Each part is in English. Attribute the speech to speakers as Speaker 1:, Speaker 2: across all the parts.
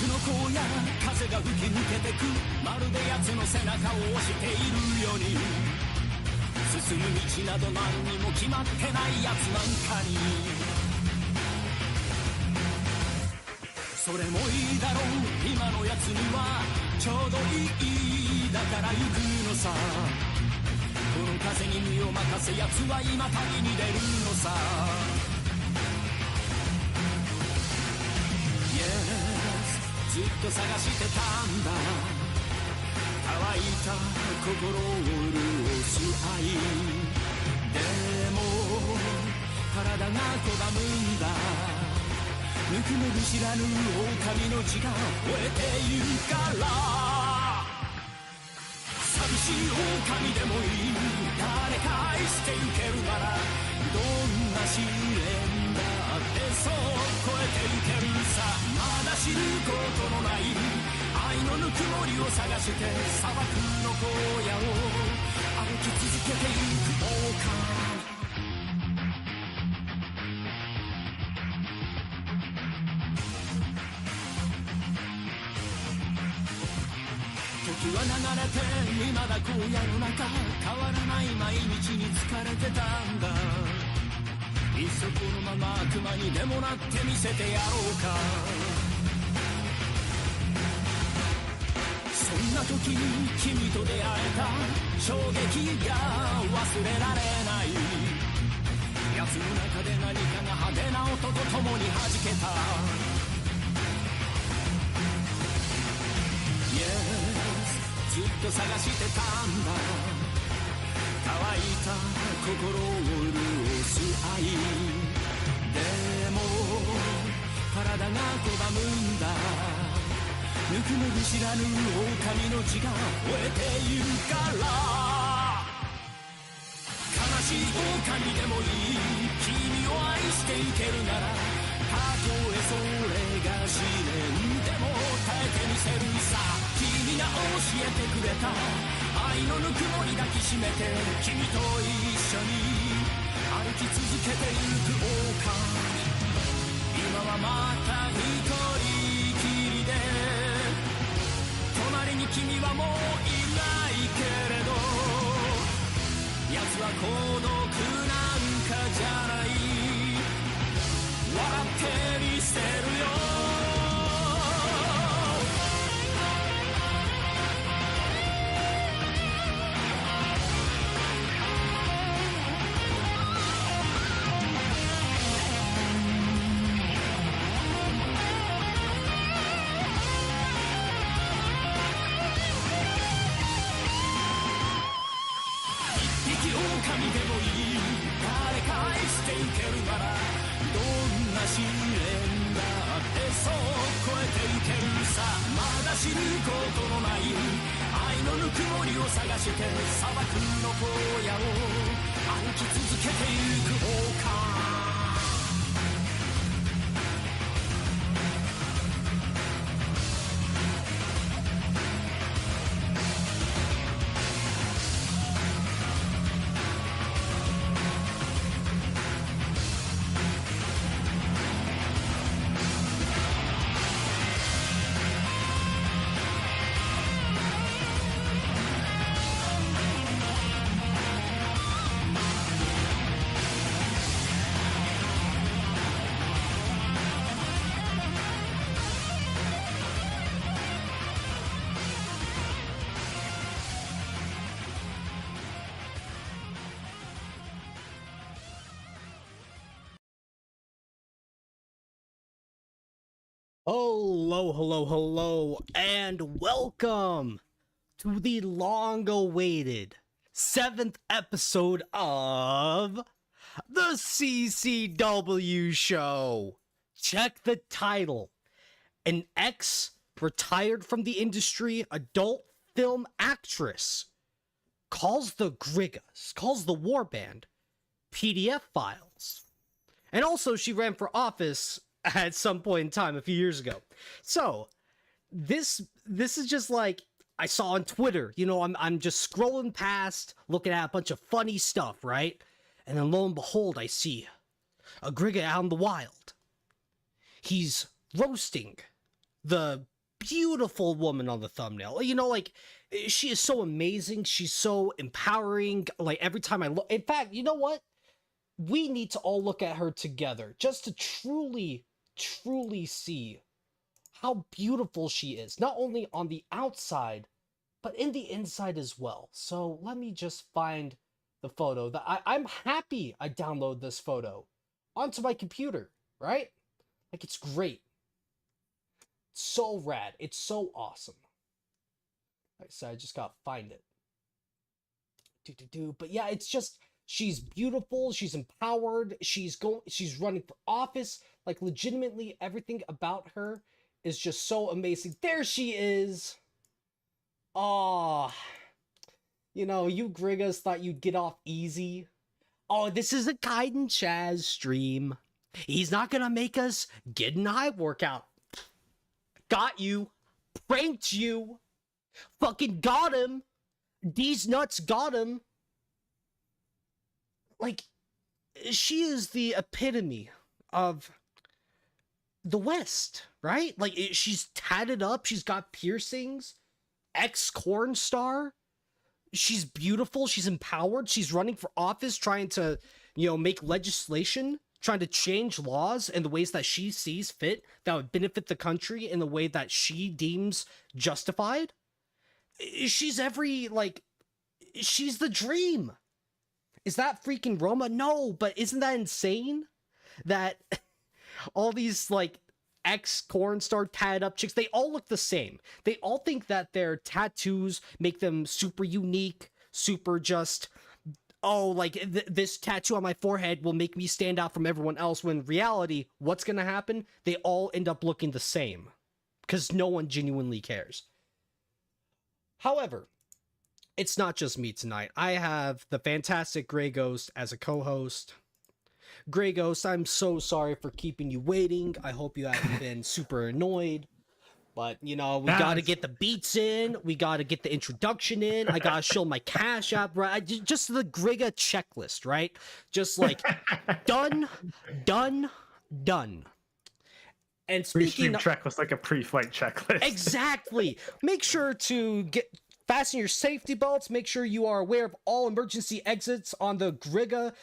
Speaker 1: の荒野風が吹き抜けてくまるで奴の背中を押しているように進む道など何にも決まってない奴なんかにそれもいいだろう今の奴にはちょうどいいだから行くのさこの風に身を任せ奴は今旅に出るのさ Yes ずっと探してたんだ乾いた心を潤す愛でも体が拒むんだぬくめる知らぬ狼の血が燃えてゆくから寂しい狼でもいい誰か愛してゆけるならどんな試練だってそう超えてゆけるさまだ知ることのない愛のぬくもりを探して砂漠の荒野を歩き続けてゆく狼時は流れて未だ荒野の中変わらない毎日に疲れてたんだいっそこのまま悪魔にでもなってみせてやろうかそんな時に君と出会えた衝撃が忘れられない奴の中で何かが派手な音と共に弾けた Yes ずっと探してたんだ乾いた心を潤す愛でも体が拒むんだぬくめる知らぬ狼の血が燃えてゆくから悲しい狼でもいい君を愛していけるならたとえそれが試練でも耐えてみせるさ君が教えてくれた愛のぬくもり抱きしめて君と一緒に歩き続けてゆく狼今はまた一人きりで隣に君はもういないけれど奴は孤独なんかじゃない笑ってみせるよ神でもいい誰か愛してゆけるならどんな試練だってそう超えてゆけるさまだ知ることのない愛のぬくもりを探して砂漠の荒野を歩き続けてゆく狼
Speaker 2: Hello, and welcome to the long-awaited 7th episode of the CCW Show. Check the title. An ex-retired from the industry adult film actress calls the Grigas, calls the war band PDFiles. And also she ran for office at some point in time a few years ago. So this is just like I saw on Twitter. You know, I'm just scrolling past, looking at a bunch of funny stuff, right? And then lo and behold, I see a Griga out in the wild. He's roasting the beautiful woman on the thumbnail. You know, like, she is so amazing. She's so empowering. Like, every time I look, in fact, you know what? We need to all look at her together just to truly, truly see how beautiful she is, not only on the outside, but in the inside as well. So let me just find the photo that I'm happy I download this photo onto my computer, right? Like, it's great. It's so rad. It's so awesome. Like I said, I just gotta find it. But yeah, it's just, she's beautiful, she's empowered, she's running for office. Like, legitimately, everything about her is just so amazing. There she is. Oh, you know, you Grigas thought you'd get off easy. Oh, this is a ChitinChazz stream. He's not gonna make us get an eye workout. Got you. Pranked you. Fucking got him. These nuts got him. Like, she is the epitome of the West, right? Like, she's tatted up, she's got piercings, ex-corn star, she's beautiful, she's empowered, she's running for office, trying to, you know, make legislation, trying to change laws in the ways that she sees fit that would benefit the country in the way that she deems justified. She's she's the dream. Is that freaking Roma? No, but isn't that insane? That all these, like, ex-corn star tatted up chicks, they all look the same. They all think that their tattoos make them super unique, super just, oh, like, this tattoo on my forehead will make me stand out from everyone else, when in reality, what's gonna happen? They all end up looking the same. Because no one genuinely cares. However, it's not just me tonight. I have the fantastic Grey Ghost as a co-host. Grey Ghost, I'm so sorry for keeping you waiting. I hope you haven't been super annoyed. But, you know, we gotta get the beats in. We gotta get the introduction in. I gotta show my cash app, right? Just the Griga checklist, right? Just like, done, done, done. And speaking of
Speaker 3: checklist, like a pre-flight checklist.
Speaker 2: Exactly. Make sure to fasten your safety belts. Make sure you are aware of all emergency exits on the Griga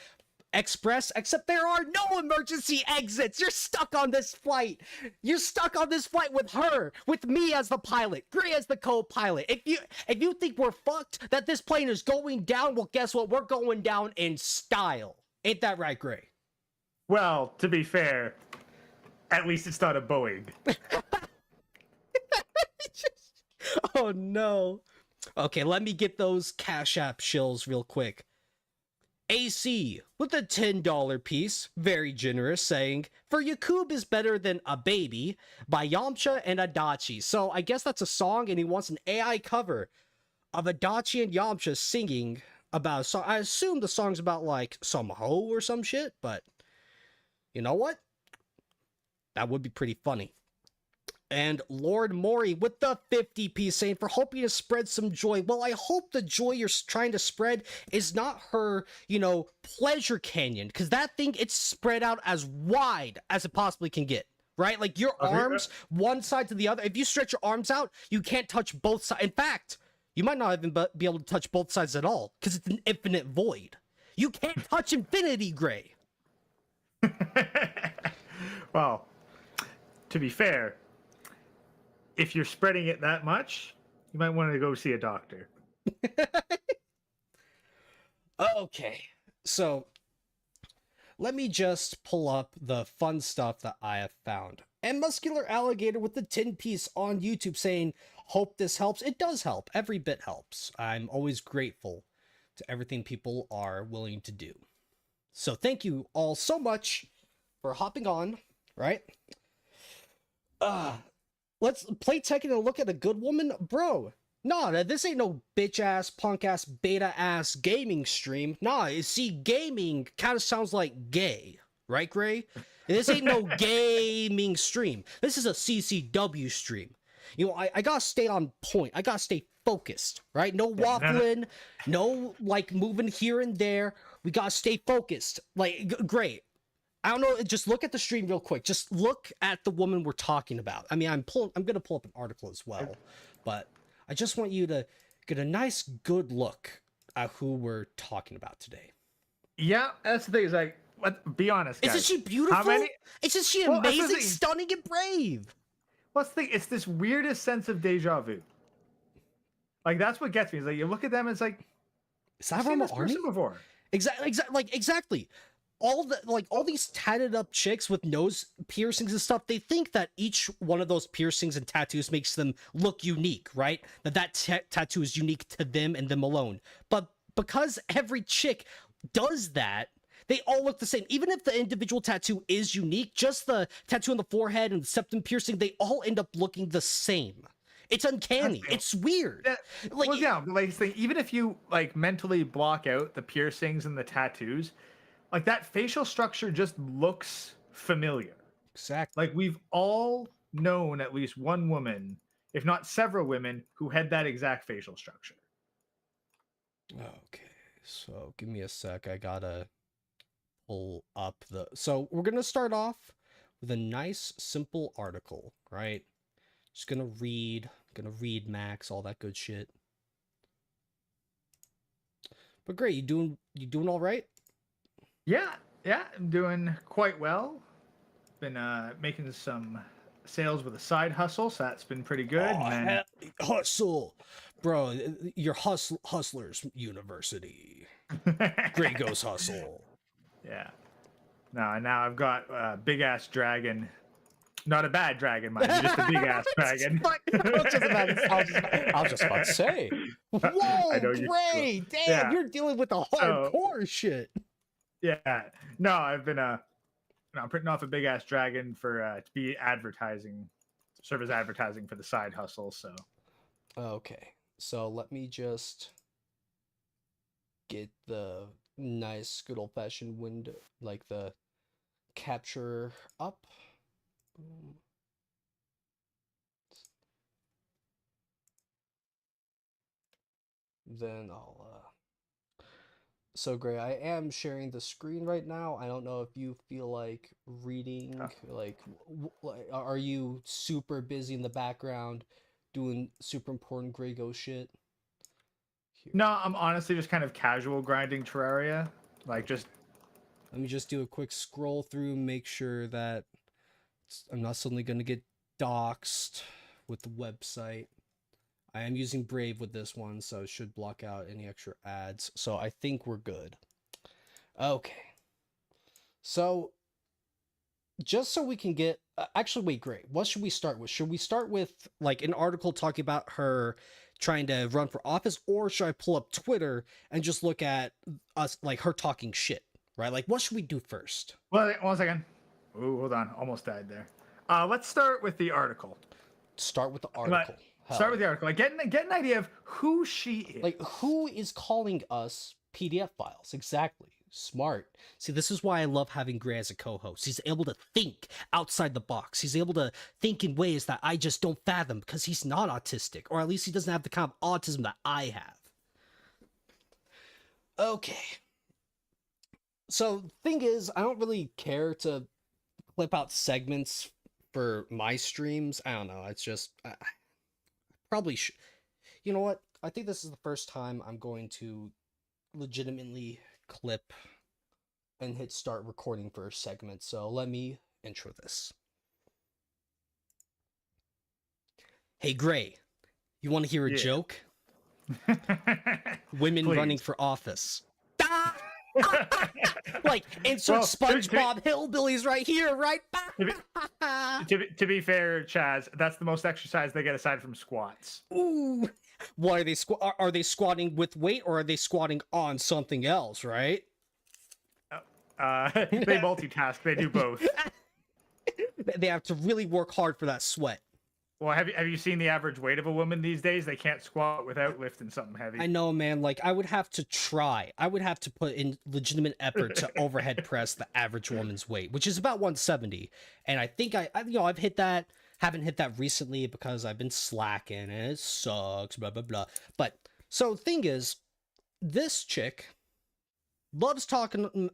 Speaker 2: Express, except there are no emergency exits. You're stuck on this flight. You're stuck on this flight with her, with me as the pilot, Gray as the co-pilot. If you think we're fucked, that this plane is going down, well, guess what? We're going down in style. Ain't that right, Gray?
Speaker 3: Well, to be fair, at least it's not a Boeing.
Speaker 2: Oh no. Okay, let me get those Cash App shills real quick. AC with a $10 piece, very generous, saying, "For Yakub is better than a baby" by Yamcha and Adachi. So I guess that's a song, and he wants an AI cover of Adachi and Yamcha singing about a song. I assume the song's about, like, some hoe or some shit, but you know what? That would be pretty funny. And Lord Mori with the 50 piece, saying, "For hoping to spread some joy." Well, I hope the joy you're trying to spread is not her, you know, pleasure canyon, because that thing, it's spread out as wide as it possibly can get, right? Like, your arms, one side to the other, if you stretch your arms out, you can't touch both sides. In fact, you might not even be able to touch both sides at all, because it's an infinite void. You can't touch infinity, Gray.
Speaker 3: Well, to be fair, if you're spreading it that much, you might want to go see a doctor.
Speaker 2: Okay, so let me just pull up the fun stuff that I have found. And Muscular Alligator with the 10 piece on YouTube saying, "Hope this helps." It does help. Every bit helps. I'm always grateful to everything people are willing to do. So thank you all so much for hopping on, right? Let's play Tekken and look at a good woman? Bro, nah, this ain't no bitch-ass, punk-ass, beta-ass gaming stream. Nah, you see, gaming kind of sounds like gay, right, Gray? This ain't no gaming stream. This is a CCW stream. You know, I gotta stay on point. I gotta stay focused, right? No waffling, no, like, moving here and there. We gotta stay focused. Like, Gray, I don't know. Just look at the stream real quick. Just look at the woman we're talking about. I mean, I'm gonna pull up an article as well, but I just want you to get a nice, good look at who we're talking about today.
Speaker 3: Yeah, that's the thing. Is like, be honest, guys.
Speaker 2: Isn't she beautiful?
Speaker 3: How many?
Speaker 2: Isn't she
Speaker 3: Well,
Speaker 2: amazing, stunning, and brave?
Speaker 3: What's the thing? It's this weirdest sense of deja vu. Like that's what gets me. Is like you look at them, and it's like,
Speaker 2: Is that
Speaker 3: I've seen
Speaker 2: from
Speaker 3: this
Speaker 2: Army?
Speaker 3: person before.
Speaker 2: Exactly. All these tatted up chicks with nose piercings and stuff, they think that each one of those piercings and tattoos makes them look unique, right? That tattoo is unique to them and them alone. But because every chick does that, they all look the same. Even if the individual tattoo is unique, just the tattoo on the forehead and the septum piercing, they all end up looking the same. It's uncanny. It's weird.
Speaker 3: Yeah, even if you like mentally block out the piercings and the tattoos, like that facial structure just looks familiar.
Speaker 2: Exactly.
Speaker 3: Like we've all known at least one woman, if not several women, who had that exact facial structure.
Speaker 2: Okay, so give me a sec. I gotta pull up the. So we're gonna start off with a nice, simple article, right? Just gonna read Max, all that good shit. But great, you doing all right?
Speaker 3: Yeah, I'm doing quite well. Been making some sales with a side hustle, so that's been pretty good.
Speaker 2: Oh, hustle, bro! Your hustlers university. Great goes hustle.
Speaker 3: Yeah. Now I've got a big ass dragon. Not a bad dragon, mind you, just a big ass dragon.
Speaker 2: I was just about to say. Whoa, Gray! Damn, yeah. You're dealing with the hardcore shit.
Speaker 3: Yeah. No, I've been I'm printing off a big ass dragon for to be serve as advertising for the side hustle. So.
Speaker 2: Okay, so let me just get the nice, good old fashioned window, like the capture up. Boom. Then I'll so Gray, I am sharing the screen right now. I don't know if you feel like reading, like are you super busy in the background doing super important Grey Ghost shit?
Speaker 3: Here. No, I'm honestly just kind of casual grinding Terraria. Like just
Speaker 2: let me just do a quick scroll through, make sure that I'm not suddenly going to get doxxed with the website. I am using Brave with this one, so it should block out any extra ads. So I think we're good. Okay. So, just so we can get... actually, wait, great. What should we start with? Should we start with, like, an article talking about her trying to run for office? Or should I pull up Twitter and just look at us, like, her talking shit? Right? Like, what should we do first?
Speaker 3: Well, 1 second. Ooh, hold on. Almost died there. Let's start with the article.
Speaker 2: Start with the article.
Speaker 3: Start with the article. Like, get an idea of who she is.
Speaker 2: Like, who is calling us PDF files? Exactly. Smart. See, this is why I love having Gray as a co-host. He's able to think outside the box. He's able to think in ways that I just don't fathom because he's not autistic. Or at least he doesn't have the kind of autism that I have. Okay. So, thing is, I don't really care to clip out segments for my streams. I don't know. It's just... probably should. You know what? I think this is the first time I'm going to legitimately clip and hit start recording for a segment. So let me intro this. Hey, Gray, you want to hear a joke? Women
Speaker 3: Please.
Speaker 2: Running for office. Like, insert SpongeBob hillbillies right here, right?
Speaker 3: To be fair, Chaz, that's the most exercise they get aside from squats.
Speaker 2: Ooh. What are they are they squatting with weight or are they squatting on something else, right?
Speaker 3: They multitask. They do both.
Speaker 2: They have to really work hard for that sweat.
Speaker 3: Well, have you seen the average weight of a woman these days? They can't squat without lifting something heavy.
Speaker 2: I know, man. Like, I would have to try. I would have to put in legitimate effort to overhead press the average woman's weight, which is about 170. And I think I've hit that. Haven't hit that recently because I've been slacking and it sucks. Blah blah blah. But so thing is, this chick loves talking,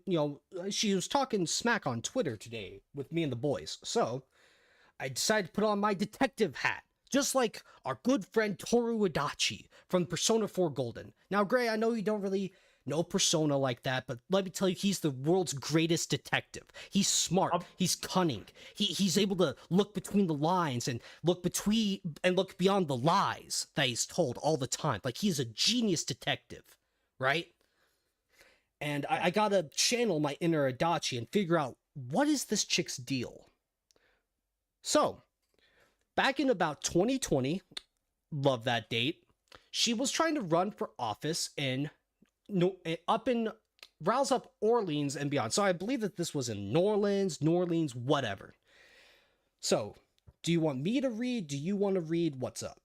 Speaker 2: she was talking smack on Twitter today with me and the boys. So I decided to put on my detective hat, just like our good friend Toru Adachi from Persona 4 Golden. Now, Gray, I know you don't really know Persona like that, but let me tell you, he's the world's greatest detective. He's smart. He's cunning. He's able to look between the lines and look beyond the lies that he's told all the time. Like, he's a genius detective, right? And I gotta channel my inner Adachi and figure out, what is this chick's deal? So, back in about 2020, love that date, she was trying to run for office rouse up Orleans and beyond. So I believe that this was in New Orleans, whatever. So, do you want me to read? Do you want to read? What's up?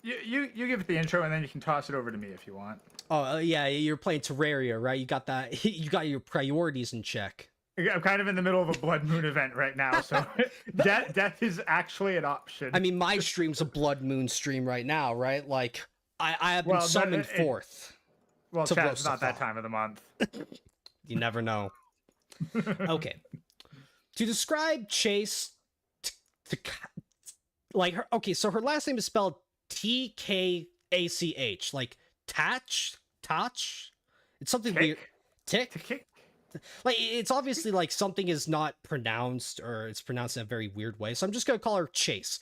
Speaker 3: You give it the intro, and then you can toss it over to me if you want.
Speaker 2: Oh, yeah, you're playing Terraria, right? You got that. You got your priorities in check.
Speaker 3: I'm kind of in the middle of a Blood Moon event right now, so death is actually an option.
Speaker 2: I mean, my stream's a Blood Moon stream right now, right? Like, I have been summoned forth.
Speaker 3: Well, Chad's not that time of the month.
Speaker 2: You never know. Okay. To describe Chase, like her. Okay, so her last name is spelled Tkach, like Tatch. It's something weird. Tick. Like, it's obviously like something is not pronounced, or it's pronounced in a very weird way. So I'm just gonna call her Chase.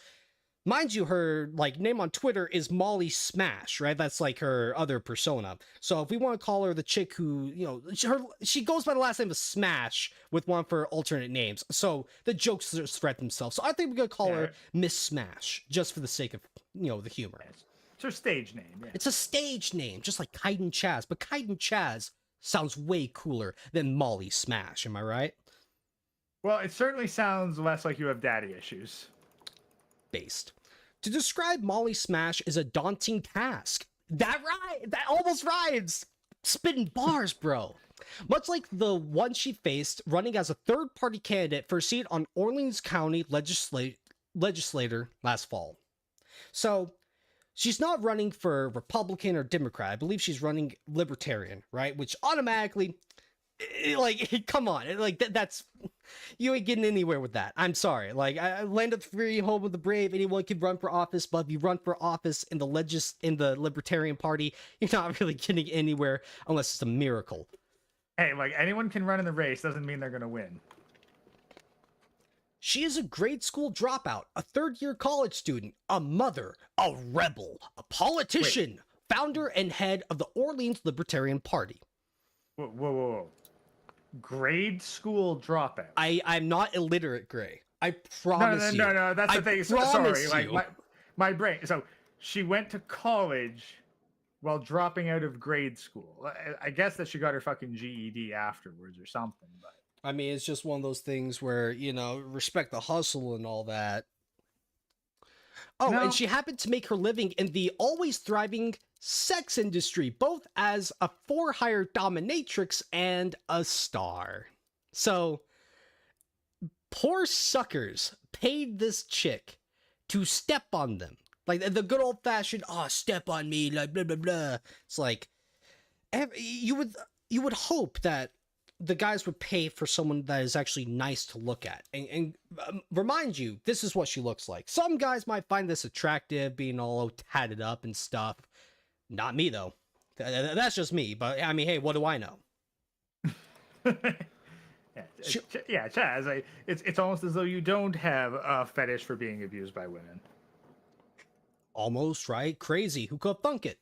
Speaker 2: Mind you, her like name on Twitter is Molly Smash, right? That's like her other persona. So if we want to call her the chick who, she goes by the last name of Smash with one of her alternate names. So the jokes just spread themselves. So I think we're gonna call her Miss Smash, just for the sake of the humor.
Speaker 3: It's her stage name. Yeah.
Speaker 2: It's a stage name, just like ChitinChazz, but ChitinChazz sounds way cooler than Molly Smash. Am I right?
Speaker 3: Well, it certainly sounds less like you have daddy issues.
Speaker 2: Based. To describe Molly Smash is a daunting task. That almost rhymes. Spitting bars, bro. Much like the one she faced running as a third-party candidate for a seat on Orleans County legislator last fall. So, she's not running for Republican or Democrat. I believe she's running Libertarian, right? Which automatically, like, come on, like that's, you ain't getting anywhere with that. I'm sorry. Like, I land of free, home of the brave. Anyone can run for office, but if you run for office in the Libertarian Party, you're not really getting anywhere unless it's a miracle.
Speaker 3: Hey, like, anyone can run in the race doesn't mean they're gonna win.
Speaker 2: She is a grade school dropout, a third-year college student, a mother, a rebel, a politician, founder and head of the Orleans Libertarian Party.
Speaker 3: Whoa. Grade school dropout.
Speaker 2: I'm not illiterate, Gray. I promise you.
Speaker 3: No. That's the thing.
Speaker 2: Sorry,
Speaker 3: like my brain. So she went to college while dropping out of grade school. I guess that she got her fucking GED afterwards or something. But
Speaker 2: I mean, it's just one of those things where, respect the hustle and all that. Oh, and she happened to make her living in the always thriving sex industry, both as a for-hire dominatrix and a star. So, poor suckers paid this chick to step on them. Like, the good old-fashioned, step on me, like, blah, blah, blah. It's like, you would hope that the guys would pay for someone that is actually nice to look at. And remind you, this is what she looks like. Some guys might find this attractive, being all tatted up and stuff. Not me, though. That's just me. But, I mean, hey, what do I know?
Speaker 3: Yeah, Chaz, it's almost as though you don't have a fetish for being abused by women.
Speaker 2: Almost, right? Crazy. Who could thunk it?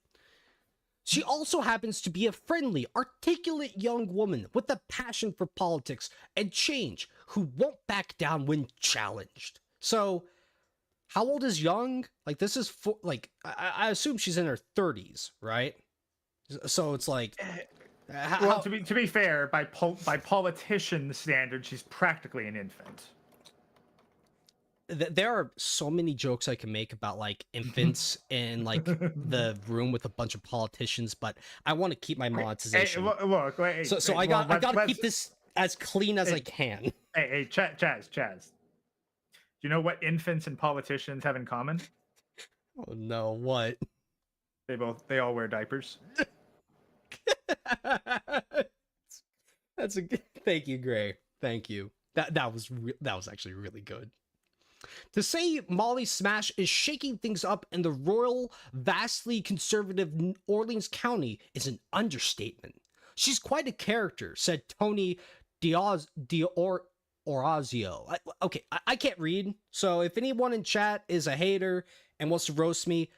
Speaker 2: She also happens to be a friendly, articulate young woman with a passion for politics and change who won't back down when challenged. So, how old is young? Like, this is I assume she's in her 30s, right? So it's like,
Speaker 3: well, to be fair, by politician standards, she's practically an infant.
Speaker 2: There are so many jokes I can make about like infants in like the room with a bunch of politicians, but I want to keep my monetization.
Speaker 3: Look,
Speaker 2: so I gotta keep this as clean as I can.
Speaker 3: Hey, Chaz. Do you know what infants and politicians have in common?
Speaker 2: Oh no, what?
Speaker 3: They all wear diapers.
Speaker 2: That's a good. Thank you, Gray. Thank you. That was actually really good. To say Molly Smash is shaking things up in the royal, vastly conservative Orleans County is an understatement. She's quite a character, said Tony Orazio. I can't read, so if anyone in chat is a hater and wants to roast me,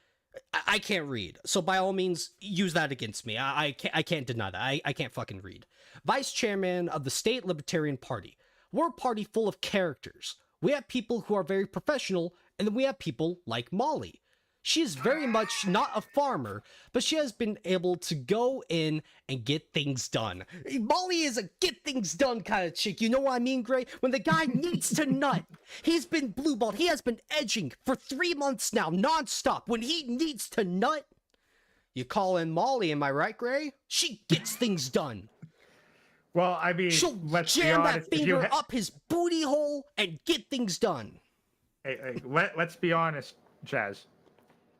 Speaker 2: I can't read. So by all means, use that against me. I can't deny that. I can't fucking read. Vice chairman of the State Libertarian Party. We're a party full of characters. We have people who are very professional, and then we have people like Molly. She is very much not a farmer, but she has been able to go in and get things done. Molly is a get things done kind of chick. You know what I mean, Gray? When the guy needs to nut, he's been blueballed. He has been edging for 3 months now, nonstop. When he needs to nut, you call in Molly, am I right, Gray? She gets things done.
Speaker 3: Well, I mean,
Speaker 2: she'll
Speaker 3: let's
Speaker 2: jam
Speaker 3: be honest,
Speaker 2: that finger up his booty hole and get things done.
Speaker 3: Hey, let's be honest, Chaz.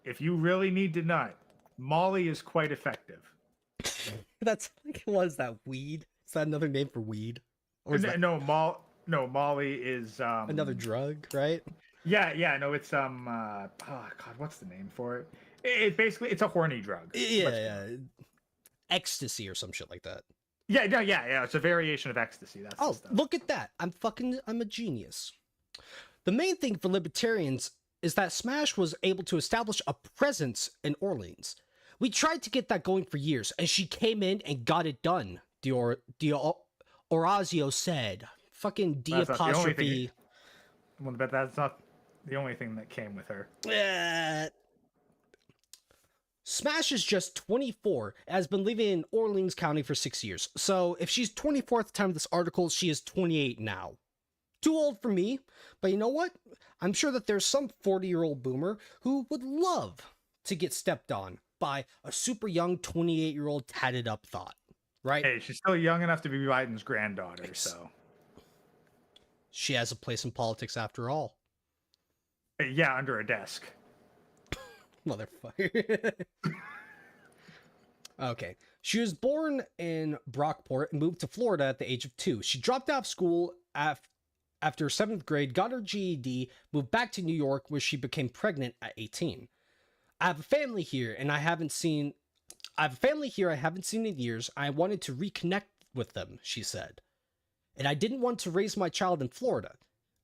Speaker 3: If you really need to nut, Molly is quite effective.
Speaker 2: That's like, what is that, weed? Is that another name for weed?
Speaker 3: Or is no, Molly is
Speaker 2: another drug, right?
Speaker 3: Yeah, no, it's oh god, what's the name for it? It basically it's a horny drug.
Speaker 2: Yeah. Ecstasy or some shit like that.
Speaker 3: Yeah, it's a variation of ecstasy. That's
Speaker 2: oh, look at that. I'm a genius. The main thing for libertarians is that Smash was able to establish a presence in Orleans. We tried to get that going for years, and she came in and got it done, Orazio said. Fucking D apostrophe.
Speaker 3: But that's not the only thing that came with her.
Speaker 2: Smash is just 24, has been living in Orleans County for 6 years. So if she's 24 at the time of this article, she is 28 now. Too old for me, but you know what? I'm sure that there's some 40-year-old boomer who would love to get stepped on by a super young 28-year-old tatted up thought, right?
Speaker 3: Hey, she's still young enough to be Biden's granddaughter, so.
Speaker 2: She has a place in politics after all.
Speaker 3: Yeah, under a desk.
Speaker 2: Motherfucker. Okay. She was born in Brockport and moved to Florida at the age of 2. She dropped out of school after 7th grade, got her GED, moved back to New York where she became pregnant at 18. I have a family here I haven't seen in years. I wanted to reconnect with them, she said. And I didn't want to raise my child in Florida.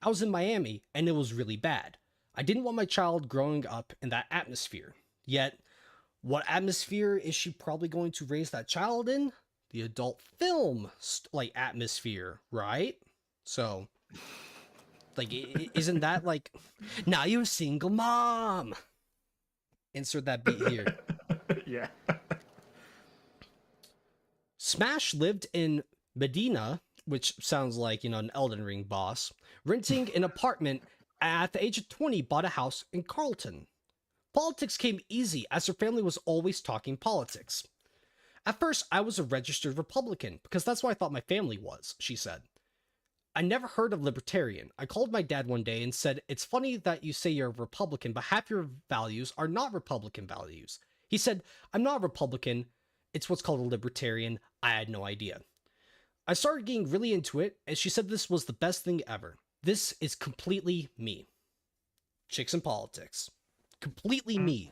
Speaker 2: I was in Miami and it was really bad. I didn't want my child growing up in that atmosphere. Yet, what atmosphere is she probably going to raise that child in? The adult film atmosphere, right? So, isn't that like, now you're a single mom? Insert that beat here.
Speaker 3: Yeah.
Speaker 2: Smash lived in Medina, which sounds like, an Elden Ring boss, renting an apartment. At the age of 20, bought a house in Carlton. Politics came easy as her family was always talking politics. At first, I was a registered Republican because that's what I thought my family was, she said. I never heard of libertarian. I called my dad one day and said, it's funny that you say you're a Republican, but half your values are not Republican values. He said, I'm not a Republican. It's what's called a libertarian. I had no idea. I started getting really into it, and she said this was the best thing ever. This is completely me. Chicks in politics. Completely me.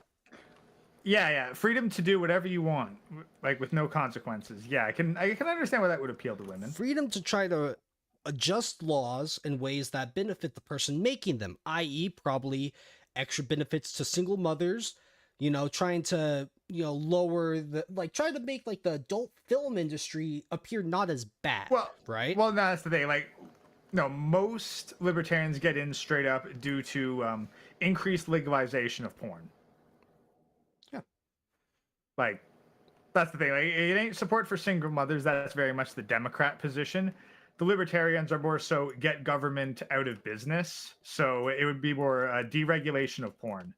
Speaker 3: Yeah. Freedom to do whatever you want, with no consequences. Yeah, I can understand why that would appeal to women.
Speaker 2: Freedom to try to adjust laws in ways that benefit the person making them, i.e. probably extra benefits to single mothers, trying to, lower trying to make the adult film industry appear not as bad, right?
Speaker 3: Well, no, that's the thing. No, most libertarians get in straight up due to increased legalization of porn.
Speaker 2: Yeah.
Speaker 3: That's the thing. It ain't support for single mothers. That's very much the Democrat position. The libertarians are more so get government out of business. So it would be more deregulation of porn.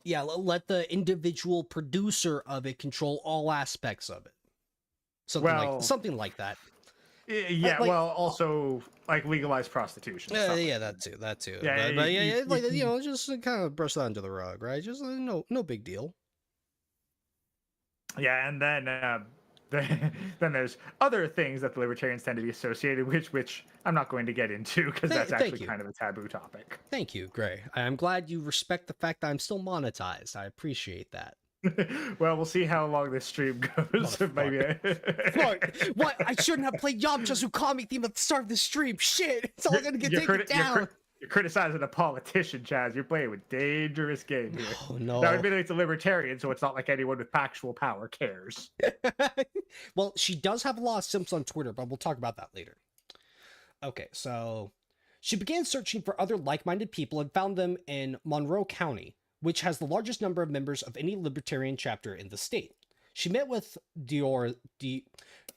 Speaker 2: Yeah, let the individual producer of it control all aspects of it. Something like that.
Speaker 3: Yeah, also legalize prostitution.
Speaker 2: Yeah, that too. Yeah, just kind of brush that under the rug, right? Just no big deal.
Speaker 3: Yeah, and then then there's other things that the libertarians tend to be associated with, which I'm not going to get into because that's actually kind of a taboo topic.
Speaker 2: Thank you, Gray. I'm glad you respect the fact that I'm still monetized. I appreciate that.
Speaker 3: Well, we'll see how long this stream goes. Maybe.
Speaker 2: What? I shouldn't have played Yamcha's Ukami theme at the start of the stream. Shit, it's all gonna get taken down.
Speaker 3: You're criticizing a politician, Chaz. You're playing with dangerous game here.
Speaker 2: Oh no.
Speaker 3: Now, admittedly, it's a libertarian, so it's not like anyone with actual power cares.
Speaker 2: Well, she does have a lot of simps on Twitter, but we'll talk about that later. Okay, so she began searching for other like-minded people and found them in Monroe County, which has the largest number of members of any libertarian chapter in the state. She met with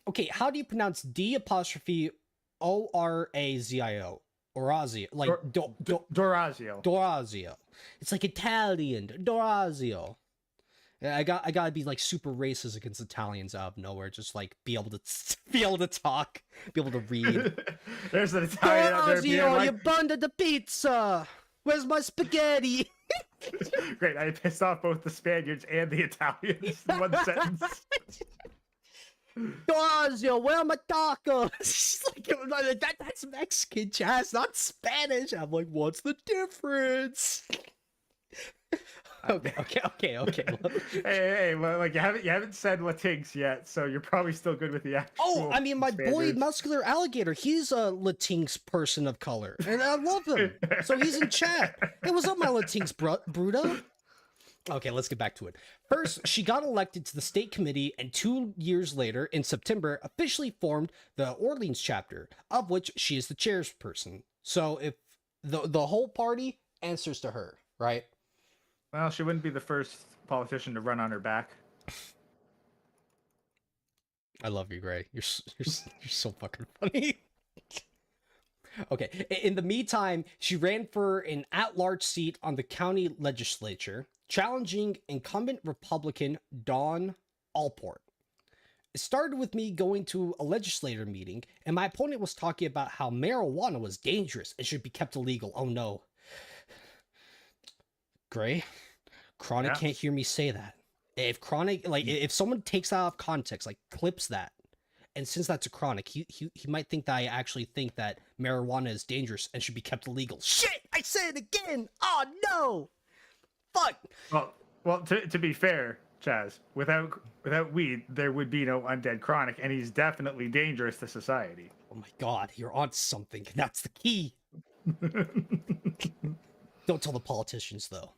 Speaker 2: Okay, how do you pronounce D''Orazio? Orazio, like
Speaker 3: Dorazio.
Speaker 2: Dorazio. It's like Italian. Dorazio. I gotta be like super racist against Italians out of nowhere. Just like be able to talk, be able to read.
Speaker 3: There's an Italian out there being like,
Speaker 2: you burned the pizza. Where's my spaghetti?
Speaker 3: Great, I pissed off both the Spaniards and the Italians in one sentence.
Speaker 2: Dorazio, where are my tacos? Like, that's Mexican, Chaz, not Spanish. I'm like, what's the difference? Okay.
Speaker 3: Hey, well, like you haven't said Latinx yet, so you're probably still good with the actual.
Speaker 2: Oh, I mean, my
Speaker 3: Spaniards.
Speaker 2: boy Muscular Alligator, he's a Latinx person of color, and I love him. So he's in chat. Hey, what's up, my Latinx Bruto? Okay, let's get back to it. First, she got elected to the state committee, and 2 years later, in September, officially formed the Orleans chapter, of which she is the chairperson. So if the whole party answers to her, right?
Speaker 3: Well, she wouldn't be the first politician to run on her back.
Speaker 2: I love you, Gray. You're so fucking funny. Okay, in the meantime, she ran for an at-large seat on the county legislature, challenging incumbent Republican Don Alport. It started with me going to a legislator meeting, and my opponent was talking about how marijuana was dangerous and should be kept illegal. Oh no. Gray, Chronic can't hear me say that. If Chronic, like, if someone takes that out of context, like, clips that, and since that's a Chronic, he might think that I actually think that marijuana is dangerous and should be kept illegal. Shit! I said it again! Oh no! Fuck!
Speaker 3: Well, to be fair, Chaz, without weed, there would be no undead Chronic, and he's definitely dangerous to society.
Speaker 2: Oh my god, you're on something. That's the key. Don't tell the politicians, though.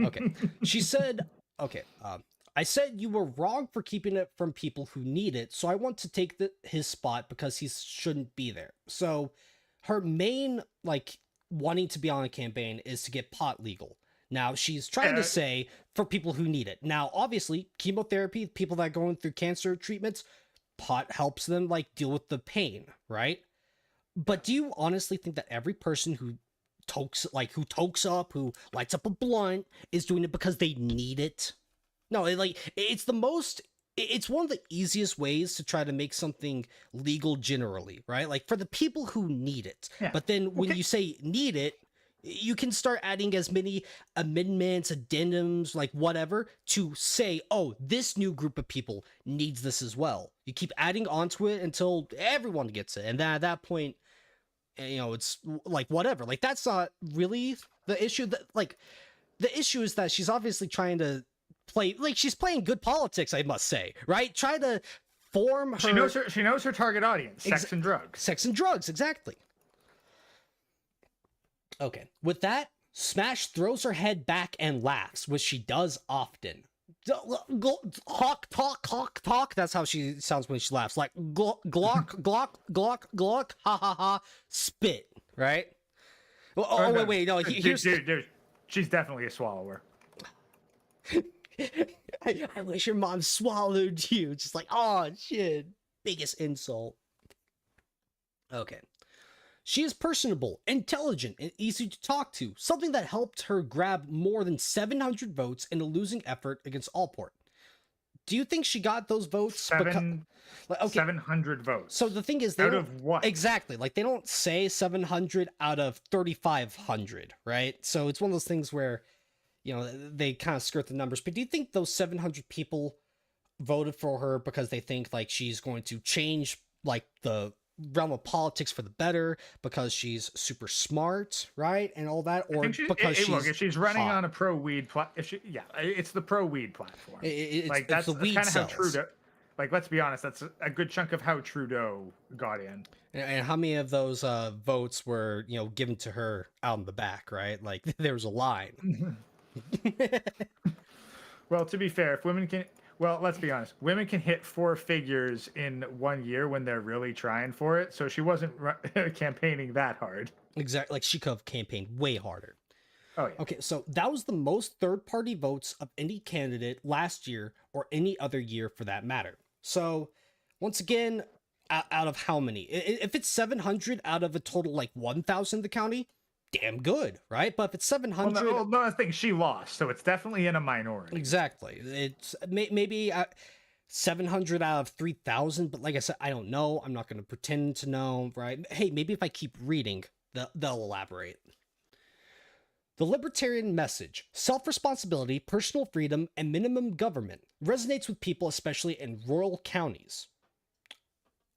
Speaker 2: Okay. She said, okay, I said you were wrong for keeping it from people who need it, so I want to take his spot because he shouldn't be there. So her main, like, wanting to be on a campaign is to get pot legal. Now, she's trying to say for people who need it. Now, obviously, chemotherapy, people that are going through cancer treatments, pot helps them, like, deal with the pain, right? But do you honestly think that every person who tokes up, who lights up a blunt, is doing it because they need it? No, it's one of the easiest ways to try to make something legal generally, right? Like, for the people who need it. Yeah. But then when you say need it, you can start adding as many amendments, addendums, like whatever, to say, oh, this new group of people needs this as well. You keep adding onto it until everyone gets it. And then at that point, you know, it's like whatever. Like, that's not really the issue. The issue is that she's obviously trying to play, like, she's playing good politics, I must say, right? Try to form her.
Speaker 3: She knows her target audience: sex and drugs.
Speaker 2: Sex and drugs, exactly. Okay, with that, Smash throws her head back and laughs, which she does often. Hawk, talk. That's how she sounds when she laughs. Like, glock, glock, ha ha ha, spit, right? Oh, wait, no, here's...
Speaker 3: Dude, she's definitely a swallower.
Speaker 2: I wish your mom swallowed you. Just like, oh, shit. Biggest insult. Okay. She is personable, intelligent, and easy to talk to, something that helped her grab more than 700 votes in a losing effort against Alport. Do you think she got those votes?
Speaker 3: 700 votes.
Speaker 2: So the thing is,
Speaker 3: out of what?
Speaker 2: Exactly. Like, they don't say 700 out of 3,500, right? So it's one of those things where, you know, they kind of skirt the numbers. But do you think those 700 people voted for her because they think like she's going to change like the realm of politics for the better because she's super smart, right, and all that, or because
Speaker 3: look, if she's running
Speaker 2: hot.
Speaker 3: on a pro weed it's the pro weed platform.
Speaker 2: It's
Speaker 3: That's
Speaker 2: the weed
Speaker 3: kind of how
Speaker 2: cells.
Speaker 3: Trudeau. Like, let's be honest, that's a good chunk of how Trudeau got in.
Speaker 2: And how many of those votes were, you know, given to her out in the back, right? Like there was a line.
Speaker 3: Well, to be fair, if women can, well, let's be honest, women can hit 4 figures in 1 year when they're really trying for it. So she wasn't campaigning that hard.
Speaker 2: Exactly. Like she could have campaigned way harder.
Speaker 3: Oh, yeah.
Speaker 2: Okay, so that was the most third-party votes of any candidate last year or any other year for that matter. So, once again, out of how many? If it's 700 out of a total like 1,000 in the county, damn good, right? But if it's 700,
Speaker 3: no, I think she lost, so it's definitely in a minority.
Speaker 2: exactly. It's maybe 700 out of 3,000, but like I said, I don't know. I'm not going to pretend to know, right? Hey, maybe if I keep reading, they'll elaborate. The libertarian message, self-responsibility, personal freedom, and minimum government resonates with people, especially in rural counties.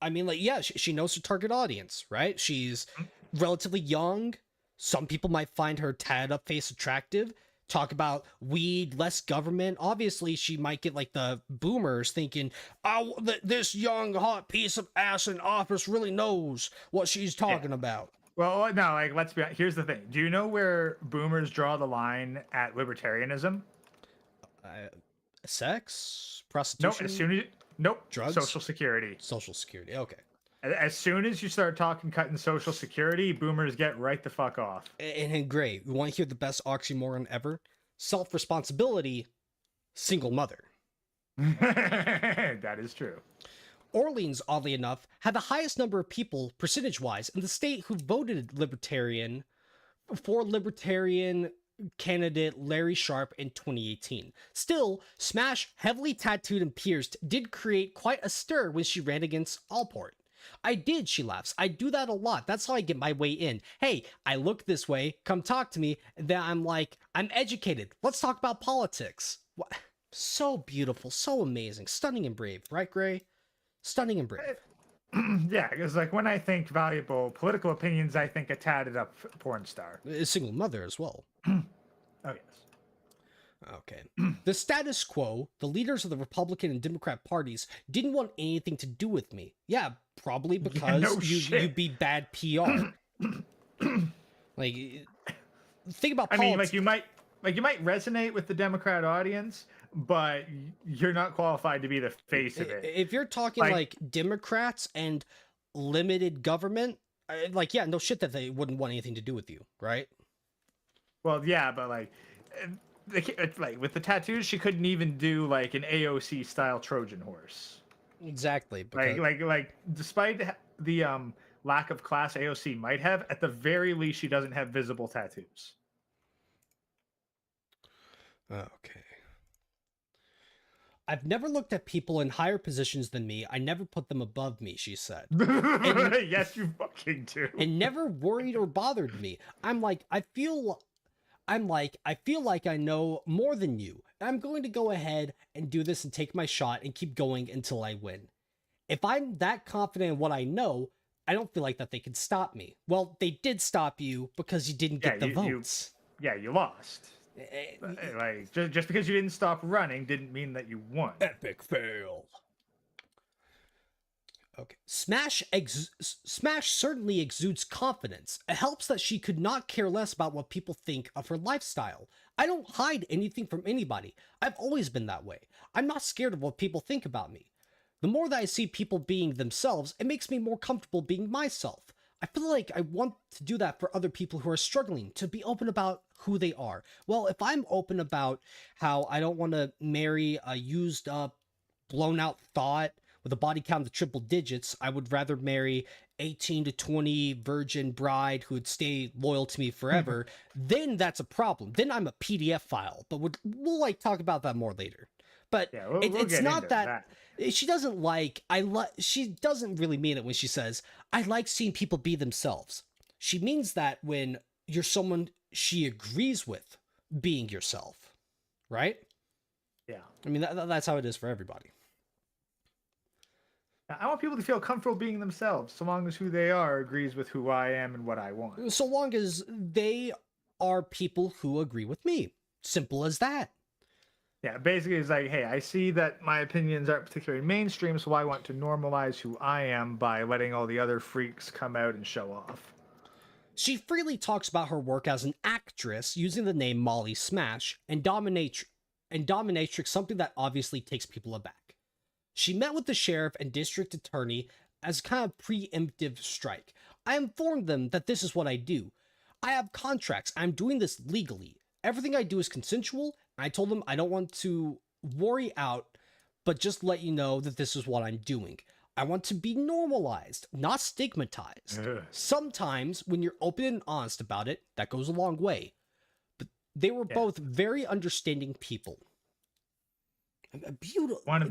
Speaker 2: I mean, like, yeah, she knows her target audience, right? She's relatively young. Some people might find her tatted up face attractive. Talk about weed, less government. Obviously, she might get like the boomers thinking, oh, this young, hot piece of ass in office really knows what she's talking about.
Speaker 3: Well, no, like, let's be honest. Here's the thing. Do you know where boomers draw the line at libertarianism?
Speaker 2: Sex? Prostitution?
Speaker 3: Nope.
Speaker 2: Drugs?
Speaker 3: Social security.
Speaker 2: Social security, okay.
Speaker 3: As soon as you start talking cutting social security, boomers get right the fuck off.
Speaker 2: And great. We want to hear the best oxymoron ever. Self-responsibility, single mother.
Speaker 3: That is true.
Speaker 2: Orleans, oddly enough, had the highest number of people, percentage-wise, in the state who voted Libertarian for Libertarian candidate Larry Sharp in 2018. Still, Smash, heavily tattooed and pierced, did create quite a stir when she ran against Allport. I did, she laughs. I do that a lot. That's how I get my way in. Hey, I look this way, come talk to me, and then I'm like, I'm educated. Let's talk about politics. What? So beautiful, so amazing, stunning and brave, right, Gray? Stunning and brave.
Speaker 3: Yeah, because like when I think valuable political opinions, I think a tatted up porn star.
Speaker 2: A single mother as well.
Speaker 3: Oh, yes.
Speaker 2: Okay. The status quo, the leaders of the Republican and Democrat parties, didn't want anything to do with me. Yeah, probably because you'd be bad PR. Like, think about politics.
Speaker 3: I mean, like you might resonate with the Democrat audience, but you're not qualified to be the face of it.
Speaker 2: If you're talking like Democrats and limited government, like, yeah, no shit that they wouldn't want anything to do with you, right?
Speaker 3: Well, yeah, but like with the tattoos, she couldn't even do like an AOC style Trojan horse.
Speaker 2: Exactly.
Speaker 3: Because... Like, despite the lack of class AOC might have, at the very least, she doesn't have visible tattoos.
Speaker 2: Okay. I've never looked at people in higher positions than me. I never put them above me, she said.
Speaker 3: Yes, you fucking do.
Speaker 2: And never worried or bothered me. I feel like I know more than you. I'm going to go ahead and do this and take my shot and keep going until I win. If I'm that confident in what I know, I don't feel like that they can stop me. Well, they did stop you because you didn't get the votes.
Speaker 3: You lost. Like, just because you didn't stop running didn't mean that you won.
Speaker 2: Epic fail. Okay. Smash certainly exudes confidence. It helps that she could not care less about what people think of her lifestyle. I don't hide anything from anybody. I've always been that way. I'm not scared of what people think about me. The more that I see people being themselves, it makes me more comfortable being myself. I feel like I want to do that for other people who are struggling, to be open about who they are. Well, if I'm open about how I don't want to marry a used up, blown out thought with a body count of triple digits, I would rather marry 18 to 20 virgin bride who would stay loyal to me forever, then that's a problem. Then I'm a PDF file, but we'll like talk about that more later. But yeah, it's not that she doesn't she doesn't really mean it when she says, I like seeing people be themselves. She means that when you're someone she agrees with being yourself, right?
Speaker 3: Yeah.
Speaker 2: I mean, that's how it is for everybody.
Speaker 3: I want people to feel comfortable being themselves, so long as who they are agrees with who I am and what I want.
Speaker 2: So long as they are people who agree with me. Simple as that.
Speaker 3: Yeah, basically it's like, hey, I see that my opinions aren't particularly mainstream, so I want to normalize who I am by letting all the other freaks come out and show off.
Speaker 2: She freely talks about her work as an actress using the name Molly Smash and dominatrix, something that obviously takes people aback. She met with the sheriff and district attorney as kind of preemptive strike. I informed them that this is what I do. I have contracts. I'm doing this legally. Everything I do is consensual. I told them I don't want to worry out, but just let you know that this is what I'm doing. I want to be normalized, not stigmatized.
Speaker 3: Ugh.
Speaker 2: Sometimes when you're open and honest about it, that goes a long way. But they were both very understanding people. Beautiful.
Speaker 3: Want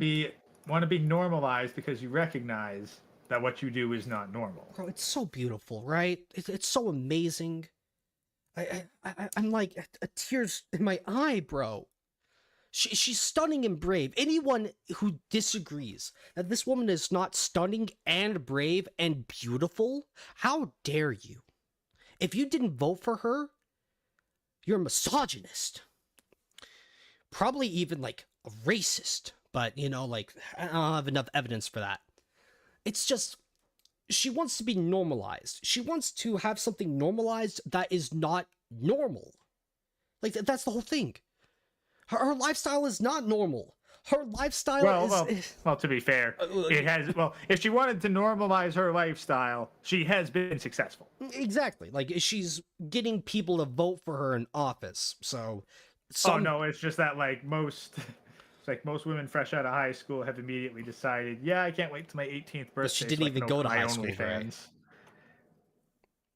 Speaker 3: to be normalized because you recognize that what you do is not normal.
Speaker 2: Bro, it's so beautiful, right? It's so amazing. I'm like a tears in my eye, bro. She's stunning and brave. Anyone who disagrees that this woman is not stunning and brave and beautiful, how dare you? If you didn't vote for her, you're a misogynist. Probably even like a racist, but you know, like I don't have enough evidence for that. It's just, she wants to be normalized. She wants to have something normalized that is not normal. Like that's the whole thing. Her lifestyle is not normal. Her lifestyle is...
Speaker 3: Well, to be fair, it has... Well, if she wanted to normalize her lifestyle, she has been successful.
Speaker 2: Exactly. Like, she's getting people to vote for her in office, so...
Speaker 3: Oh, no, it's just that, like, most... It's like most women fresh out of high school have immediately decided, yeah, I can't wait till my 18th birthday.
Speaker 2: But she didn't even go to high school, right?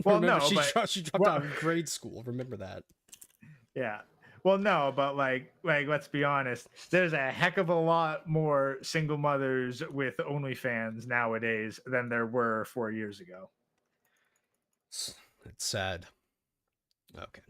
Speaker 3: Well,
Speaker 2: remember,
Speaker 3: no,
Speaker 2: she dropped out of grade school. Remember that.
Speaker 3: Yeah. Well, no, but like, let's be honest. There's a heck of a lot more single mothers with OnlyFans nowadays than there were 4 years ago.
Speaker 2: It's sad. Okay.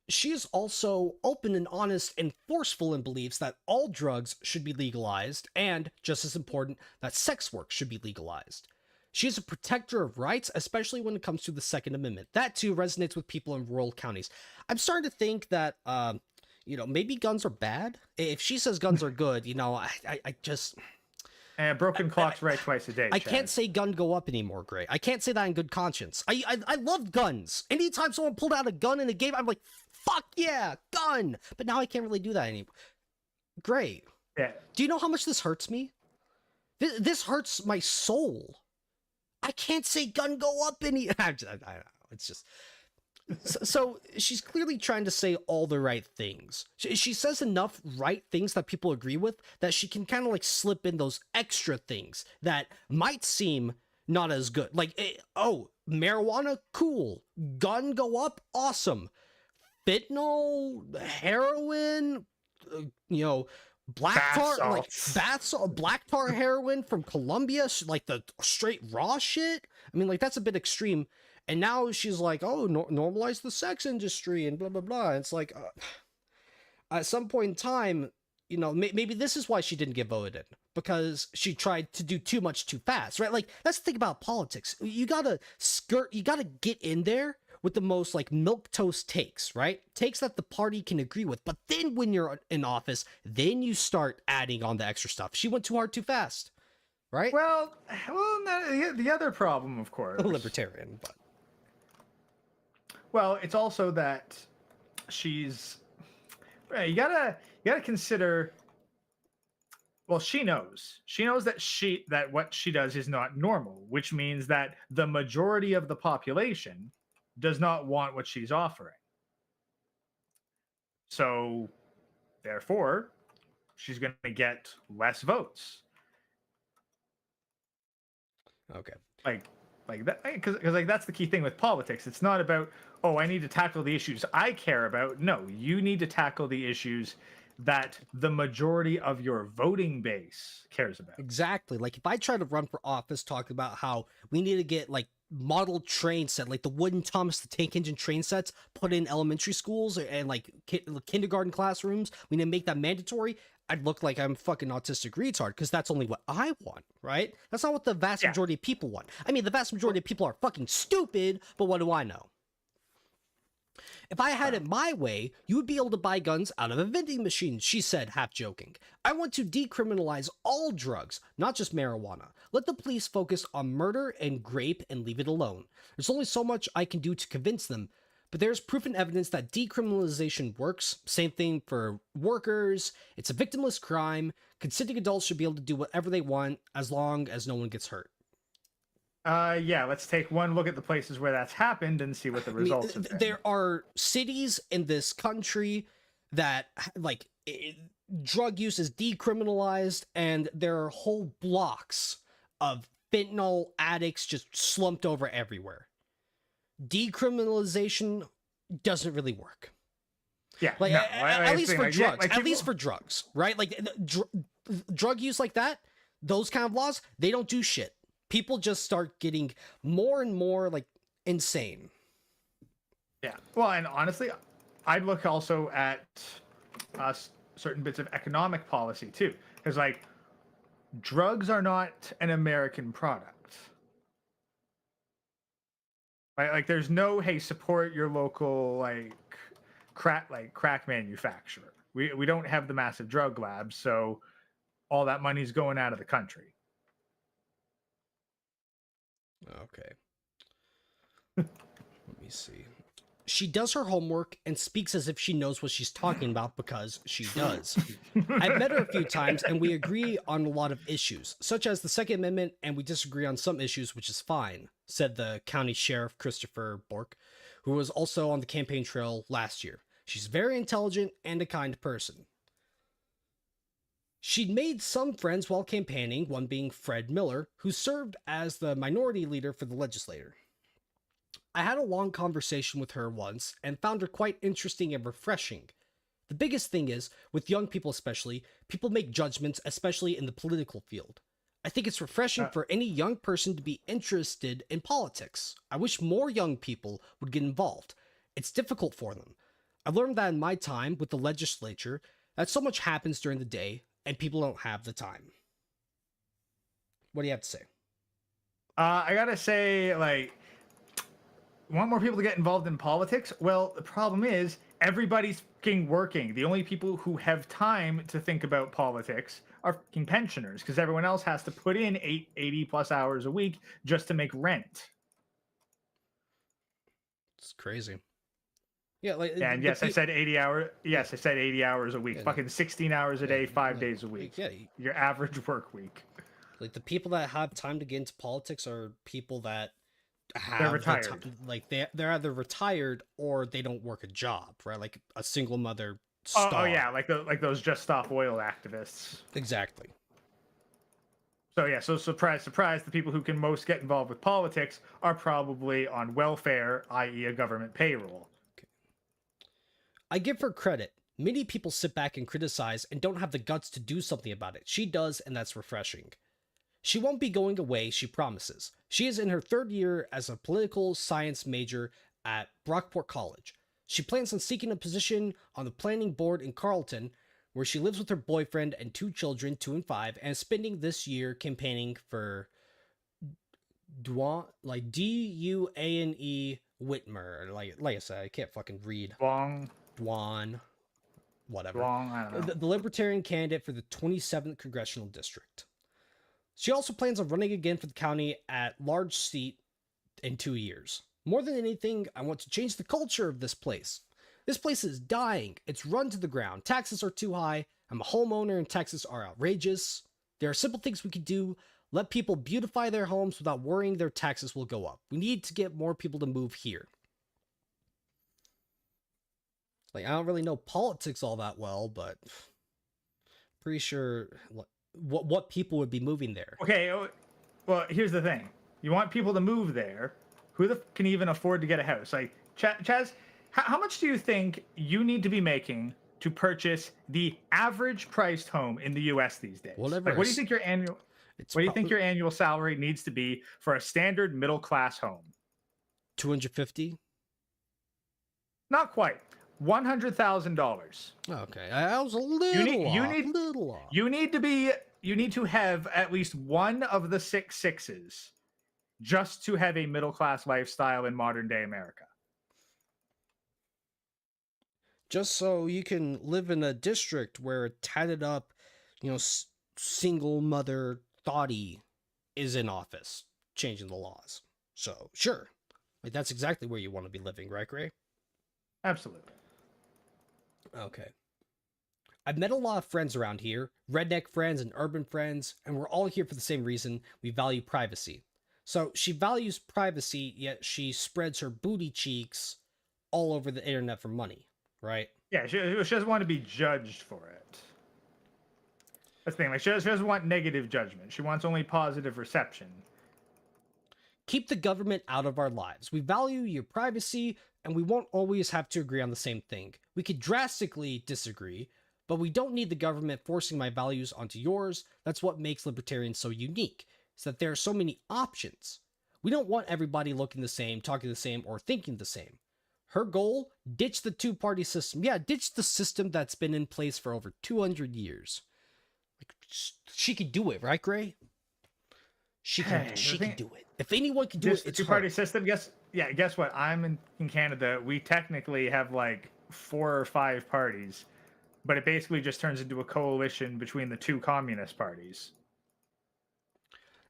Speaker 2: She is also open and honest and forceful in beliefs that all drugs should be legalized, and, just as important, that sex work should be legalized. She is a protector of rights, especially when it comes to the Second Amendment. That, too, resonates with people in rural counties. I'm starting to think that, you know, maybe guns are bad. If she says guns are good, you know, I just...
Speaker 3: And broken clocks right twice a day,
Speaker 2: I can't say gun go up anymore, Gray. I can't say that in good conscience. I love guns. Anytime someone pulled out a gun in a game, I'm like, fuck yeah, gun! But now I can't really do that anymore. Gray,
Speaker 3: yeah. Do
Speaker 2: you know how much this hurts me? This hurts my soul. I can't say gun go up any... I don't know. It's just... So she's clearly trying to say all the right things. She says enough right things that people agree with that she can kind of like slip in those extra things that might seem not as good. Like, oh, marijuana, cool. Gun go up, awesome. Fentanyl, heroin, you know... Black tar, like black tar heroin from Colombia, like the straight raw shit. I mean, like that's a bit extreme. And now she's like, oh, normalize the sex industry and blah blah blah. And it's like, at some point in time, you know, maybe this is why she didn't get voted in, because she tried to do too much too fast, right? Like that's the thing about politics. You gotta get in there with the most like milquetoast takes, right? Takes that the party can agree with. But then when you're in office, then you start adding on the extra stuff. She went too hard, too fast, right?
Speaker 3: Well, the other problem, of course,
Speaker 2: libertarian, but
Speaker 3: well, it's also that she's you gotta consider. Well, she knows that what she does is not normal, which means that the majority of the population does not want what she's offering. So, therefore, she's going to get less votes.
Speaker 2: Okay.
Speaker 3: Like that, because like that's the key thing with politics. It's not about, oh, I need to tackle the issues I care about. No, you need to tackle the issues that the majority of your voting base cares about.
Speaker 2: Exactly. Like if I try to run for office talking about how we need to get like model train set, like the wooden Thomas the Tank Engine train sets, put in elementary schools and like kindergarten classrooms. We need to make that mandatory. I'd look like I'm fucking autistic retard because that's only what I want, right? That's not what the vast majority of people want. I mean, the vast majority of people are fucking stupid, but what do I know? If I had it my way, you would be able to buy guns out of a vending machine, she said, half joking. I want to decriminalize all drugs, not just marijuana. Let the police focus on murder and rape and leave it alone. There's only so much I can do to convince them, but there's proof and evidence that decriminalization works. Same thing for workers. It's a victimless crime. Consenting adults should be able to do whatever they want as long as no one gets hurt.
Speaker 3: Yeah, let's take one look at the places where that's happened and see what the results have been.
Speaker 2: There are cities in this country that, like, drug use is decriminalized, and there are whole blocks of fentanyl addicts just slumped over everywhere. Decriminalization doesn't really work.
Speaker 3: Yeah,
Speaker 2: like,
Speaker 3: no,
Speaker 2: at least for
Speaker 3: like,
Speaker 2: drugs.
Speaker 3: like
Speaker 2: At least for drugs, right? Like, drug use like that, those kind of laws, they don't do shit. People just start getting more and more, like, insane.
Speaker 3: Yeah. Well, and honestly, I'd look also at certain bits of economic policy, too. Because, like, drugs are not an American product. Right? Like, there's no, hey, support your local, like, crack manufacturer. We don't have the massive drug labs, so all that money's going out of the country.
Speaker 2: Okay. Let me see. She does her homework and speaks as if she knows what she's talking about because she does. I've met her a few times and we agree on a lot of issues, such as the Second Amendment, and we disagree on some issues, which is fine, said the county sheriff, Christopher Bork, who was also on the campaign trail last year. She's very intelligent and a kind person. She'd made some friends while campaigning, one being Fred Miller, who served as the minority leader for the legislature. I had a long conversation with her once and found her quite interesting and refreshing. The biggest thing is, with young people especially, people make judgments, especially in the political field. I think it's refreshing for any young person to be interested in politics. I wish more young people would get involved. It's difficult for them. I learned that in my time with the legislature, that so much happens during the day, and people don't have the time. What do you have to say?
Speaker 3: I gotta say, like, want more people to get involved in politics? Well, the problem is everybody's fucking working. The only people who have time to think about politics are fucking pensioners, because everyone else has to put in 80 plus hours a week just to make rent.
Speaker 2: It's crazy. Yeah, like,
Speaker 3: and yes, I said 80 hours. Yes, I said 80 hours a week.
Speaker 2: Yeah,
Speaker 3: fucking 16 hours a day, 5 days a week.
Speaker 2: Yeah,
Speaker 3: your average work week.
Speaker 2: Like, the people that have time to get into politics are people that have
Speaker 3: they're retired.
Speaker 2: Like they're either retired or they don't work a job, right? Like a single mother.
Speaker 3: Oh yeah, like those Just Stop Oil activists.
Speaker 2: Exactly.
Speaker 3: So yeah, so surprise, surprise, the people who can most get involved with politics are probably on welfare, i.e. a government payroll.
Speaker 2: Okay. I give her credit. Many people sit back and criticize and don't have the guts to do something about it. She does, and that's refreshing. She won't be going away, she promises. She is in her third year as a political science major at Brockport College. She plans on seeking a position on the planning board in Carleton, where she lives with her boyfriend and 2 children, 2 and 5, and spending this year campaigning for D-U-A-N-E Whitmer. Like I said, I can't fucking read. Dwan. Whatever.
Speaker 3: I don't know.
Speaker 2: The Libertarian candidate for the 27th Congressional District. She also plans on running again for the county at large seat in 2 years. More than anything, I want to change the culture of this place. This place is dying. It's run to the ground. Taxes are too high. I'm a homeowner and taxes are outrageous. There are simple things we could do. Let people beautify their homes without worrying their taxes will go up. We need to get more people to move here. Like, I don't really know politics all that well, but pretty sure what people would be moving there.
Speaker 3: Okay, well, here's the thing. You want people to move there. Who can even afford to get a house? Like, Chaz, how much do you think you need to be making to purchase the average priced home in the U.S. these days?
Speaker 2: Whatever.
Speaker 3: Like, what do you think your annual...
Speaker 2: It's
Speaker 3: What do you think your annual salary needs to be for a standard middle class home?
Speaker 2: 250?
Speaker 3: Not quite. $100,000.
Speaker 2: Okay, I was a
Speaker 3: You
Speaker 2: little
Speaker 3: need you
Speaker 2: off,
Speaker 3: need
Speaker 2: little off.
Speaker 3: you need to have at least one of the six sixes just to have a middle class lifestyle in modern day America.
Speaker 2: Just so you can live in a district where a tatted up, single mother thoughty is in office, changing the laws. So, sure. Like, that's exactly where you want to be living, right, Gray?
Speaker 3: Absolutely.
Speaker 2: Okay. I've met a lot of friends around here, redneck friends and urban friends, and we're all here for the same reason. We value privacy. So she values privacy, yet she spreads her booty cheeks all over the internet for money, right?
Speaker 3: Yeah, she doesn't want to be judged for it. That's the thing. Like, she doesn't want negative judgment. She wants only positive reception.
Speaker 2: Keep the government out of our lives. We value your privacy, and we won't always have to agree on the same thing. We could drastically disagree, but we don't need the government forcing my values onto yours. That's what makes libertarians so unique, is that there are so many options. We don't want everybody looking the same, talking the same, or thinking the same. Her goal? Ditch the two-party system. Yeah, ditch the system that's been in place for over 200 years. Like, she could do it, right, Gray? She can do it. If anyone can do it, it's
Speaker 3: two-party
Speaker 2: her.
Speaker 3: system. Guess what? I'm in Canada. We technically have like 4 or 5 parties, but it basically just turns into a coalition between the two communist parties.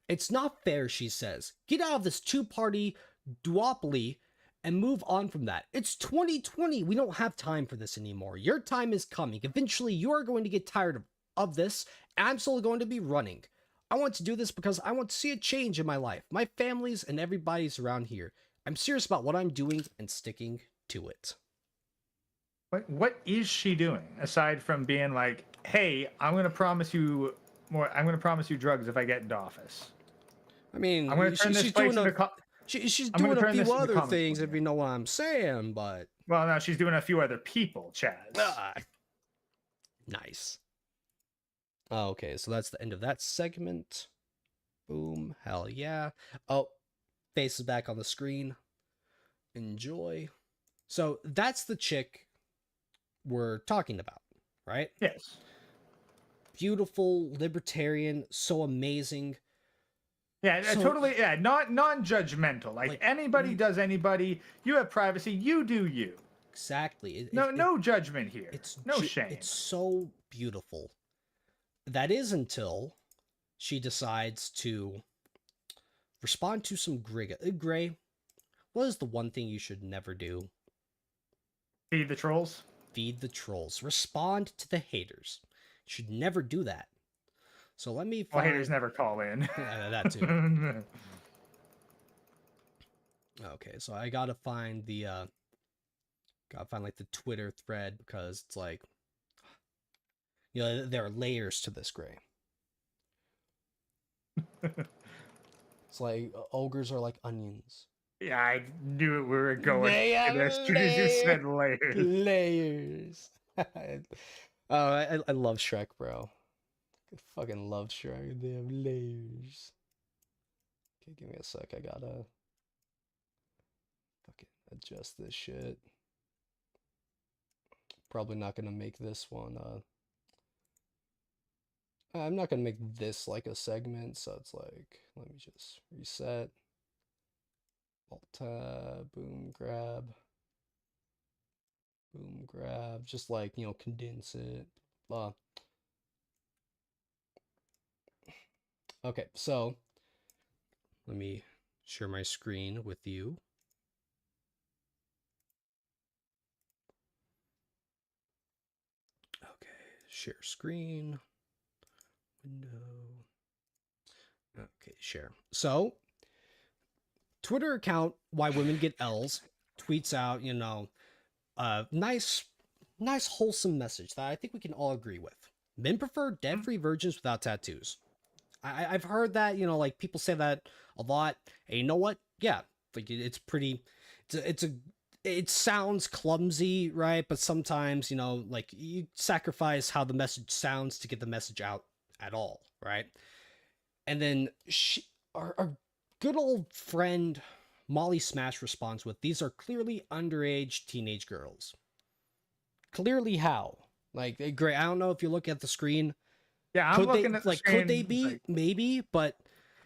Speaker 2: It's not fair, she says. Get out of this two-party duopoly and move on from that. It's 2020. We don't have time for this anymore. Your time is coming. Eventually, you are going to get tired of this, and I'm still going to be running. I want to do this because I want to see a change in my life, my family's, and everybody's around here. I'm serious about what I'm doing and sticking to it.
Speaker 3: What is she doing aside from being like, "Hey, I'm going to promise you more. I'm going to promise you drugs if I get into office."
Speaker 2: I mean,
Speaker 3: I'm going to turn this place into
Speaker 2: she's doing a few other things, if you know what I'm saying, but...
Speaker 3: Well, no, she's doing a few other people, Chaz.
Speaker 2: Nice. Okay, so that's the end of that segment. Boom. Hell yeah. Oh, face is back on the screen. Enjoy. So that's the chick we're talking about, right?
Speaker 3: Yes.
Speaker 2: Beautiful, libertarian, so amazing.
Speaker 3: Yeah, totally. Yeah, non-judgmental. Like anybody does anybody. You have privacy. You do you.
Speaker 2: Exactly.
Speaker 3: No judgment here. No shame.
Speaker 2: It's so beautiful. That is until she decides to respond to some Gray. What is the one thing you should never do?
Speaker 3: Feed the trolls.
Speaker 2: Feed the trolls. Respond to the haters. You should never do that. So let me find...
Speaker 3: Well, haters never call in.
Speaker 2: Yeah, that too. Okay, so I gotta find the like the Twitter thread, because it's like, there are layers to this, Gray. It's like ogres are like onions.
Speaker 3: Yeah, I knew we were going as soon as you said layers.
Speaker 2: Layers. I love Shrek, bro. I fucking love Shrek. They have layers. Okay, give me a sec. I gotta fucking adjust this shit. Probably not gonna make this one. I'm not gonna make this like a segment, so it's like, let me just reset. Alt tab, boom, grab. Boom, grab. Just like, condense it. Blah. Okay, so let me share my screen with you. Okay, share screen. Window. Okay, share. So, Twitter account Why Women Get L's tweets out, nice wholesome message that I think we can all agree with. Men prefer debt-free virgins without tattoos. I've heard that, like people say that a lot. And you know what? Yeah, like it's pretty. It sounds clumsy, right? But sometimes, like you sacrifice how the message sounds to get the message out at all, right? And then our good old friend Molly Smash responds with, "These are clearly underage teenage girls." Clearly how? Like, great. I don't know if you look at the screen.
Speaker 3: Yeah, I'm looking at the screen.
Speaker 2: Could they be? Maybe, but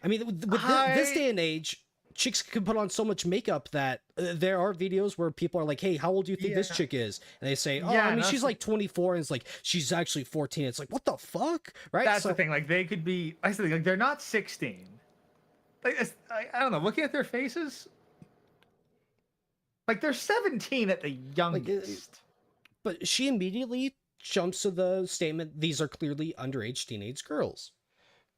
Speaker 2: I mean, with this day and age, chicks can put on so much makeup that there are videos where people are like, "Hey, how old do you think this chick is?" And they say, "Oh, I mean, she's like 24," and it's like she's actually 14. It's like, what the fuck, right?
Speaker 3: That's the thing. Like, they could be. I think like they're not 16. Like, I don't know. Looking at their faces, like they're 17 at the youngest.
Speaker 2: But she immediately jumps to the statement, "These are clearly underage teenage girls."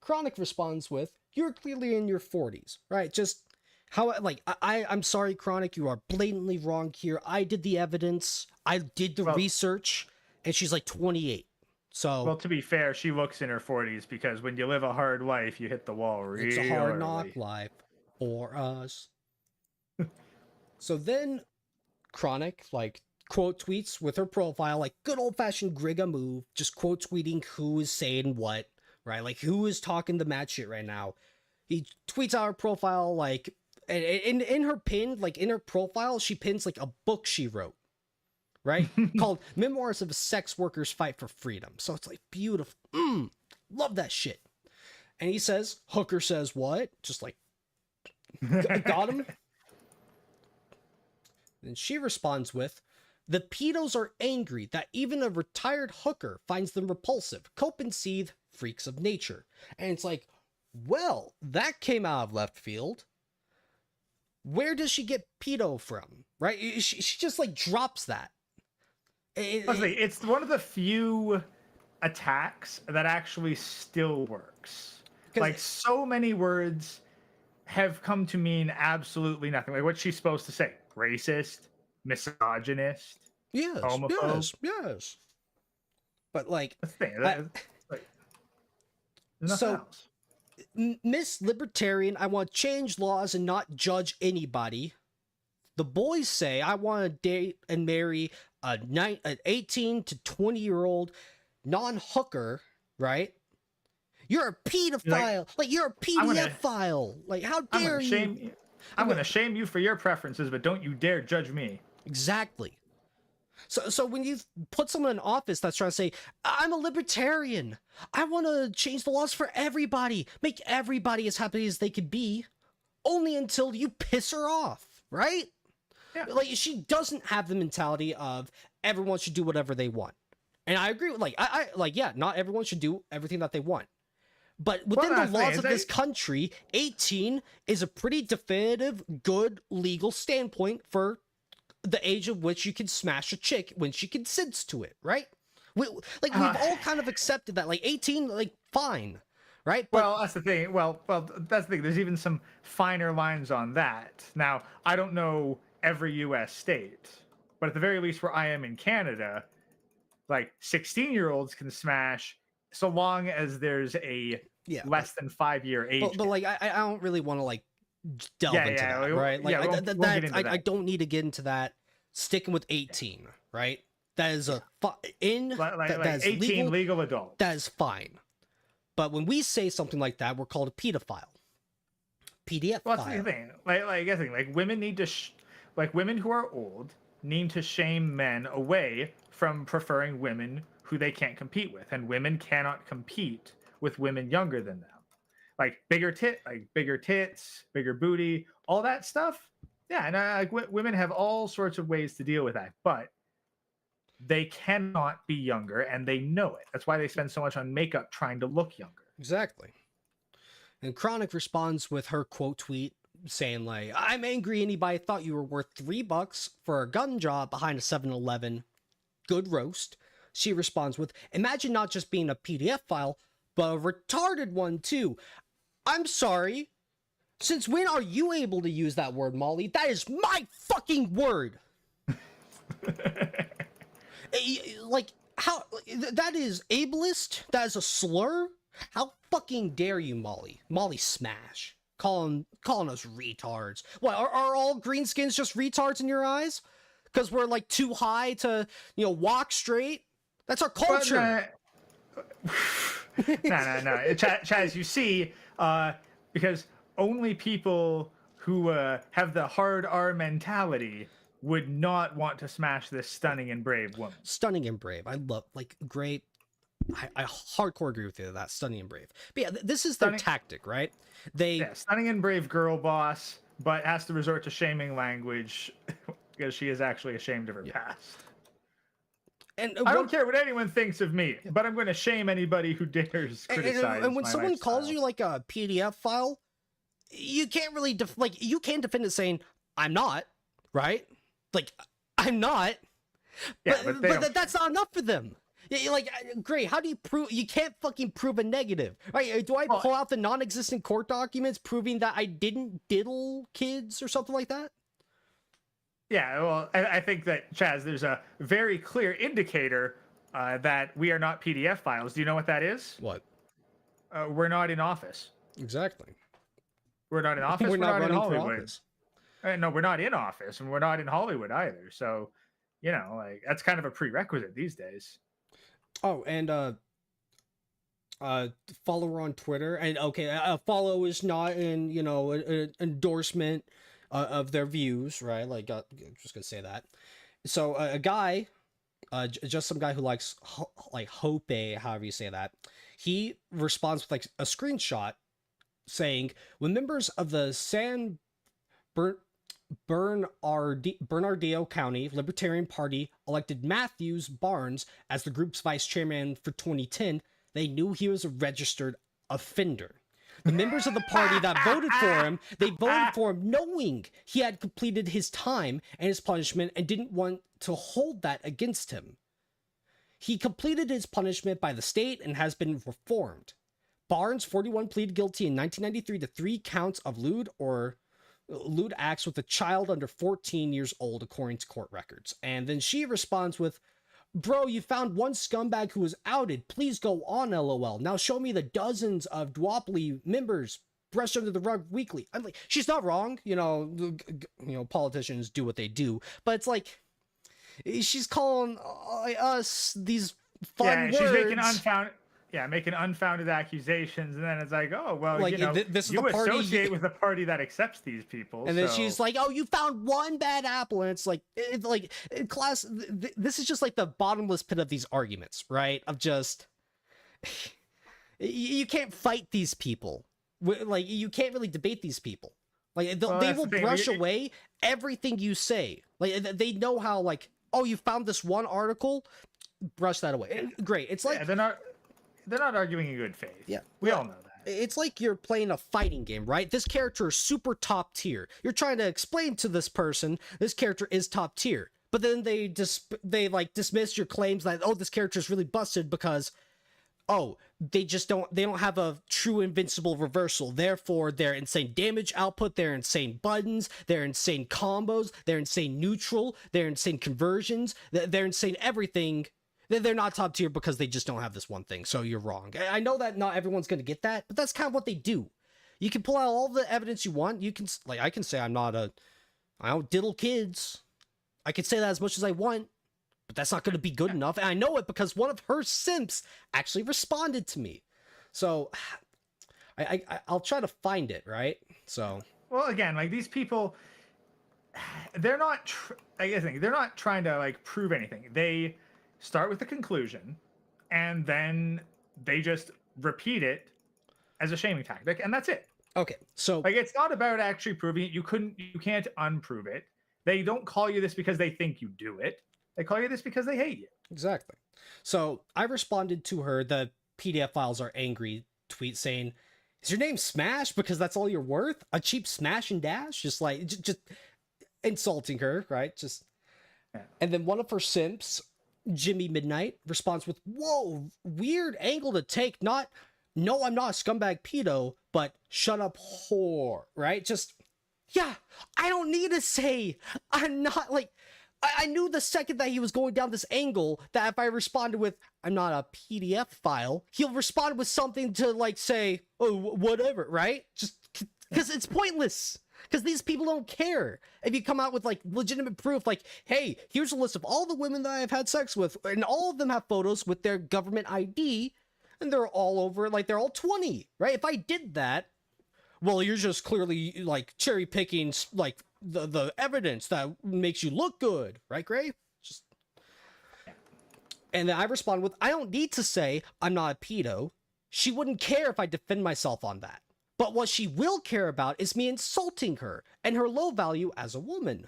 Speaker 2: Chronic responds with, "You're clearly in your 40s, right? Just how, like, I'm sorry, Chronic, you are blatantly wrong here. I did the evidence, I did the research," and she's like 28. So,
Speaker 3: well, to be fair, she looks in her 40s because when you live a hard life, you hit the wall really
Speaker 2: it's a hard
Speaker 3: early.
Speaker 2: knock life for us. So then Chronic, like, quote tweets with her profile, like good old-fashioned Grigga move, just quote tweeting who is saying what, right? Like, who is talking the mad shit right now. He tweets out her profile, like, in her pin, like, in her profile, she pins, like, a book she wrote, right? Called Memoirs of a Sex Worker's Fight for Freedom. So it's, like, beautiful. Love that shit. And he says, "Hooker says what?" Just, like, got him. And she responds with, "The pedos are angry that even a retired hooker finds them repulsive. Cope and seethe, freaks of nature." And it's like, well, that came out of left field. Where does she get pedo from? Right? She just, like, drops that.
Speaker 3: It's one of the few attacks that actually still works. Like, so many words have come to mean absolutely nothing. Like, what's she supposed to say? Racist, misogynist, homophobe.
Speaker 2: Yes. But, like,
Speaker 3: That's the thing.
Speaker 2: So, Miss Libertarian, I want to change laws and not judge anybody. The boys say, I want to date and marry an 18 to 20-year-old non-hooker, right? You're a pedophile. Like, you're a PDF file. Like, how dare you?
Speaker 3: I'm going to shame you for your preferences, but don't you dare judge me.
Speaker 2: Exactly. So when you put someone in office that's trying to say, I'm a libertarian, I want to change the laws for everybody, make everybody as happy as they could be, only until you piss her off, right? Yeah. Like, she doesn't have the mentality of everyone should do whatever they want. And I agree with, yeah, not everyone should do everything that they want. But within the laws of this country, 18 is a pretty definitive, good, legal standpoint for the age of which you can smash a chick when she consents to it, right? We've all kind of accepted that, like, 18, like, fine, right? But,
Speaker 3: well, that's the thing. Well, that's the thing. There's even some finer lines on that. Now, I don't know every U.S. state, but at the very least where I am in Canada, like, 16-year-olds can smash so long as there's a less than 5-year age.
Speaker 2: But like, I don't really want to, like, delve into that, right? Like, I don't need to get into that. Sticking with 18, right? That is a that is
Speaker 3: 18 legal adult.
Speaker 2: That is fine. But when we say something like that, we're called a pedophile. PDF
Speaker 3: well,
Speaker 2: file.
Speaker 3: That's the thing. I think like women need to, women who are old need to shame men away from preferring women who they can't compete with, and women cannot compete with women younger than them. Like bigger tits, bigger booty, all that stuff. Yeah, and women have all sorts of ways to deal with that, but they cannot be younger, and they know it. That's why they spend so much on makeup trying to look younger.
Speaker 2: Exactly. And Chronic responds with her quote tweet saying, like, I'm angry anybody thought you were worth $3 for a gun job behind a 7-Eleven. Good roast. She responds with, imagine not just being a PDF file, but a retarded one too. I'm sorry. Since when are you able to use that word, Molly? That is my fucking word. Like, how, that is ableist? That is a slur? How fucking dare you, Molly? Molly Smash. Calling us retards. What, are all greenskins just retards in your eyes? Because we're, like, too high to, walk straight? That's our culture.
Speaker 3: No. Chaz, you see, Because only people who have the hard R mentality would not want to smash this stunning and brave woman.
Speaker 2: Stunning and brave. I love, like, great. I hardcore agree with you that stunning and brave. But yeah, this is their tactic, right?
Speaker 3: Stunning and brave girl boss, but has to resort to shaming language because she is actually ashamed of her past. And I don't care what anyone thinks of me, but I'm going to shame anybody who dares criticize.
Speaker 2: And when
Speaker 3: my
Speaker 2: someone
Speaker 3: lifestyle.
Speaker 2: calls you like a PDF file, you can't really you can defend it saying I'm not, right? Like I'm not.
Speaker 3: Yeah,
Speaker 2: but that's not enough for them. Like, great. How do you prove? You can't fucking prove a negative, right? Do I pull out the non-existent court documents proving that I didn't diddle kids or something like that?
Speaker 3: Yeah, well, I think that, Chaz, there's a very clear indicator that we are not PDF files. Do you know what that is?
Speaker 2: What?
Speaker 3: We're not in office.
Speaker 2: Exactly.
Speaker 3: We're not in office.
Speaker 2: We're not
Speaker 3: in
Speaker 2: running for
Speaker 3: Hollywood.
Speaker 2: office.
Speaker 3: No, we're not in office, and we're not in Hollywood either. So, you know, like that's kind of a prerequisite these days.
Speaker 2: Oh, and follow her on Twitter. And okay, a follow is not an endorsement of their views, right? Like, I'm just gonna say that. So a guy, just some guy who likes like Hope, however you say that, he responds with like a screenshot saying, when members of the San Bernardino County Libertarian Party elected Matthews Barnes as the group's vice chairman for 2010, they knew he was a registered offender. The members of the party that voted for him, they voted for him knowing he had completed his time and his punishment and didn't want to hold that against him. He completed his punishment by the state and has been reformed. Barnes, 41, pleaded guilty in 1993 to 3 counts of lewd acts with a child under 14 years old, according to court records. And then she responds with, bro, you found one scumbag who was outed. Please go on, LOL. Now show me the dozens of duopoly members brushed under the rug weekly. I'm like, she's not wrong. You know, politicians do what they do. But it's like, she's calling us these fun words.
Speaker 3: She's making unfounded accusations, and then it's like, oh, well,
Speaker 2: like,
Speaker 3: you know,
Speaker 2: this is
Speaker 3: you
Speaker 2: the party
Speaker 3: associate with the party that accepts these people.
Speaker 2: And then she's like, oh, you found one bad apple, and it's like, class, this is just like the bottomless pit of these arguments, right? Of just, you can't fight these people. Like, you can't really debate these people. Like, they will brush away everything you say. Like, they know how, like, oh, you found this one article, brush that away. Great. It's like,
Speaker 3: they're not arguing in good faith.
Speaker 2: Yeah.
Speaker 3: We all know that.
Speaker 2: It's like you're playing a fighting game, right? This character is super top tier. You're trying to explain to this person, this character is top tier. But then they dismiss your claims that, oh, this character is really busted because, oh, they don't have a true invincible reversal. Therefore, their insane damage output, their insane buttons, their insane combos, their insane neutral, their insane conversions, their insane everything. They're not top tier because they just don't have this one thing. So you're wrong. I know that not everyone's going to get that, but that's kind of what they do. You can pull out all the evidence you want. You can, like, I can say I don't diddle kids. I can say that as much as I want, but that's not going to be good enough. And I know it because one of her simps actually responded to me. So I'll try to find it, right? So.
Speaker 3: Well, again, like, these people, they're not, they're not trying to, like, prove anything. They start with the conclusion, and then they just repeat it as a shaming tactic, and that's it.
Speaker 2: Okay, so
Speaker 3: like, it's not about actually proving it. You can't unprove it. They don't call you this because they think you do it. They call you this because they hate you.
Speaker 2: Exactly. So I responded to her, the PDF files are angry tweet saying, is your name Smash because that's all you're worth? A cheap smash and dash? Just like, just insulting her, right? Just, yeah. And then one of her simps, Jimmy Midnight, responds with, whoa, weird angle to take. No, I'm not a scumbag pedo, but shut up whore, right? Just, yeah, I don't need to say I'm not, like, I knew the second that he was going down this angle that if I responded with, I'm not a PDF file, he'll respond with something to, like, say, oh, whatever, right? Just because it's pointless. Because these people don't care. If you come out with, like, legitimate proof, like, hey, here's a list of all the women that I've had sex with, and all of them have photos with their government ID, and they're all over, like, they're all 20, right? If I did that, well, you're just clearly, like, cherry picking, like, the evidence that makes you look good, right, Gray? Just... And then I respond with, I don't need to say I'm not a pedo. She wouldn't care if I defend myself on that. But what she will care about is me insulting her and her low value as a woman.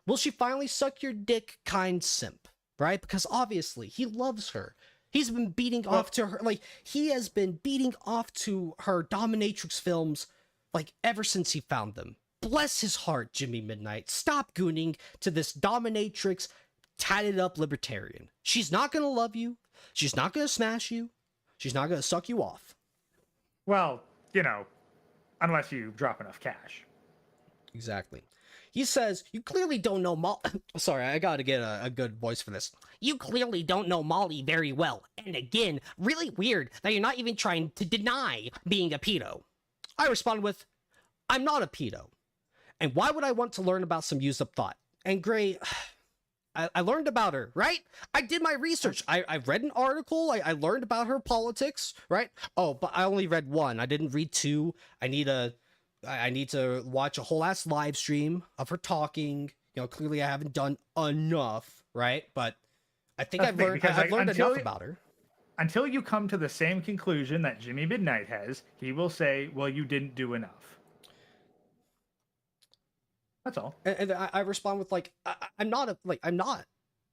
Speaker 2: Will she finally suck your dick, kind simp? Right? Because obviously he loves her. He's been beating off to her, like, he has been beating off to her dominatrix films, like, ever since he found them. Bless his heart, Jimmy Midnight. Stop gooning to this dominatrix, tatted up libertarian. She's not gonna love you. She's not gonna smash you. She's not gonna suck you off.
Speaker 3: Well, you know, unless you drop enough cash.
Speaker 2: Exactly. He says, you clearly don't know Molly. Sorry, I gotta get a good voice for this. You clearly don't know Molly very well. And again, really weird that you're not even trying to deny being a pedo. I respond with, I'm not a pedo. And why would I want to learn about some used up thought? And Gray, I learned about her, right? I did my research. I read an article. I learned about her politics, right? Oh, but I only read one. I didn't read two. I need to watch a whole ass live stream of her talking. You know, clearly I haven't done enough, right? But I think I've learned enough about her.
Speaker 3: Until you come to the same conclusion that Jimmy Midnight has, he will say, well, you didn't do enough. That's all.
Speaker 2: And I respond with, like, I'm not.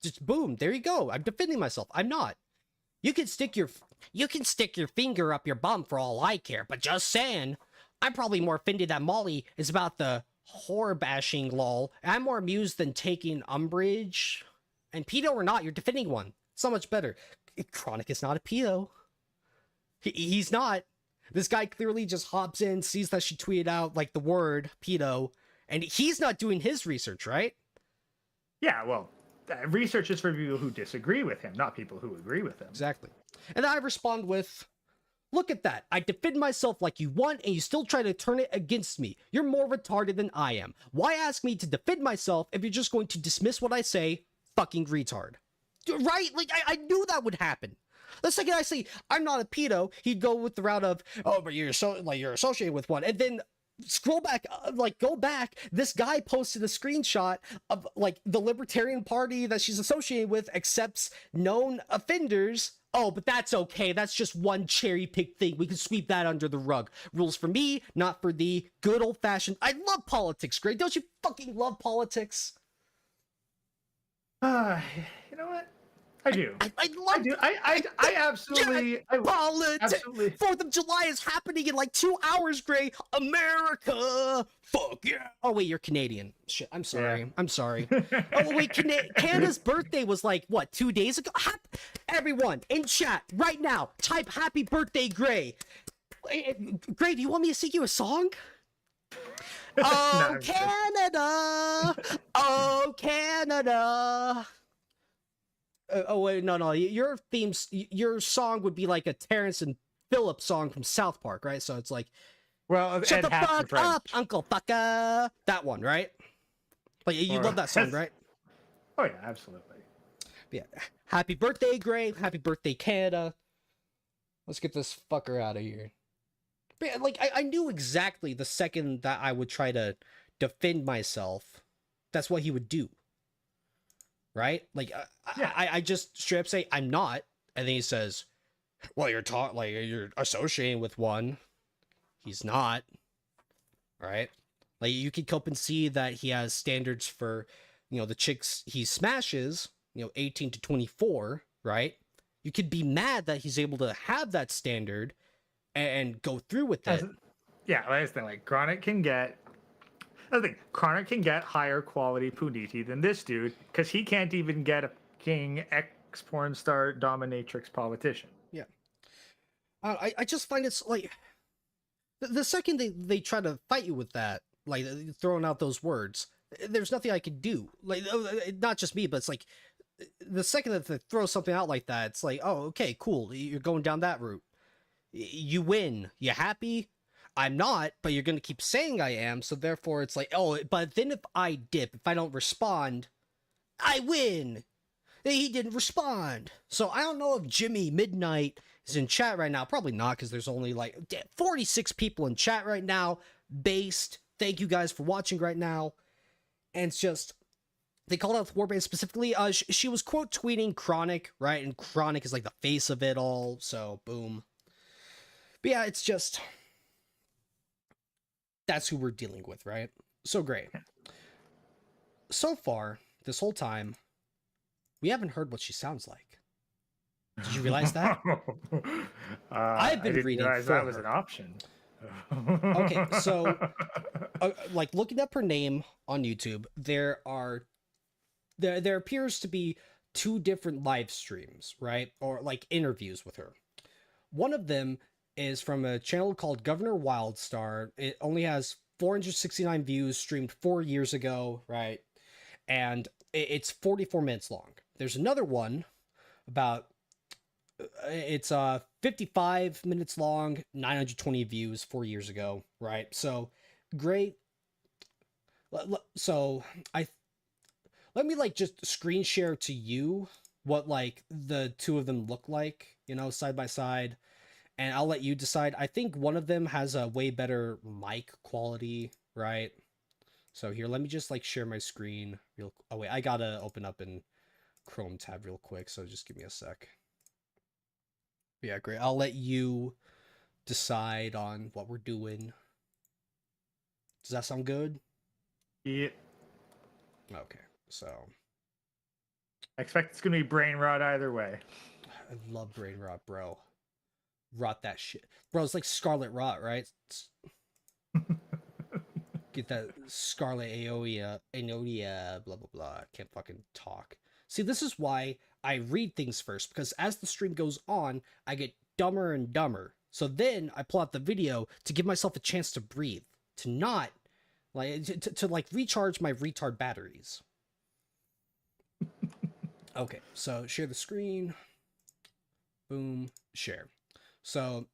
Speaker 2: Just boom, there you go. I'm defending myself. I'm not. You can stick your finger up your bum for all I care, but just saying, I'm probably more offended that Molly is about the whore bashing lol. I'm more amused than taking umbrage. And pedo or not, you're defending one. So much better. Chronic is not a pedo. He's not. This guy clearly just hops in, sees that she tweeted out, like, the word pedo, and he's not doing his research, right?
Speaker 3: Yeah, well, research is for people who disagree with him, not people who agree with him.
Speaker 2: Exactly. And I respond with, look at that. I defend myself like you want, and you still try to turn it against me. You're more retarded than I am. Why ask me to defend myself if you're just going to dismiss what I say? Fucking retard. Right? Like, I knew that would happen. The second I say, I'm not a pedo, he'd go with the route of, oh, but you're associated with one. And then scroll back, go back. This guy posted a screenshot of, like, the Libertarian Party that she's associated with accepts known offenders. Oh, but that's okay. That's just one cherry pick thing. We can sweep that under the rug. Rules for me, not for the good old fashioned. I love politics, Greg. Don't you fucking love politics?
Speaker 3: You know what? I do. I absolutely.
Speaker 2: Politics.
Speaker 3: Absolutely.
Speaker 2: 4th of July is happening in like 2 hours, Gray. America. Fuck yeah. Oh, wait, you're Canadian. Shit, I'm sorry. Yeah. I'm sorry. Oh, wait, Canada's birthday was like, what, 2 days ago? Everyone, in chat, right now, type happy birthday, Gray. Gray, do you want me to sing you a song? Oh, no, Canada. Oh, Canada. Oh wait, no. Your song would be like a Terrence and Phillip song from South Park, right? So it's like,
Speaker 3: well,
Speaker 2: shut the fuck up, Uncle Fucker. That one, right? Like, you love that song, right?
Speaker 3: Oh yeah, absolutely.
Speaker 2: Yeah. Happy birthday, Gray. Happy birthday, Canada. Let's get this fucker out of here. But yeah, like, I knew exactly the second that I would try to defend myself, that's what he would do. Right? Like, yeah. I just straight up say, I'm not. And then he says, well, you're associating with one. He's not. Right? Like, you can cope and see that he has standards for, the chicks he smashes, 18 to 24, right? You could be mad that he's able to have that standard and go through with it.
Speaker 3: Yeah, that's the thing. Like, Chronic can get higher quality puniti than this dude, because he can't even get a king ex porn star dominatrix politician.
Speaker 2: Yeah. I just find it's like the second they try to fight you with that, like throwing out those words, there's nothing I can do. Like, not just me, but it's like the second that they throw something out like that, it's like, oh, okay, cool. You're going down that route. You win. You happy? I'm not, but you're going to keep saying I am, so therefore it's like, oh, but then if I dip, if I don't respond, I win. he didn't respond. So I don't know if Jimmy Midnight is in chat right now. Probably not, because there's only like 46 people in chat right now. Based. Thank you guys for watching right now. And it's just, they called out the warband specifically. She was quote tweeting Chronic, right? And Chronic is like the face of it all. So boom. But yeah, it's just, that's who we're dealing with, right? So great. So far, this whole time, we haven't heard what she sounds like. Did you realize that? I've been reading
Speaker 3: realize
Speaker 2: for
Speaker 3: that was
Speaker 2: her.
Speaker 3: an option.
Speaker 2: Okay, so like looking up her name on YouTube, there appears to be 2 different live streams, right? Or like interviews with her. One of them is from a channel called Governor Wildstar. It only has 469 views, streamed 4 years ago, right? And it's 44 minutes long. There's another one about, it's 55 minutes long, 920 views 4 years ago, right? So great. So let me like just screen share to you what like the 2 of them look like, you know, side by side, and I'll let you decide. I think one of them has a way better mic quality, right? So here, let me just like share my screen real. Oh wait, I gotta open up in Chrome tab real quick, so just give me a sec. Yeah, great. I'll let you decide on what we're doing. Does that sound good?
Speaker 3: Yeah.
Speaker 2: Okay, so
Speaker 3: I expect it's gonna be brain rot either way.
Speaker 2: I love brain rot, bro. Rot that shit, bro. It's like Scarlet Rot, right? Get that Scarlet Aonia, blah blah blah. I can't fucking talk. See, this is why I read things first, because as the stream goes on, I get dumber and dumber. So then I pull out the video to give myself a chance to breathe, to not like to like recharge my retard batteries. Okay, so share the screen. Boom, share. So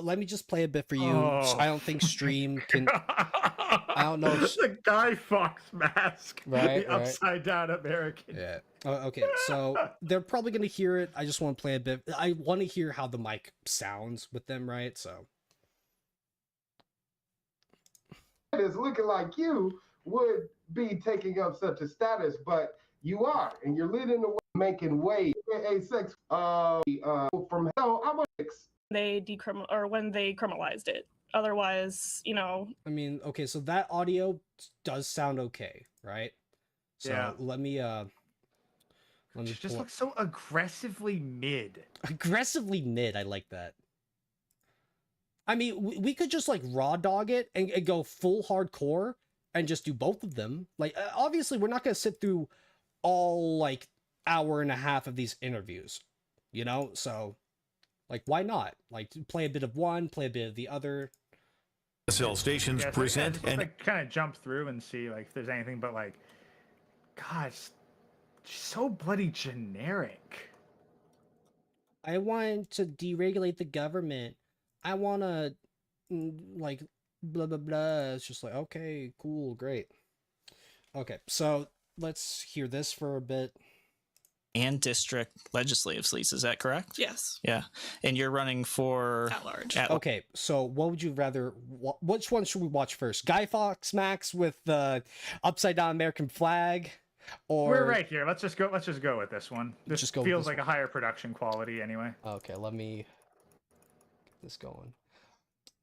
Speaker 2: let me just play a bit for you.
Speaker 3: Oh.
Speaker 2: I don't think stream can. I don't know. If...
Speaker 3: The Guy Fawkes mask,
Speaker 2: right,
Speaker 3: the upside down American.
Speaker 2: Yeah. Okay, so they're probably gonna hear it. I just want to play a bit. I want to hear how the mic sounds with them, right? So
Speaker 4: it's looking like you would be taking up such a status, but you are, and you're leading the way, making way. A sex from hell. I'm a
Speaker 5: they when they criminalized it. Otherwise, you know.
Speaker 2: I mean, okay, so that audio does sound okay, right? So
Speaker 3: yeah.
Speaker 2: let me
Speaker 3: She just looks so aggressively mid.
Speaker 2: Aggressively mid, I like that. I mean, we could just like raw dog it and go full hardcore and just do both of them. Like, obviously, we're not gonna sit through all like hour and a half of these interviews, you know? So, like, why not? Like, play a bit of one, play a bit of the other.
Speaker 6: Cell stations
Speaker 3: Yeah,
Speaker 6: present
Speaker 3: just,
Speaker 6: and
Speaker 3: like, kind of jump through and see like if there's anything, but like, gosh, she's so bloody generic.
Speaker 2: I want to deregulate the government. I want to, like, blah, blah, blah. It's just like, okay, cool, great. Okay, so let's hear this for a bit.
Speaker 7: And district legislative seats, is that correct?
Speaker 5: Yes.
Speaker 7: Yeah. And you're running for...
Speaker 5: At large.
Speaker 2: Okay, so what would you rather... Which one should we watch first? Guy Fawkes Max with the upside-down American flag? Or...
Speaker 3: We're right here. Let's just go with this one. This
Speaker 2: just go
Speaker 3: feels like a higher production quality anyway.
Speaker 2: Okay, let me get this going.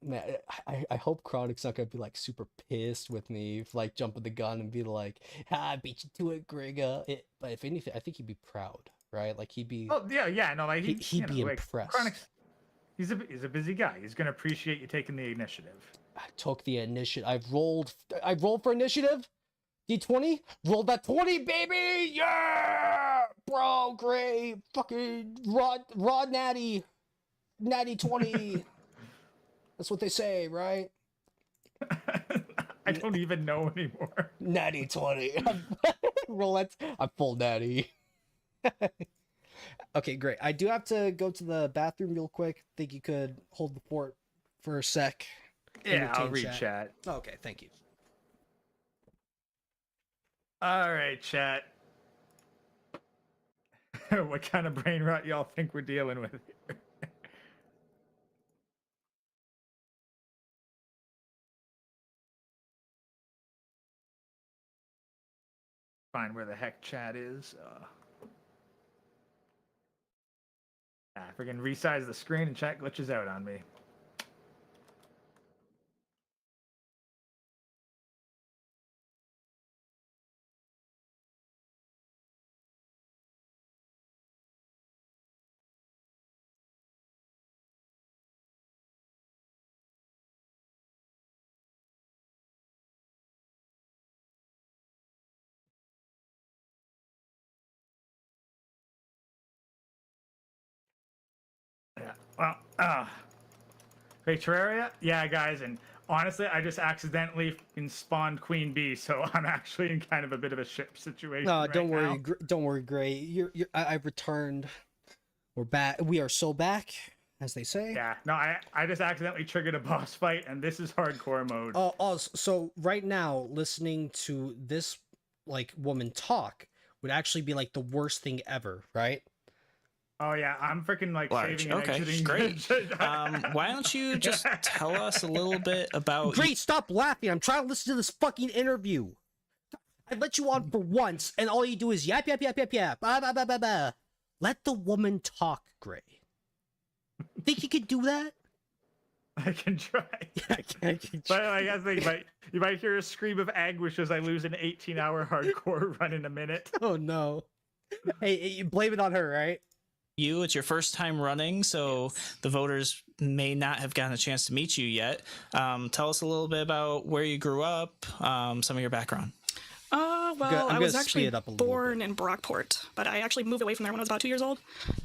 Speaker 2: Man, I hope Chronic's not gonna be like super pissed with me for like jumping the gun and be like, I beat you to it, Gregor. But if anything, I think he'd be proud, right? Like he'd be.
Speaker 3: Oh yeah, no, like
Speaker 2: he'd be impressed.
Speaker 3: Chronic's, he's a busy guy. He's gonna appreciate you taking the initiative.
Speaker 2: I took the initiative. I rolled for initiative. D20, rolled that 20, baby. Yeah, bro, great. Fucking Rod Natty 20. That's what they say, right?
Speaker 3: I don't even know anymore.
Speaker 2: Natty 20. Roulette. I'm full natty. Okay, great. I do have to go to the bathroom real quick. Think you could hold the fort for a sec.
Speaker 3: Yeah, I'll read chat.
Speaker 2: Okay, thank you.
Speaker 3: All right, chat. what kind of brain rot y'all think we're dealing with here? Find where the heck chat is. Freaking resize the screen and chat glitches out on me. Yeah. Well, hey, Terraria? Yeah, guys, and honestly, I just accidentally spawned Queen Bee, so I'm actually in kind of a bit of a ship situation.
Speaker 2: No,
Speaker 3: right
Speaker 2: don't worry.
Speaker 3: now.
Speaker 2: Don't worry, Gray. I've returned. We're back. We are so back, as they say.
Speaker 3: Yeah, no, I just accidentally triggered a boss fight, and this is hardcore mode.
Speaker 2: So right now, listening to this like woman talk would actually be like the worst thing ever, right?
Speaker 3: Oh yeah, I'm freaking like
Speaker 7: Large.
Speaker 3: saving and
Speaker 7: Okay,
Speaker 3: exiting.
Speaker 7: great. Why don't you just tell us a little bit about...
Speaker 2: Great, stop laughing. I'm trying to listen to this fucking interview. I let you on for once, and all you do is yap, yap, yap, yap, yap. Bah, bah, bah, bah, bah. Let the woman talk, Gray. Think you could do that?
Speaker 3: I can try.
Speaker 2: Yeah, I can
Speaker 3: But I guess you might hear a scream of anguish as I lose an 18-hour hardcore run in a minute.
Speaker 2: Oh no. Hey, you blame it on her, right?
Speaker 7: It's your first time running, so the voters may not have gotten a chance to meet you yet. Tell us a little bit about where you grew up, some of your background.
Speaker 5: Well, I was
Speaker 2: gonna
Speaker 5: actually
Speaker 2: speed it up a little
Speaker 5: born in Brockport, but I actually moved away from there when I was about 2 years old.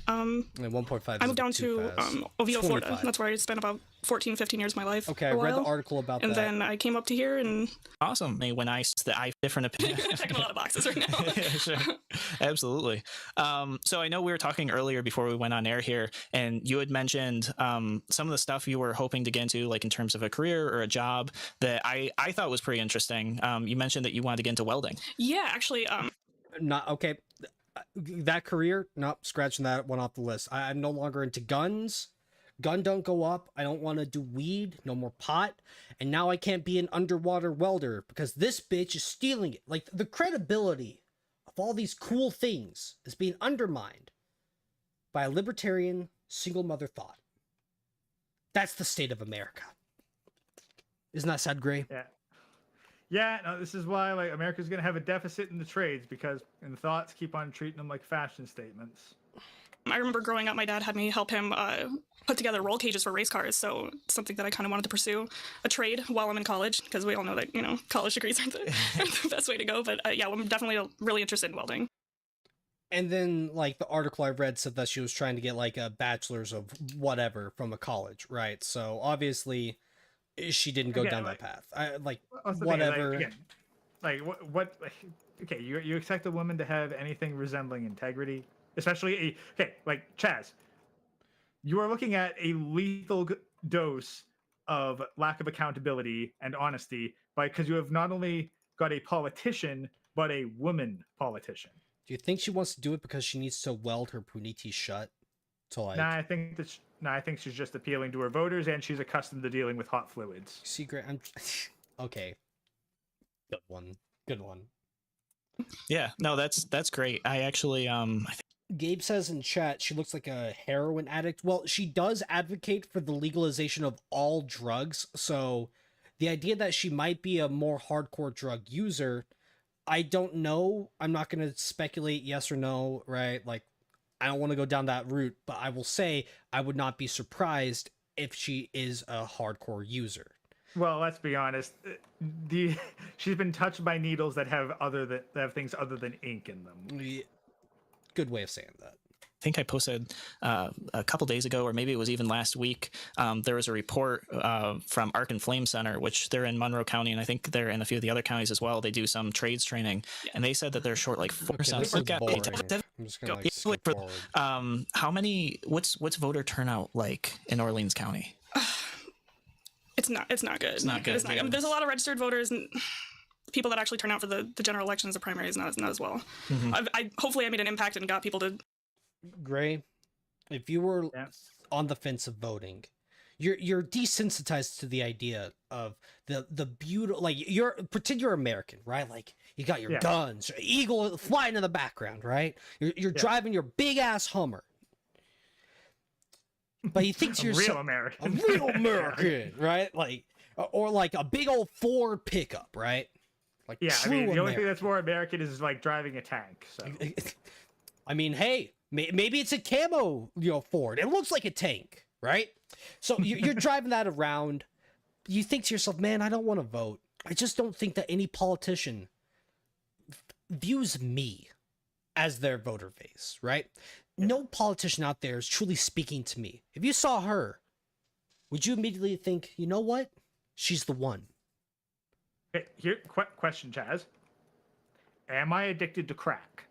Speaker 2: And 1.5.
Speaker 5: I moved down to Oviedo, Florida.
Speaker 2: 25.
Speaker 5: That's where I spent about 14, 15 years of my life.
Speaker 2: Okay, I read the article about
Speaker 5: and
Speaker 2: that.
Speaker 5: then I came up to here and
Speaker 7: Awesome. When I have different opinion.
Speaker 5: checking a lot of boxes right now.
Speaker 7: Yeah, sure. Absolutely. So I know we were talking earlier before we went on air here, and you had mentioned some of the stuff you were hoping to get into, like in terms of a career or a job, that I thought was pretty interesting. You mentioned that you wanted to get into welding.
Speaker 5: Yeah, actually,
Speaker 2: Not okay. That career, nope, scratching that one off the list. I'm no longer into guns. Gun don't go up. I don't want to do weed. No more pot. And now I can't be an underwater welder because this bitch is stealing it. Like the credibility of all these cool things is being undermined by a libertarian single mother thought. That's the state of America. Isn't that sad, Gray?
Speaker 3: Yeah. Yeah, no, this is why like America's gonna have a deficit in the trades because the thoughts keep on treating them like fashion statements.
Speaker 5: I remember growing up, my dad had me help him put together roll cages for race cars, so it's something that I kind of wanted to pursue a trade while I'm in college, because we all know that, college degrees aren't the best way to go, but yeah, I'm definitely really interested in welding.
Speaker 2: And then, like, the article I read said that she was trying to get, like, a bachelor's of whatever from a college, right? So, obviously, she didn't go down that path. Whatever.
Speaker 3: Okay, you expect a woman to have anything resembling integrity? Especially like Chaz, you are looking at a lethal dose of lack of accountability and honesty because you have not only got a politician but a woman politician.
Speaker 2: Do you think she wants to do it because she needs to weld her puniti shut? To like...
Speaker 3: I think she's just appealing to her voters, and she's accustomed to dealing with hot fluids.
Speaker 2: See, Grant, okay. Good one.
Speaker 7: Yeah, no, that's great. I actually
Speaker 2: Gabe says in chat she looks like a heroin addict. Well, she does advocate for the legalization of all drugs, so the idea that she might be a more hardcore drug user, I don't know. I'm not going to speculate yes or no, right? Like, I don't want to go down that route, but I will say I would not be surprised if she is a hardcore user.
Speaker 3: Well, let's be honest. She's been touched by needles that have things other than ink in them.
Speaker 2: Yeah. Good way of saying that.
Speaker 7: I think I posted a couple days ago, or maybe it was even last week. There was a report from Arc and Flame Center, which they're in Monroe County, and I think they're in a few of the other counties as well. They do some trades training, and they said that they're short like 4%.
Speaker 2: Okay, this is boring. I'm just gonna like skip forward.
Speaker 7: How many? What's voter turnout like in Orleans County?
Speaker 5: It's not good.
Speaker 7: It's not good.
Speaker 5: I mean, there's a lot of registered voters and people that actually turn out for the general elections, the primaries, not as well.
Speaker 7: Mm-hmm.
Speaker 5: Hopefully I made an impact and got people to
Speaker 2: Gray, if you were
Speaker 3: Yeah.
Speaker 2: on the fence of voting, you're desensitized to the idea of the beautiful, like, you're pretend you're American, right? Like, you got your
Speaker 3: Yeah.
Speaker 2: guns, eagle flying in the background, right? You're driving your big ass Hummer, but you think to
Speaker 3: A real
Speaker 2: yourself,
Speaker 3: American.
Speaker 2: a real American, right? Like, or like a big old Ford pickup, right? Like,
Speaker 3: Yeah, I
Speaker 2: true
Speaker 3: mean, the only thing
Speaker 2: American.
Speaker 3: that's more American is like driving a tank. So
Speaker 2: I mean, hey, maybe it's a camo, Ford. It looks like a tank, right? So you're driving that around. You think to yourself, man, I don't want to vote. I just don't think that any politician views me as their voter base, right? No politician out there is truly speaking to me. If you saw her, would you immediately think, you know what? She's the one.
Speaker 3: okay, here, question, Chaz. Am I addicted to crack?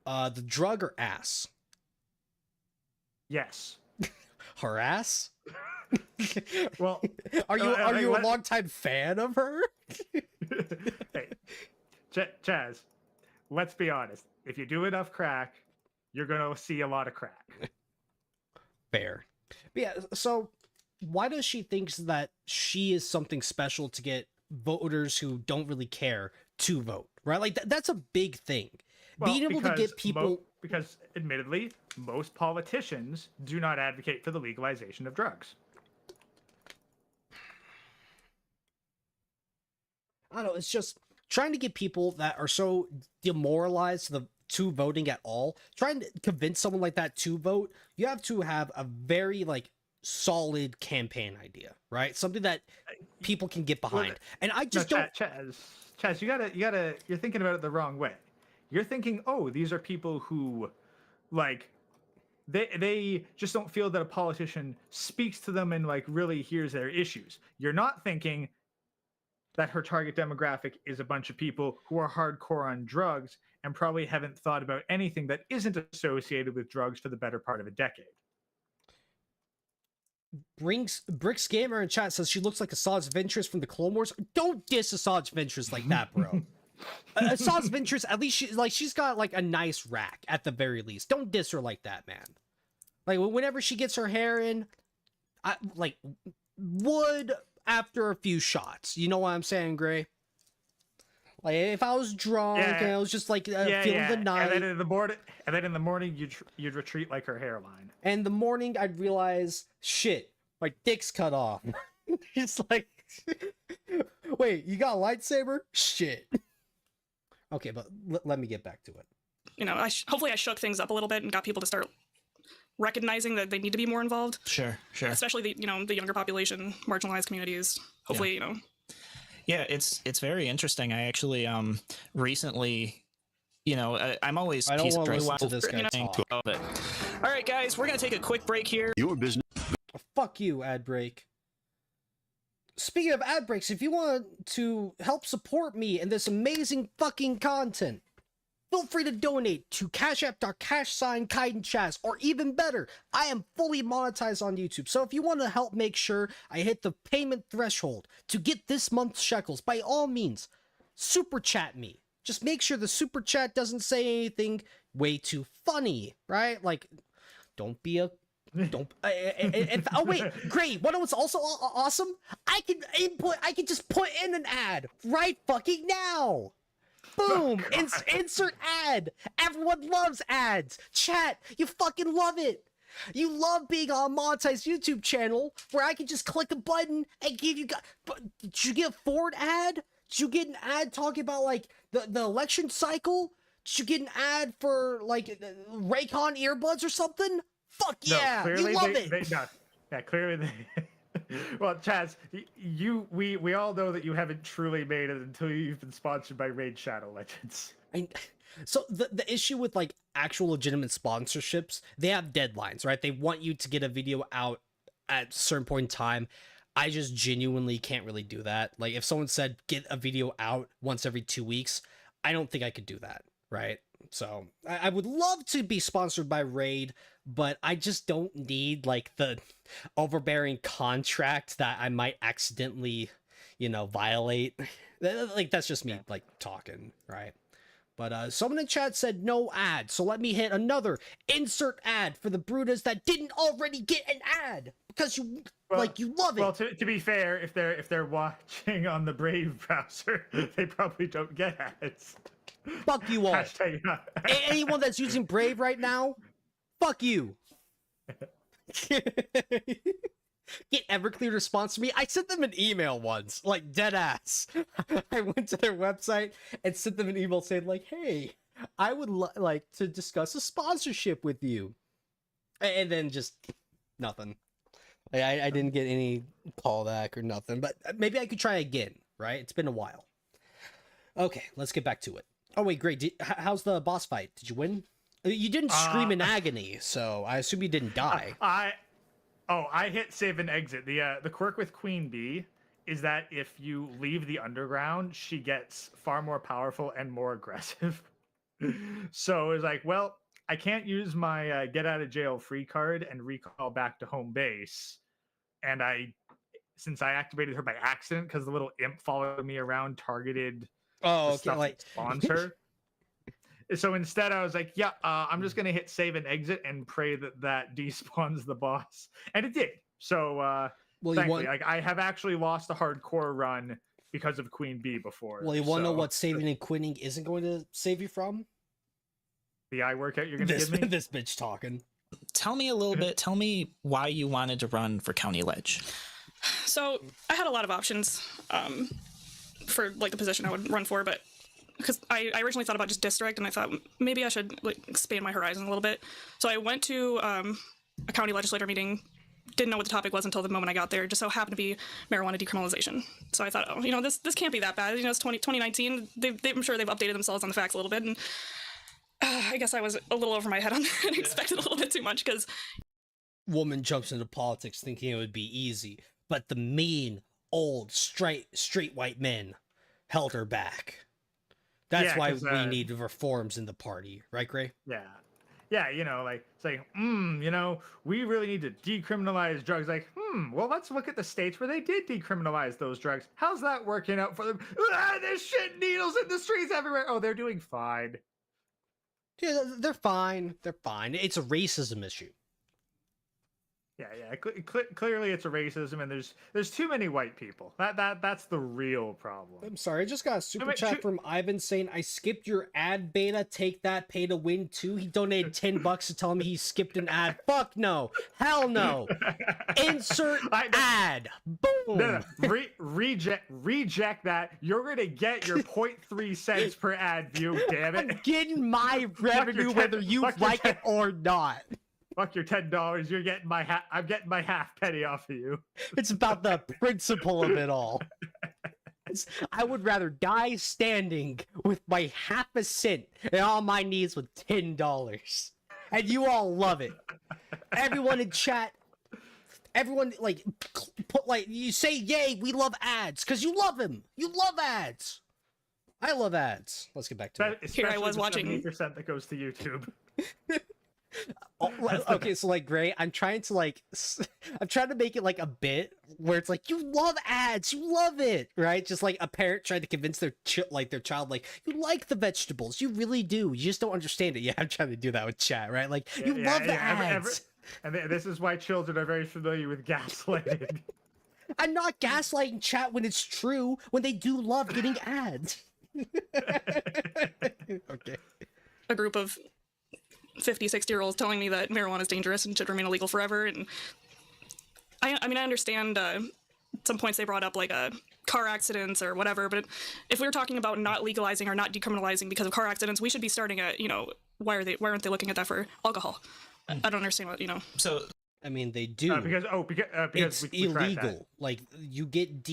Speaker 2: The drug or ass?
Speaker 3: Yes.
Speaker 2: Her ass?
Speaker 3: Well,
Speaker 2: Are you a
Speaker 3: let-
Speaker 2: longtime fan of her?
Speaker 3: hey, Chaz, let's be honest. If you do enough crack, you're gonna see a lot of crack.
Speaker 2: Fair. But yeah, so why does she think that she is something special to get voters who don't really care to vote, right? Like, that's a big thing. Being able to
Speaker 3: because
Speaker 2: get people...
Speaker 3: because admittedly, most politicians do not advocate for the legalization of drugs.
Speaker 2: I don't know, it's just trying to get people that are so demoralized to voting at all, trying to convince someone like that to vote, you have to have a very, like, solid campaign idea, right? Something that people can get behind. And I just don't...
Speaker 3: Chaz, you're thinking about it the wrong way. You're thinking, oh, these are people who, like, they just don't feel that a politician speaks to them and, like, really hears their issues. You're not thinking that her target demographic is a bunch of people who are hardcore on drugs and probably haven't thought about anything that isn't associated with drugs for the better part of a decade.
Speaker 2: Bricks Gamer in chat says she looks like Asajj Ventress from the Clone Wars. Don't diss Asajj Ventress like that, bro. Asajj Ventress, at least she's got, like, a nice rack at the very least. Don't diss her like that, man. Like, whenever she gets her hair in, I like would after a few shots. You know what I'm saying, Gray? Like, if I was drunk and I was just like feeling the night,
Speaker 3: and then in the morning, you'd retreat like her hairline.
Speaker 2: and in the morning I'd realize, shit, my dick's cut off. It's like, wait, you got a lightsaber? Shit. Okay, but let me get back to it.
Speaker 5: You know, hopefully I shook things up a little bit and got people to start recognizing that they need to be more involved.
Speaker 7: Sure.
Speaker 5: Especially the younger population, marginalized communities. Hopefully,
Speaker 7: Yeah, it's very interesting. I actually recently, I'm always
Speaker 2: I don't
Speaker 7: piece
Speaker 2: want to
Speaker 7: pretty
Speaker 2: listen to this guy talk.
Speaker 7: All right, guys, we're gonna take a quick break here.
Speaker 6: Your business.
Speaker 2: Fuck you, ad break. Speaking of ad breaks, if you want to help support me and this amazing fucking content, feel free to donate to Cash App #ChitinChazz, or even better, I am fully monetized on YouTube. So if you want to help make sure I hit the payment threshold to get this month's shekels, by all means, super chat me. Just make sure the super chat doesn't say anything way too funny, right? Like, don't be a... Don't. Oh wait, great. What was also awesome? I can just put in an ad right fucking now. Boom! Insert ad. Everyone loves ads. Chat, you fucking love it. You love being on a monetized YouTube channel where I can just click a button and give you guys. Did you get a Ford ad? Did you get an ad talking about, like, the election cycle? Did you get an ad for, like, Raycon earbuds or something? Fuck yeah! You love it.
Speaker 3: Clearly they. Well, Chaz, we all know that you haven't truly made it until you've been sponsored by Raid Shadow Legends.
Speaker 2: So the issue with, like, actual legitimate sponsorships, they have deadlines, right? They want you to get a video out at a certain point in time. I just genuinely can't really do that. Like, if someone said get a video out once every 2 weeks, I don't think I could do that, right? So I would love to be sponsored by Raid, but I just don't need, like, the overbearing contract that I might accidentally, violate. Like, that's just me, like, talking, right? But someone in chat said no ad, so let me hit another insert ad for the Brutas that didn't already get an ad because you love it.
Speaker 3: Well, to be fair, if they're watching on the Brave browser, they probably don't get ads.
Speaker 2: Fuck you all. Anyone that's using Brave right now, fuck you. Get Everclear to sponsor me. I sent them an email once, like dead ass. I went to their website and sent them an email saying like, "Hey, I would like to discuss a sponsorship with you," and then just nothing. I didn't get any callback or nothing. But maybe I could try again. Right? It's been a while. Okay, let's get back to it. Oh wait, great. How's the boss fight? Did you win? You didn't scream in agony, so I assume you didn't die.
Speaker 3: I hit save and exit. The quirk with Queen Bee is that if you leave the underground, she gets far more powerful and more aggressive. So it's like, well, I can't use my get out of jail free card and recall back to home base. And since I activated her by accident because the little imp followed me around, targeted stuff that spawns her. So instead, I was like, yeah, I'm just going to hit save and exit and pray that despawns the boss. And it did. So, thankfully, I have actually lost a hardcore run because of Queen Bee before.
Speaker 2: Well, you want to know what saving and quitting isn't going to save you from?
Speaker 3: The eye workout you're going to give me?
Speaker 2: This bitch talking.
Speaker 7: Tell me a little bit. Tell me why you wanted to run for County Ledge.
Speaker 5: So I had a lot of options for like the position I would run for, but because I originally thought about just district, and I thought maybe I should like expand my horizon a little bit. So I went to a county legislator meeting, didn't know what the topic was until the moment I got there. Just so happened to be marijuana decriminalization. So I thought, oh, this can't be that bad. It's 2019. I'm sure they've updated themselves on the facts a little bit, and I guess I was a little over my head on that and expected a little bit too much because.
Speaker 2: Woman jumps into politics thinking it would be easy, but the mean, old, straight white men held her back. That's why we need reforms in the party, right, Gray?
Speaker 3: Yeah. Yeah, it's like, we really need to decriminalize drugs. Like, well, let's look at the states where they did decriminalize those drugs. How's that working out for them? There's shit needles in the streets everywhere. Oh, they're doing fine.
Speaker 2: Yeah, they're fine. They're fine. It's a racism issue.
Speaker 3: Yeah. Clearly, it's a racism, and there's too many white people. That's the real problem.
Speaker 2: I'm sorry, I just got a super chat from Ivan saying I skipped your ad beta. Take that, pay to win too. He donated $10 to tell me he skipped an ad. Fuck no, hell no. Insert ad. Boom.
Speaker 3: No. Reject that. You're gonna get your 0.3 cents per ad view. Damn it.
Speaker 2: I'm getting my revenue whether you like it or not.
Speaker 3: Fuck your $10. You're getting I'm getting my half penny off of you.
Speaker 2: It's about the principle of it all. I would rather die standing with my half a cent and on my knees with $10. And you all love it. Everyone in chat, everyone you say yay, we love ads because you love them. You love ads. I love ads. Let's get back to it.
Speaker 5: Here I was watching
Speaker 3: 70% that goes to YouTube.
Speaker 2: Okay, so Gray, I'm trying to make it like a bit where it's like you love ads, you love it, right? Just like a parent trying to convince their child you like the vegetables, you really do, you just don't understand it. Yeah, I'm trying to do that with chat, right? You love the ads.
Speaker 3: And this is why children are very familiar with gaslighting.
Speaker 2: I'm not gaslighting chat when it's true, when they do love getting ads. Okay.
Speaker 5: A group of 50, 60-year-olds telling me that marijuana is dangerous and should remain illegal forever. And I understand some points they brought up, like car accidents or whatever, but if we were talking about not legalizing or not decriminalizing because of car accidents, we should be starting at, why aren't they looking at that for alcohol? I don't understand what,
Speaker 2: So, I mean, they do.
Speaker 3: Because
Speaker 2: it's illegal. You get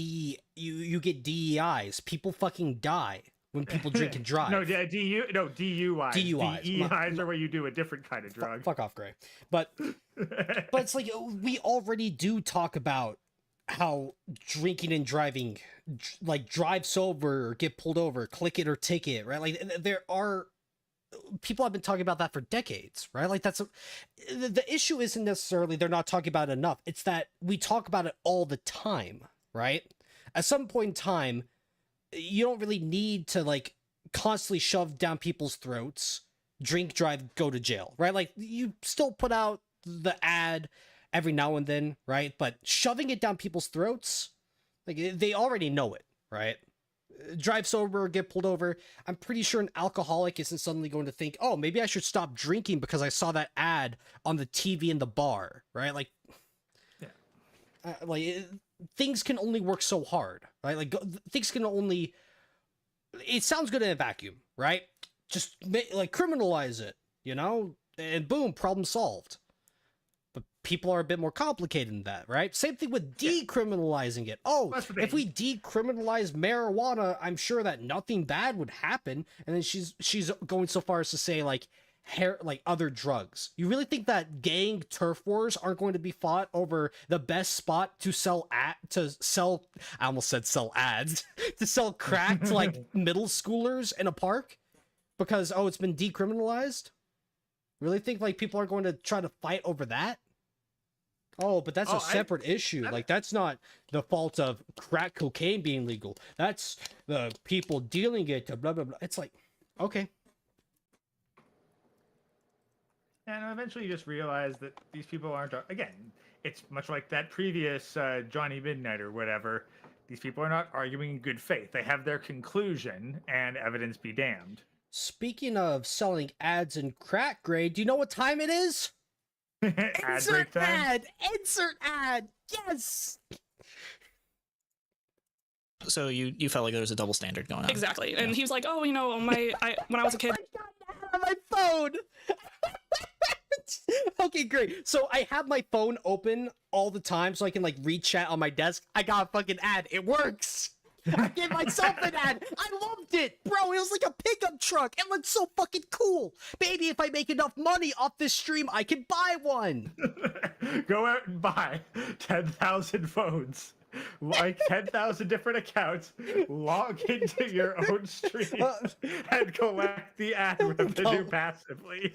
Speaker 2: DEIs. People fucking die when people drink and drive.
Speaker 3: DUIs. DUIs are where you do a different kind of drug.
Speaker 2: Fuck off, Gray. But it's we already do talk about how drinking and driving, drive sober or get pulled over, click it or ticket, right? There are people have been talking about that for decades, right? The issue isn't necessarily they're not talking about it enough. It's that we talk about it all the time, right? At some point in time, you don't really need to constantly shove down people's throats, drink, drive, go to jail, right? Like, you still put out the ad every now and then, right? But shoving it down people's throats, like, they already know it, right? Drive sober, get pulled over. I'm pretty sure an alcoholic isn't suddenly going to think, oh, maybe I should stop drinking because I saw that ad on the TV in the bar, right? Like, things can only work so hard, right? Like, things can only, it sounds good in a vacuum, right? Just like criminalize it, you know, and boom, problem solved. But people are a bit more complicated than that, right? Same thing with decriminalizing it. Oh, if we decriminalize marijuana, I'm sure that nothing bad would happen. And then she's going so far as to say, like, other drugs. You really think that gang turf wars aren't going to be fought over the best spot to sell I almost said sell ads to sell crack to like middle schoolers in a park because, oh, it's been decriminalized? Really think like people are going to try to fight over that? Oh, but that's a separate issue. Like, that's not the fault of crack cocaine being legal. That's the people dealing it, blah, blah, blah. It's like, okay.
Speaker 3: And eventually you just realize that these people aren't, again, it's much like that previous Johnny Midnight or whatever. These people are not arguing in good faith. They have their conclusion, and evidence be damned.
Speaker 2: Speaking of selling ads in crack grade, do you know what time it is? Insert ad! Insert ad! Yes!
Speaker 7: So you felt like there was a double standard going on.
Speaker 5: Exactly. And he was like, oh, you know, when I was a kid.
Speaker 2: My phone! Okay, great. So I have my phone open all the time so I can like read chat on my desk. I got a fucking ad. It works. I gave myself an ad. I loved it, bro. It was like a pickup truck. It looked so fucking cool. Maybe if I make enough money off this stream, I can buy one.
Speaker 3: Go out and buy 10,000 phones. Like 10,000 different accounts, log into your own stream, and collect the ad revenue passively.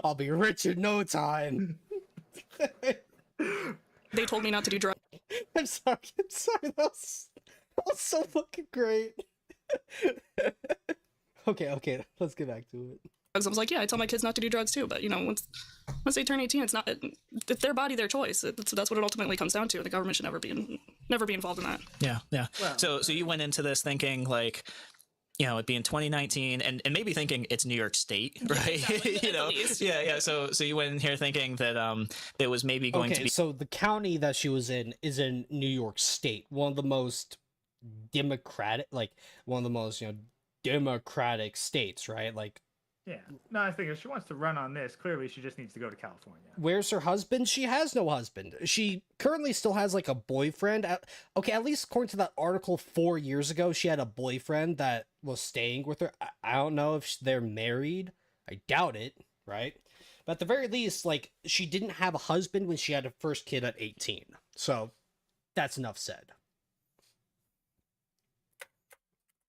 Speaker 2: I'll be rich in no time.
Speaker 5: They told me not to do drugs.
Speaker 2: I'm sorry. That was so fucking great. Okay, let's get back to it.
Speaker 5: I was like, yeah, I tell my kids not to do drugs too, but you know, once they turn 18, it's their body, their choice. That's what it ultimately comes down to. The government should never be involved in that.
Speaker 7: Yeah. Well, so you went into this thinking like, you know, it being 2019 and maybe thinking it's New York State, right? Exactly. You know, yeah. So you went in here thinking that it was maybe going to be.
Speaker 2: So the county that she was in is in New York State, one of the most democratic states, right? Like.
Speaker 3: Yeah. No, I think if she wants to run on this, clearly she just needs to go to California.
Speaker 2: Where's her husband? She has no husband. She currently still has like a boyfriend. Okay, at least according to that article 4 years ago, she had a boyfriend that was staying with her. I don't know if they're married. I doubt it, right? But at the very least, like, she didn't have a husband when she had her first kid at 18. So that's enough said.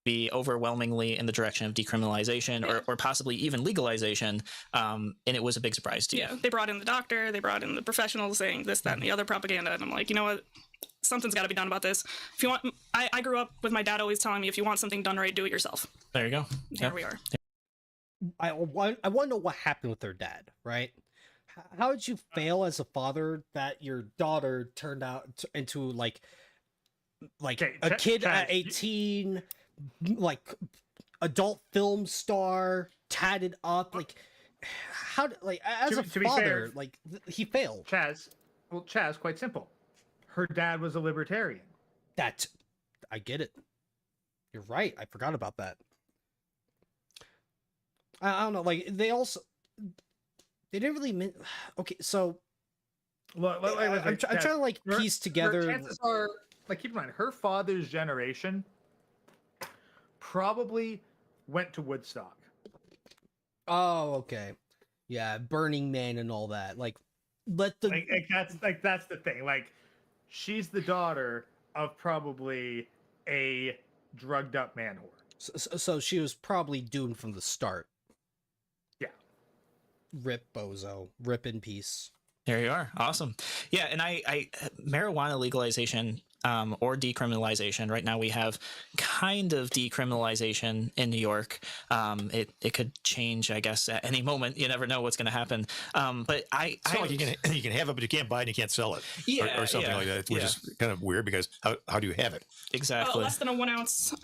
Speaker 7: Be overwhelmingly in the direction of decriminalization or possibly even legalization, and it was a big surprise to you.
Speaker 5: Yeah, they brought in the doctor, they brought in the professionals saying this, that, and the other propaganda, and I'm like, you know what? Something's got to be done about this. If you want, I grew up with my dad always telling me, if you want something done right, do it yourself.
Speaker 7: There you go.
Speaker 5: Here we are.
Speaker 2: I want to know what happened with her dad, right? How did you fail as a father that your daughter turned out into like a kid at 18? Like adult film star, tatted up, like how, like as a father, fair, like he failed.
Speaker 3: Chaz, quite simple. Her dad was a libertarian.
Speaker 2: That, I get it. You're right. I forgot about that. I don't know. Like they didn't really. Okay, so.
Speaker 3: Well,
Speaker 2: I'm trying to like piece together.
Speaker 3: Chances are, like, keep in mind, her father's generation probably went to Woodstock.
Speaker 2: Oh, okay. Yeah, Burning Man and all that. Like, let the
Speaker 3: that's the thing. Like, she's the daughter of probably a drugged up man whore.
Speaker 2: So she was probably doomed from the start.
Speaker 3: Yeah.
Speaker 2: Rip bozo. Rip in peace.
Speaker 7: There you are. Awesome. Yeah, and I marijuana legalization, or decriminalization. Right now we have kind of decriminalization in New York. It could change, I guess, at any moment. You never know what's going to happen. But
Speaker 6: It's not like you can have it, but you can't buy it and you can't sell it.
Speaker 7: Yeah,
Speaker 6: or something like that, which is kind of weird because how do you have it?
Speaker 7: Exactly.
Speaker 5: Less than a 1 ounce.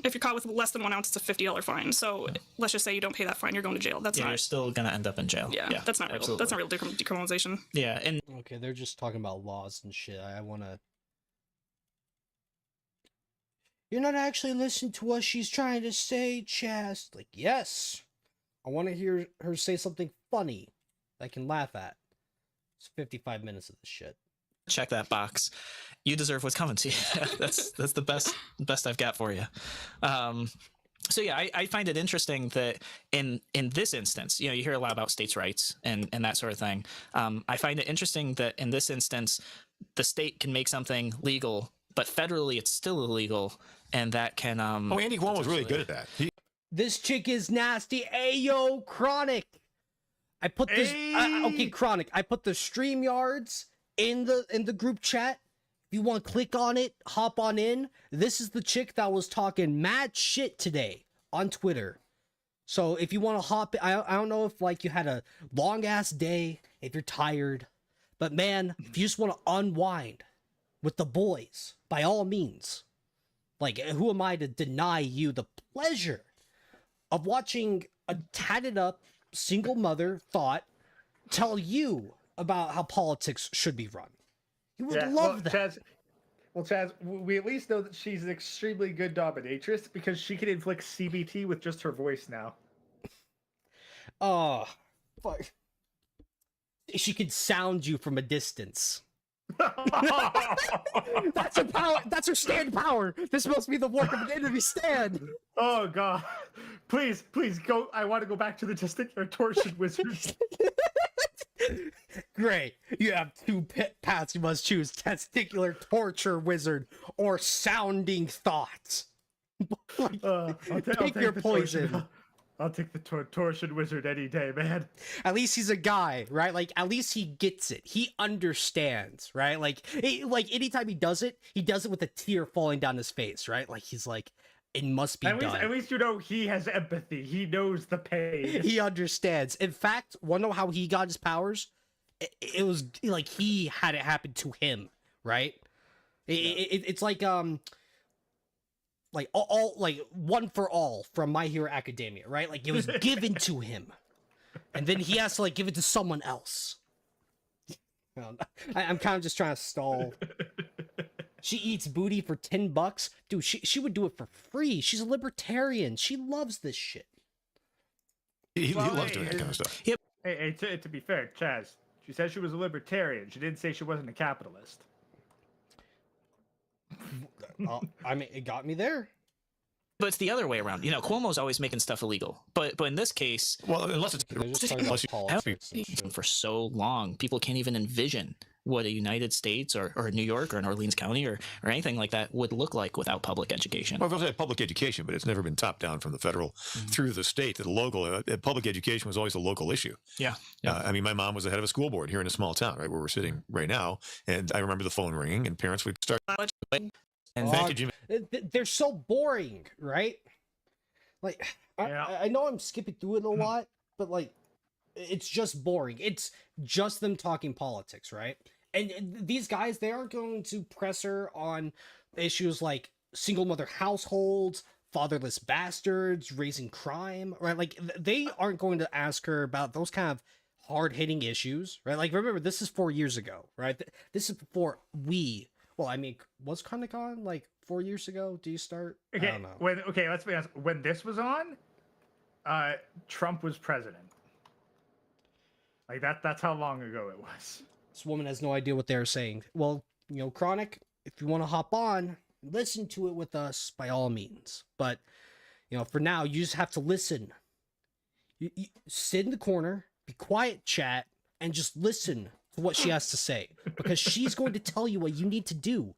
Speaker 5: If you're caught with less than 1 ounce, it's a $50 fine. So let's just say you don't pay that fine, you're going to jail. That's
Speaker 7: You're
Speaker 5: not.
Speaker 7: still going to end up in jail.
Speaker 5: Yeah, that's not real.
Speaker 7: absolutely.
Speaker 5: That's not real decriminalization.
Speaker 7: Yeah, and
Speaker 2: Okay, they're just talking about laws and shit. I want to. You're not actually listening to what she's trying to say, Chaz. Like, yes. I want to hear her say something funny that I can laugh at. It's 55 minutes of this shit.
Speaker 7: check that box. You deserve what's coming to you. That's the best I've got for you. So yeah, I find it interesting that in this instance, you hear a lot about states' rights and that sort of thing. I find it interesting that in this instance, the state can make something legal, but federally it's still illegal, and that can.
Speaker 6: Andy Cuomo was really good at that.
Speaker 2: This chick is nasty. Ayo, Chronic. I put this. Okay, Chronic. I put the StreamYards in the group chat. If you want to click on it, hop on in. This is the chick that was talking mad shit today on Twitter. So if you want to hop, I don't know if like you had a long ass day, if you're tired, but man, if you just want to unwind with the boys, by all means. Like, who am I to deny you the pleasure of watching a tatted up single mother thought tell you about how politics should be run? You would love that.
Speaker 3: Chaz, we at least know that she's an extremely good dominatrix because she can inflict CBT with just her voice now.
Speaker 2: Oh, fuck. She can sound you from a distance. That's her power. That's her stand power. This must be the work of an enemy stand.
Speaker 3: Oh god, please go. I want to go back to the testicular torsion wizard.
Speaker 2: Great. You have two paths you must choose: testicular torture wizard or sounding thoughts. Pick your poison.
Speaker 3: I'll take the torsion wizard any day, man.
Speaker 2: At least he's a guy, right? Like, at least he gets it. He understands, right? Like anytime he does it with a tear falling down his face, right? Like, he's like, it must be done.
Speaker 3: At least he has empathy. He knows the pain.
Speaker 2: He understands. In fact, wanna know how he got his powers? It was like he had it happen to him, right? It's like all like One for All from My Hero Academia, right? Like, it was given to him, and then he has to like give it to someone else. I'm kind of just trying to stall. She eats booty for $10, dude. She would do it for free. She's a libertarian. She loves this shit.
Speaker 6: He loves doing that kind of stuff.
Speaker 7: Yep.
Speaker 3: Hey, to be fair, Chaz, she said she was a libertarian. She didn't say she wasn't a capitalist.
Speaker 2: I mean, it got me there.
Speaker 7: But it's the other way around. Cuomo's always making stuff illegal. But in this case,
Speaker 6: Well, unless it's
Speaker 2: They're just talking about politics and shit.
Speaker 7: for so long, people can't even envision what a United States or New York or an Orleans County or anything like that would look like without public education.
Speaker 6: Well, I've had public education, but it's never been top down from the federal through the state to the local. Public education was always a local issue.
Speaker 7: Yeah.
Speaker 6: I mean, my mom was the head of a school board here in a small town, right where we're sitting right now, and I remember the phone ringing, and parents would start.
Speaker 7: And
Speaker 6: Thank you, Jimmy.
Speaker 2: They're so boring, right? Like, I know I'm skipping through it a lot, but like, it's just boring. It's just them talking politics, right? And these guys, they aren't going to press her on issues like single mother households, fatherless bastards, raising crime, right? Like, they aren't going to ask her about those kind of hard-hitting issues, right? Like, remember, this is 4 years ago, right? This is before well, I mean, was Chronic on like 4 years ago? Do you start?
Speaker 3: Okay,
Speaker 2: I don't know.
Speaker 3: Let's be honest. When this was on, Trump was president. Like that's how long ago it was.
Speaker 2: This woman has no idea what they're saying. Well, Chronic, if you want to hop on, listen to it with us by all means. But, for now, you just have to listen. You sit in the corner, be quiet, chat, and just listen to what she has to say. Because she's going to tell you what you need to do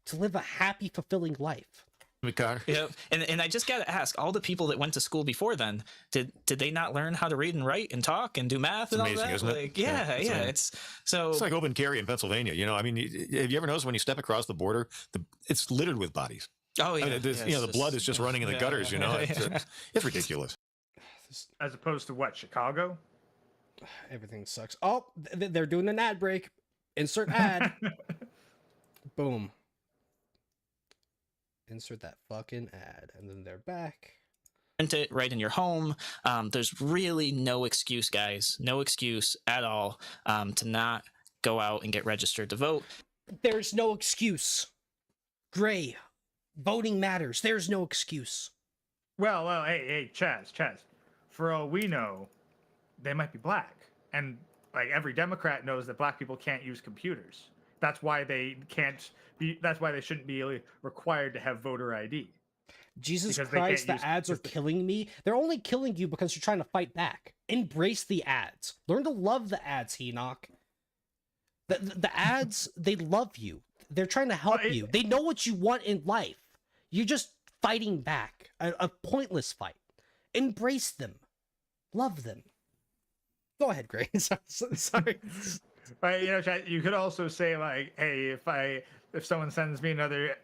Speaker 2: to live a happy, fulfilling life.
Speaker 6: Car.
Speaker 7: Yep. And I just gotta ask, all the people that went to school before then, did they not learn how to read and write and talk and do math and
Speaker 6: amazing,
Speaker 7: all that?
Speaker 6: isn't it?
Speaker 7: Like, yeah. It's so
Speaker 6: It's like open carry in Pennsylvania. You know, I mean, have you ever noticed when you step across the border, it's littered with bodies?
Speaker 7: oh yeah.
Speaker 6: I mean, the blood is just running in the gutters. You know, it's ridiculous.
Speaker 3: As opposed to what, Chicago?
Speaker 2: Everything sucks. Oh, they're doing an ad break. Insert ad. Boom. Insert that fucking ad, and then they're back.
Speaker 7: Print it right in your home. There's really no excuse, guys. No excuse at all to not go out and get registered to vote.
Speaker 2: There's no excuse. Gray. Voting matters. There's no excuse.
Speaker 3: Well, hey, Chaz. For all we know, they might be black, and like every Democrat knows that black people can't use computers. That's why they can't be. That's why they shouldn't be required to have voter ID.
Speaker 2: Jesus
Speaker 3: Because they
Speaker 2: Christ,
Speaker 3: can't
Speaker 2: the
Speaker 3: use-
Speaker 2: ads are killing me. They're only killing you because you're trying to fight back. Embrace the ads. Learn to love the ads, Enoch. The ads, they love you. They're trying to help you. They know what you want in life. You're just fighting back. A pointless fight. Embrace them. Love them. Go ahead, Gray. Sorry.
Speaker 3: But Chaz, you could also say like, hey, if someone sends me another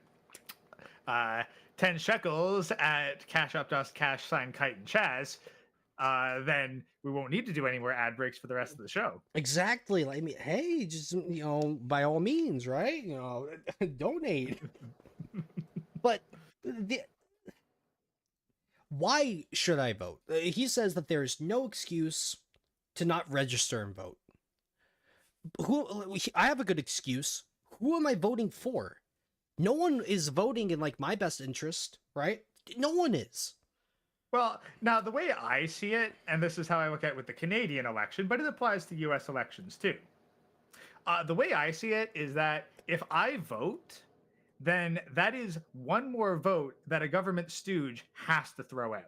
Speaker 3: 10 shekels at cash@ChitinChazz, then we won't need to do any more ad breaks for the rest of the show.
Speaker 2: Exactly. Like, I mean, hey, just by all means, right? Donate. But why should I vote? He says that there is no excuse to not register and vote. I have a good excuse. Who am I voting for? No one is voting in like my best interest, right? No one is.
Speaker 3: Well, now the way I see it, and this is how I look at it with the Canadian election, but it applies to U.S. elections too. The way I see it is that if I vote, then that is one more vote that a government stooge has to throw out.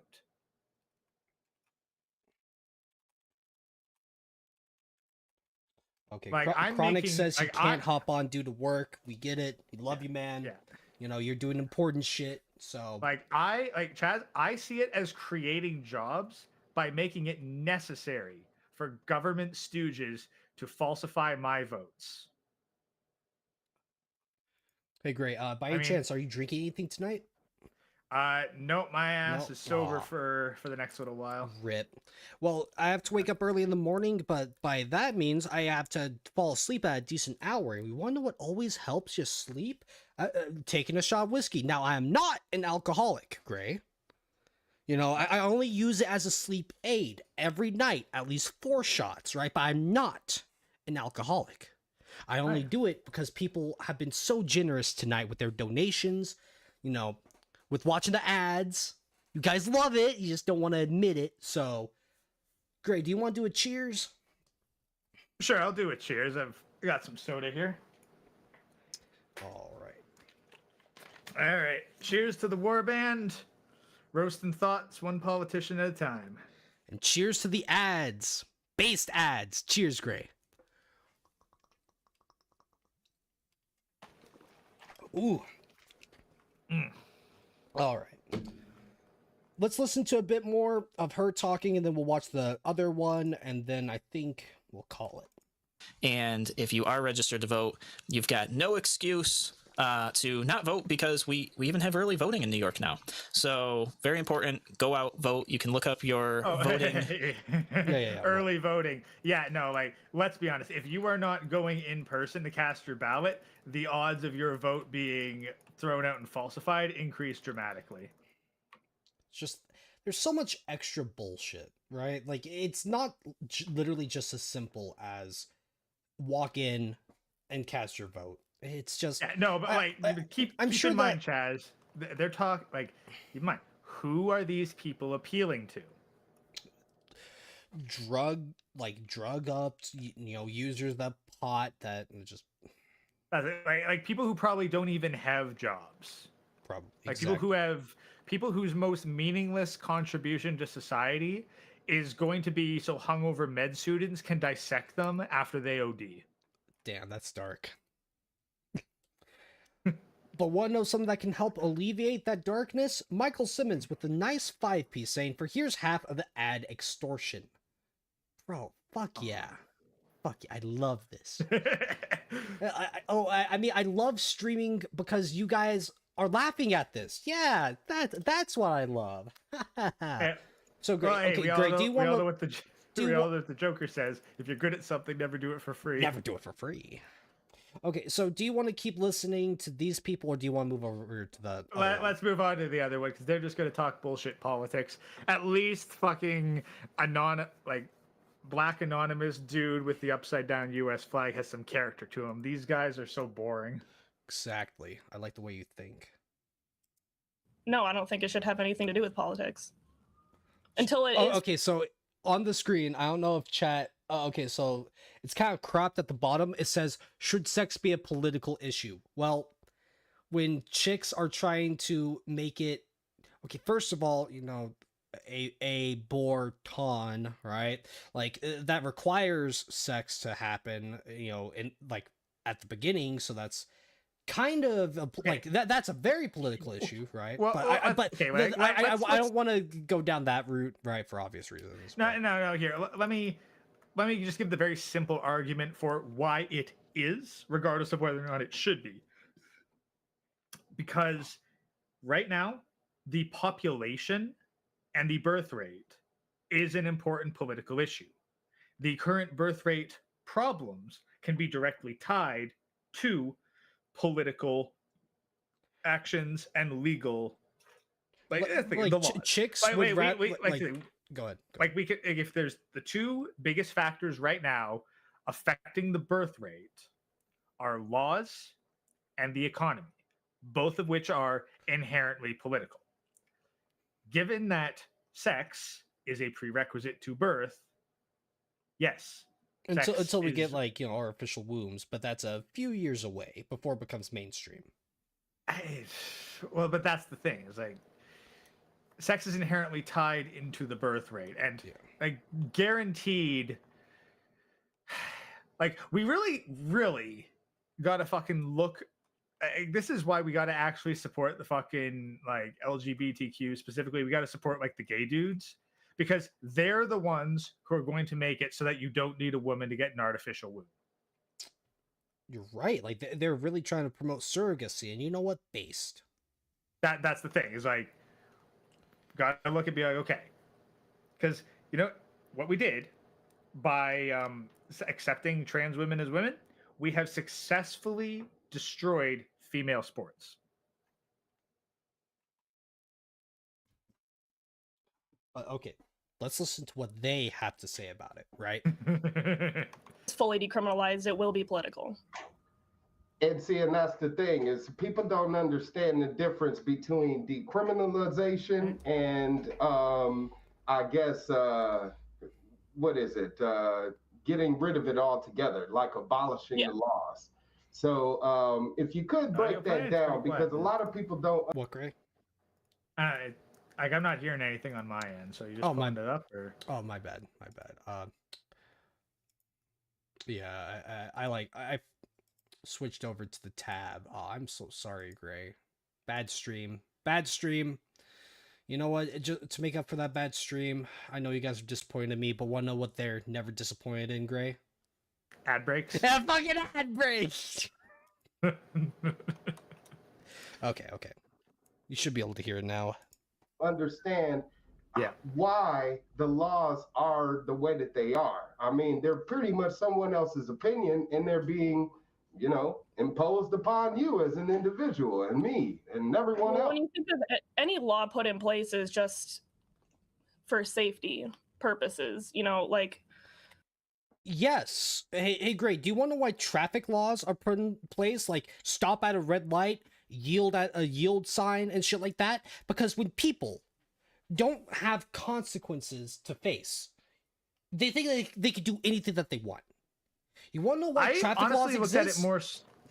Speaker 2: Okay,
Speaker 3: Like, I'm
Speaker 2: Chronic
Speaker 3: making-
Speaker 2: says he
Speaker 3: like,
Speaker 2: can't hop on due to work. We get it. We love you, man.
Speaker 3: Yeah.
Speaker 2: You're doing important shit. So
Speaker 3: Chaz, I see it as creating jobs by making it necessary for government stooges to falsify my votes.
Speaker 2: hey, Gray. By any chance, are you drinking anything tonight?
Speaker 3: Nope, my ass
Speaker 2: Nope.
Speaker 3: is sober
Speaker 2: Aw.
Speaker 3: for the next little while.
Speaker 2: Rip. Well, I have to wake up early in the morning, but by that means I have to fall asleep at a decent hour. And we want to know what always helps you sleep? Taking a shot of whiskey. Now, I am not an alcoholic, Gray. I only use it as a sleep aid every night, at least 4 shots, right? But I'm not an alcoholic. I only do it because people have been so generous tonight with their donations, with watching the ads. You guys love it. You just don't want to admit it. So, Gray, do you want to do a cheers?
Speaker 3: Sure, I'll do a cheers. I've got some soda here.
Speaker 2: All right.
Speaker 3: All right. Cheers to the war band. Roasting thoughts, one politician at a time.
Speaker 2: And cheers to the ads. Based ads. Cheers, Gray. Ooh. All right. Let's listen to a bit more of her talking, and then we'll watch the other one, and then I think we'll call it.
Speaker 7: And if you are registered to vote, you've got no excuse to not vote, because we even have early voting in New York now. So very important. Go out, vote. You can look up your voting.
Speaker 2: Yeah.
Speaker 3: Early voting. Yeah, no, let's be honest. If you are not going in person to cast your ballot, the odds of your vote being thrown out and falsified increase dramatically.
Speaker 2: It's just, there's so much extra bullshit, right? Like, it's not literally just as simple as walk in and cast your vote. It's just
Speaker 3: No, but keep
Speaker 2: sure
Speaker 3: in mind, Chaz, they're talking keep in mind, who are these people appealing to?
Speaker 2: drug up, users that pot that just
Speaker 3: Like people who probably don't even have jobs.
Speaker 2: probably
Speaker 3: People whose most meaningless contribution to society is going to be so hungover med students can dissect them after they OD.
Speaker 2: Damn, that's dark. But want to know something that can help alleviate that darkness? Michael Simmons with a nice 5-piece saying, for here's half of the ad extortion. Bro, fuck yeah. Fuck yeah, I love this. I mean, I love streaming because you guys are laughing at this. Yeah, that's what I love. So great.
Speaker 3: Well, hey,
Speaker 2: Okay,
Speaker 3: we all
Speaker 2: great.
Speaker 3: know,
Speaker 2: Do you
Speaker 3: we all
Speaker 2: want
Speaker 3: know what the
Speaker 2: do
Speaker 3: we
Speaker 2: you
Speaker 3: all
Speaker 2: wa-
Speaker 3: know what the Joker says: if you're good at something, never do it for free.
Speaker 2: never do it for free? Okay, so do you want to keep listening to these people, or do you want to move over to the other one?
Speaker 3: Let's move on to the other one because they're just going to talk bullshit politics. At least fucking black anonymous dude with the upside down U.S. flag has some character to him. These guys are so boring.
Speaker 2: Exactly. I like the way you think.
Speaker 5: No, I don't think it should have anything to do with politics. Until it
Speaker 2: Oh,
Speaker 5: is.
Speaker 2: okay, so on the screen, I don't know if chat. Okay, so it's kind of cropped at the bottom. It says, "Should sex be a political issue?" Well, when chicks are trying to make it, okay, first of all, you know, a ton, right? Like that requires sex to happen, you know, in like at the beginning. So that's kind of like that's a very political issue, right?
Speaker 3: Well,
Speaker 2: but
Speaker 3: okay,
Speaker 2: I don't want to go down that route, right? For obvious reasons.
Speaker 3: No. Here, let me just give the very simple argument for why it is, regardless of whether or not it should be. Because right now, the population and the birth rate is an important political issue. The current birth rate problems can be directly tied to political actions and legal, the laws.
Speaker 2: Chicks
Speaker 3: Like,
Speaker 2: would
Speaker 3: go
Speaker 2: ahead.
Speaker 3: Like we could, if there's the two biggest factors right now affecting the birth rate are laws and the economy, both of which are inherently political. Given that sex is a prerequisite to birth, yes.
Speaker 2: Until we get like, you know, artificial wombs, but that's a few years away before it becomes mainstream.
Speaker 3: Well, but that's the thing, is like sex is inherently tied into the birth rate, and like guaranteed, like we really gotta fucking look. This is why we gotta actually support the fucking like LGBTQ specifically. We gotta support like the gay dudes, because they're the ones who are going to make it so that you don't need a woman to get an artificial womb.
Speaker 2: You're right. Like they're really trying to promote surrogacy, and you know what? Based.
Speaker 3: That's the thing, is like, gotta look and be like, okay, because you know what we did by accepting trans women as women, we have successfully destroyed female sports.
Speaker 2: Okay, let's listen to what they have to say about it, right?
Speaker 5: It's fully decriminalized, it will be political.
Speaker 4: And see, and that's the thing, is people don't understand the difference between decriminalization and I guess what is it? Getting rid of it altogether, like abolishing the laws. So if you could break that down, because a lot of people don't.
Speaker 2: What, Gray?
Speaker 3: Like I'm not hearing anything on my end, so you just pulling it up, or?
Speaker 2: Oh, my bad. Yeah, I switched over to the tab. Oh, I'm so sorry, Gray. Bad stream. You know what? Just to make up for that bad stream, I know you guys are disappointed in me, but want to know what they're never disappointed in, Gray?
Speaker 3: Ad breaks.
Speaker 2: Yeah, fucking ad breaks. Okay. You should be able to hear it now.
Speaker 4: Understand why the laws are the way that they are. I mean, they're pretty much someone else's opinion, and they're being, you know, imposed upon you as an individual, and me and everyone else.
Speaker 5: When you think of any law put in place is just for safety purposes, you know, like.
Speaker 2: Yes. Hey, great. Do you want to know why traffic laws are put in place? Like stop at a red light, yield at a yield sign, and shit like that? Because when people don't have consequences to face, they think they can do anything that they want. You want to know why traffic laws exist?
Speaker 3: At it more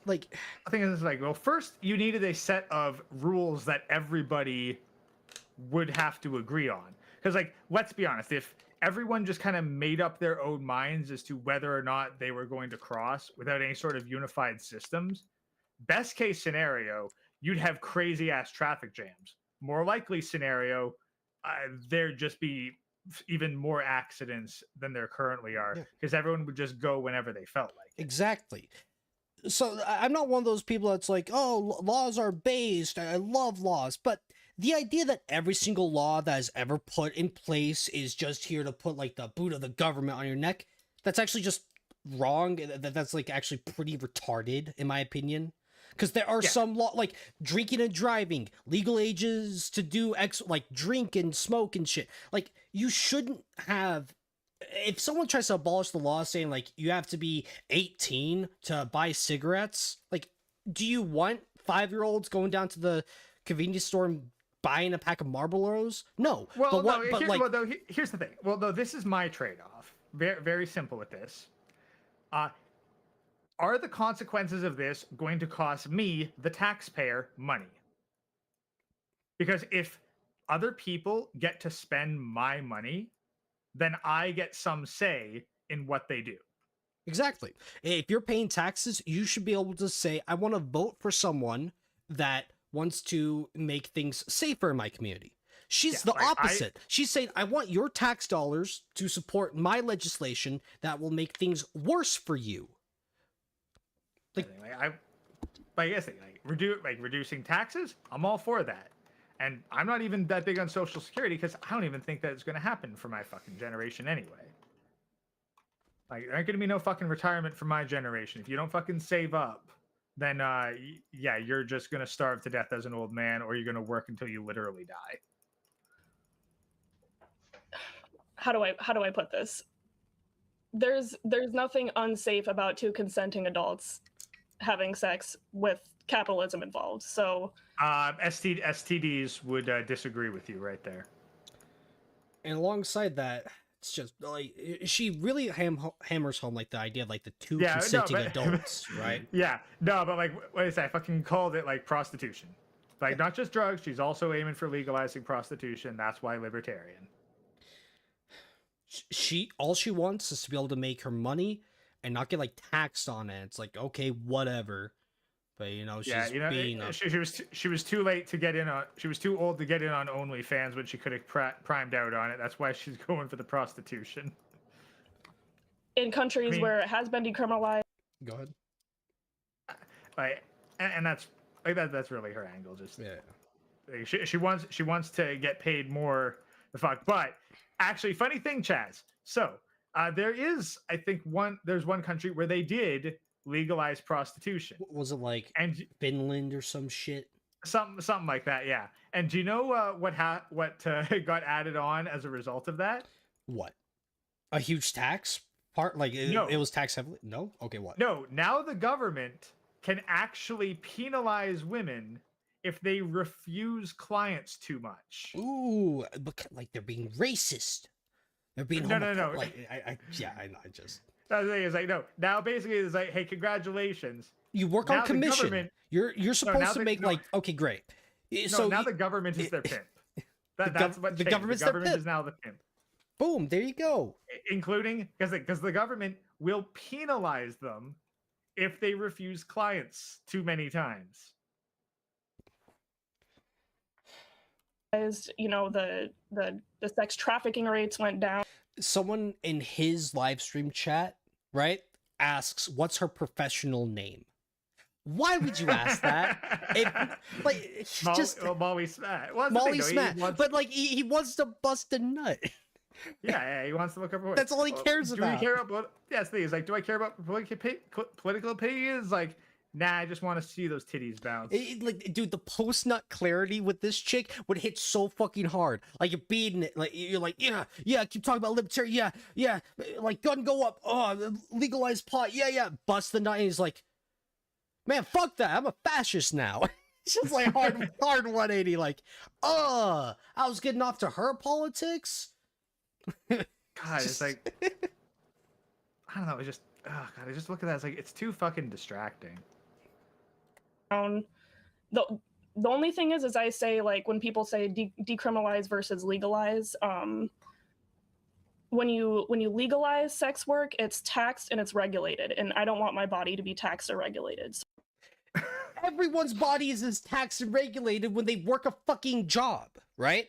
Speaker 2: like,
Speaker 3: I think it's like, well, first you needed a set of rules that everybody would have to agree on. Because, like, let's be honest, if everyone just kind of made up their own minds as to whether or not they were going to cross without any sort of unified systems, best case scenario, you'd have crazy ass traffic jams. More likely scenario, there'd just be even more accidents than there currently are, because everyone would just go whenever they felt like it.
Speaker 2: Exactly. So I'm not one of those people that's like, oh, laws are based. I love laws. But the idea that every single law that is ever put in place is just here to put like the boot of the government on your neck, that's actually just wrong. That's like actually pretty retarded, in my opinion. Because there are some law, like drinking and driving, legal ages to do like drink and smoke and shit. Like, you shouldn't have. If someone tries to abolish the law saying like you have to be 18 to buy cigarettes, like, do you want 5-year-olds going down to the convenience store and buying a pack of Marlboros? No.
Speaker 3: Well, here's the thing. Well, though, this is my trade-off. Very, very simple with this. Are the consequences of this going to cost me, the taxpayer, money? Because if other people get to spend my money, then I get some say in what they do.
Speaker 2: Exactly. If you're paying taxes, you should be able to say, I want to vote for someone that wants to make things safer in my community. She's the opposite. She's saying, I want your tax dollars to support my legislation that will make things worse for you.
Speaker 3: Reducing taxes, I'm all for that. And I'm not even that big on Social Security because I don't even think that it's going to happen for my fucking generation anyway. Like, there ain't going to be no fucking retirement for my generation. If you don't fucking save up, then, yeah, you're just going to starve to death as an old man, or you're going to work until you literally die.
Speaker 5: How do I put this? There's nothing unsafe about two consenting adults having sex with capitalism involved. So
Speaker 3: STDs would disagree with you right there.
Speaker 2: And alongside that, it's just like she really hammers home like the idea of like the two consenting adults, right?
Speaker 3: Yeah, no, but like, what is that? I fucking called it like prostitution. Like, not just drugs. She's also aiming for legalizing prostitution. That's why libertarian.
Speaker 2: All she wants is to be able to make her money and not get like taxed on it. It's like, okay, whatever. But she was too late to get in on. She was too old to get in on OnlyFans when she could have primed out on it. That's why she's going for the prostitution.
Speaker 5: In countries where it has been decriminalized.
Speaker 2: Go ahead.
Speaker 3: Like, and that's like that's really her angle. Just she wants to get paid more. The fuck, but actually, funny thing, Chaz. So there is, I think, there's one country where they did legalize prostitution.
Speaker 2: Was it like Finland or some shit?
Speaker 3: Something like that, yeah. And do you know what got added on as a result of that?
Speaker 2: What? A huge tax part? Like it was tax heavily? No? Okay, what?
Speaker 3: No, now the government can actually penalize women if they refuse clients too much.
Speaker 2: Ooh, but like they're being racist. They're being
Speaker 3: no.
Speaker 2: Like, I just.
Speaker 3: The thing is, like, no. Now basically it's like, hey, congratulations.
Speaker 2: You work on commission. You're supposed to make like, okay, great.
Speaker 3: So now the government is their pimp. That's what the government is now the pimp.
Speaker 2: Boom, there you go.
Speaker 3: Including because the government will penalize them if they refuse clients too many times.
Speaker 5: You know, the sex trafficking rates went down.
Speaker 2: Someone in his live stream chat, right, asks, what's her professional name? Why would you ask that?
Speaker 3: Molly Smat.
Speaker 2: Molly Smat. But like he wants to bust a nut.
Speaker 3: Yeah, he wants to look up.
Speaker 2: That's all he cares about.
Speaker 3: Do we care about? Yeah, the thing is, like, do I care about political opinions? Like, nah, I just want to see those titties bounce.
Speaker 2: Like, dude, the post-nut clarity with this chick would hit so fucking hard. Like, you're beating it. Like, you're like, yeah, keep talking about libertarian. Yeah, like, gun go up. Oh, legalize pot. Yeah. Bust the nut. And he's like, man, fuck that. I'm a fascist now. It's just like hard 180. Like, I was getting off to her politics.
Speaker 3: God, it's like, I don't know. It's just, oh God, I just look at that. It's like, it's too fucking distracting.
Speaker 5: The only thing is I say, like, when people say decriminalize versus legalize, when you legalize sex work, it's taxed and it's regulated, and I don't want my body to be taxed or regulated. So.
Speaker 2: everyone's body is as taxed and regulated when they work a fucking job, right?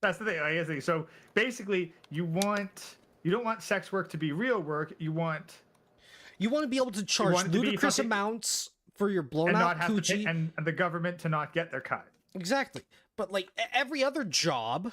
Speaker 3: That's the thing. I guess so. Basically, you don't want sex work to be real work. You want
Speaker 2: to be able to charge
Speaker 3: want it to be
Speaker 2: ludicrous
Speaker 3: fucking-
Speaker 2: amounts for your blown
Speaker 3: and
Speaker 2: out
Speaker 3: not have to
Speaker 2: coochie.
Speaker 3: pay, and the government to not get their cut.
Speaker 2: Exactly. But like every other job,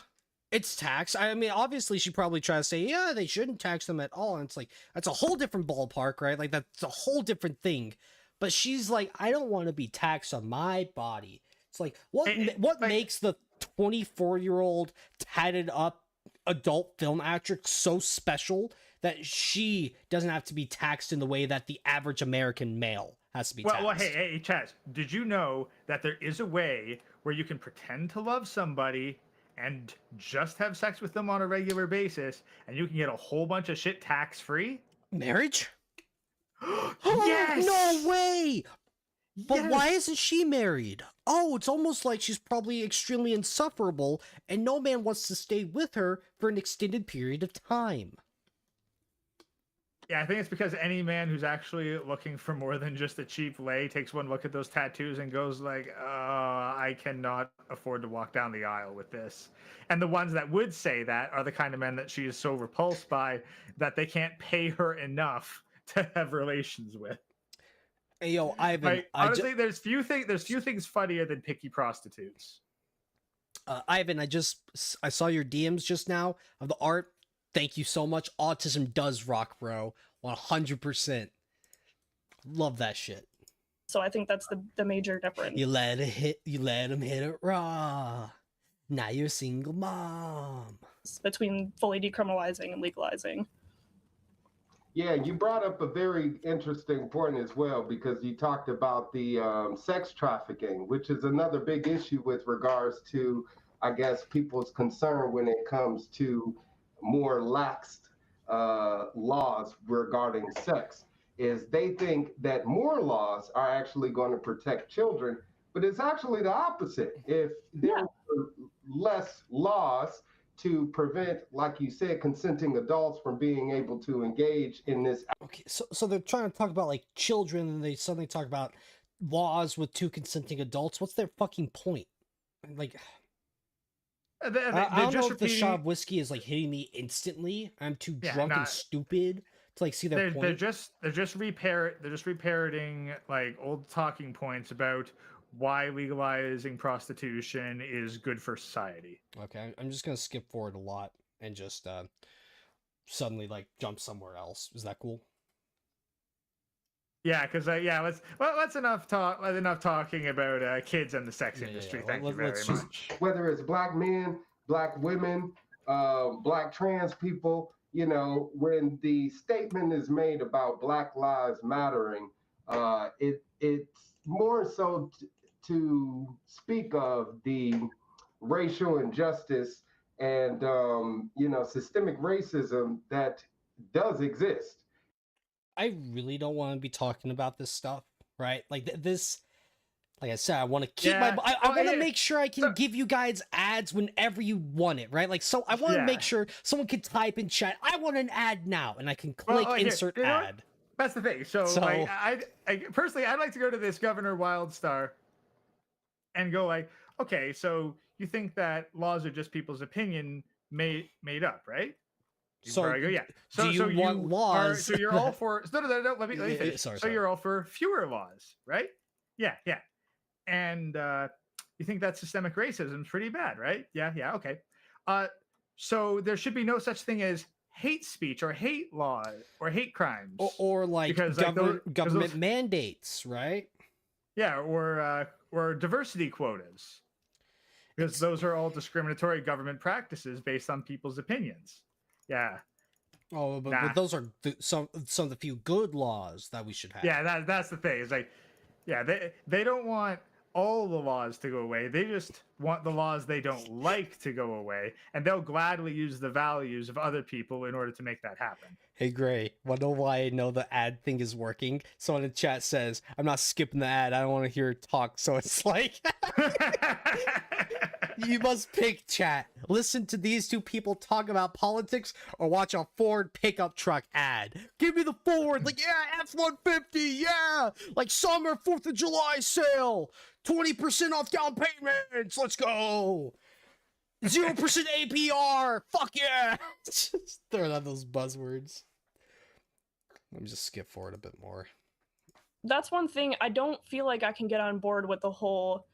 Speaker 2: it's taxed. I mean, obviously she probably tries to say, yeah, they shouldn't tax them at all. And it's like, that's a whole different ballpark, right? Like that's a whole different thing. But she's like, I don't want to be taxed on my body. It's like, what
Speaker 3: like,
Speaker 2: makes the 24-year-old tatted up adult film actress so special that she doesn't have to be taxed in the way that the average American male has to be taxed?
Speaker 3: Well, hey, Chaz, did you know that there is a way where you can pretend to love somebody and just have sex with them on a regular basis, and you can get a whole bunch of shit tax-free?
Speaker 2: Marriage?
Speaker 3: Yes!
Speaker 2: No way! But
Speaker 3: Yes!
Speaker 2: why isn't she married? Oh, it's almost like she's probably extremely insufferable, and no man wants to stay with her for an extended period of time.
Speaker 3: Yeah, I think it's because any man who's actually looking for more than just a cheap lay takes one look at those tattoos and goes like, I cannot afford to walk down the aisle with this. And the ones that would say that are the kind of men that she is so repulsed by that they can't pay her enough to have relations with.
Speaker 2: Hey, yo, Ivan,
Speaker 3: Like, honestly, there's few things funnier than picky prostitutes.
Speaker 2: Ivan, I saw your DMs just now of the art. Thank you so much. Autism does rock, bro. 100%. Love that shit.
Speaker 5: So I think that's the major difference.
Speaker 2: You let him hit it raw. Now you're a single mom.
Speaker 5: Between fully decriminalizing and legalizing.
Speaker 4: Yeah, you brought up a very interesting point as well, because you talked about the sex trafficking, which is another big issue with regards to, I guess, people's concern when it comes to more lax laws regarding sex, is they think that more laws are actually going to protect children, but it's actually the opposite. If there were less laws to prevent, like you said, consenting adults from being able to engage in this.
Speaker 2: Okay, so they're trying to talk about like children, and they suddenly talk about laws with two consenting adults. What's their fucking point? Like, I don't know if the shot of whiskey is like hitting me instantly. I'm too drunk and stupid to like see their point.
Speaker 3: They're just reparroting like old talking points about why legalizing prostitution is good for society.
Speaker 2: Okay, I'm just gonna skip forward a lot and just suddenly like jump somewhere else. Is that cool?
Speaker 3: Yeah, because that's enough talking about kids and the sex industry. Thank you very much.
Speaker 4: Whether it's black men, black women, black trans people, you know, when the statement is made about Black Lives Mattering, it's more so to speak of the racial injustice and systemic racism that does exist.
Speaker 2: I really don't want to be talking about this stuff, right? Like this, like I said, I want to keep I want to make sure I can give you guys ads whenever you want it, right? Like, so I want to make sure someone can type in chat, I want an ad now, and I can click insert ad.
Speaker 3: That's the thing. So like, I personally, I'd like to go to this Governor Wildstar and go like, okay, so you think that laws are just people's opinion made up, right?
Speaker 2: So
Speaker 3: I go, yeah.
Speaker 2: So you want laws?
Speaker 3: So you're all for? No. Let me finish.
Speaker 2: Sorry.
Speaker 3: So you're all for fewer laws, right? Yeah. And you think that systemic racism is pretty bad, right? Yeah. Okay. So there should be no such thing as hate speech or hate law or hate crimes,
Speaker 2: or like
Speaker 3: because
Speaker 2: government mandates, right?
Speaker 3: Yeah, or diversity quotas, because those are all discriminatory government practices based on people's opinions. Yeah.
Speaker 2: Oh, but those are some of the few good laws that we should have.
Speaker 3: Yeah, that's the thing. It's like, yeah, they don't want all the laws to go away. They just want the laws they don't like to go away, and they'll gladly use the values of other people in order to make that happen.
Speaker 2: Hey Gray, wanna know why I know the ad thing is working? Someone in chat says, I'm not skipping the ad, I don't want to hear it talk, so it's like you must pick, chat. Listen to these two people talk about politics or watch a Ford pickup truck ad. Give me the Ford, like, yeah, F-150, yeah! Like summer 4th of July sale! 20% off down payments, let's go! 0% APR, fuck yeah! Just throwing out those buzzwords. Let me just skip forward a bit more.
Speaker 8: That's one thing I don't feel like I can get on board with, the whole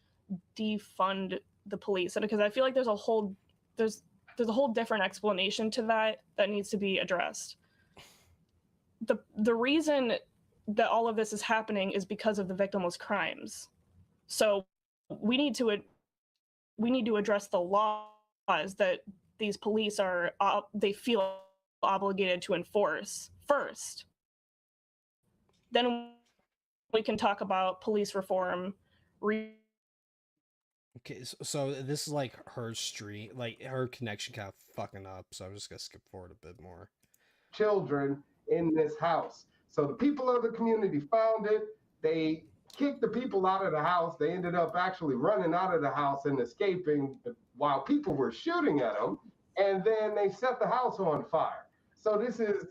Speaker 8: defund the police, and because I feel like there's a whole different explanation to that needs to be addressed. The reason that all of this is happening is because of the victimless crimes. So we need to address the laws that these police they feel obligated to enforce first. Then we can talk about police reform.
Speaker 2: Okay, so this is like her stream, like her connection kind of fucking up, so I'm just gonna skip forward a bit more.
Speaker 4: Children in this house. So the people of the community found it. They kicked the people out of the house. They ended up actually running out of the house and escaping while people were shooting at them. And then they set the house on fire. So this is,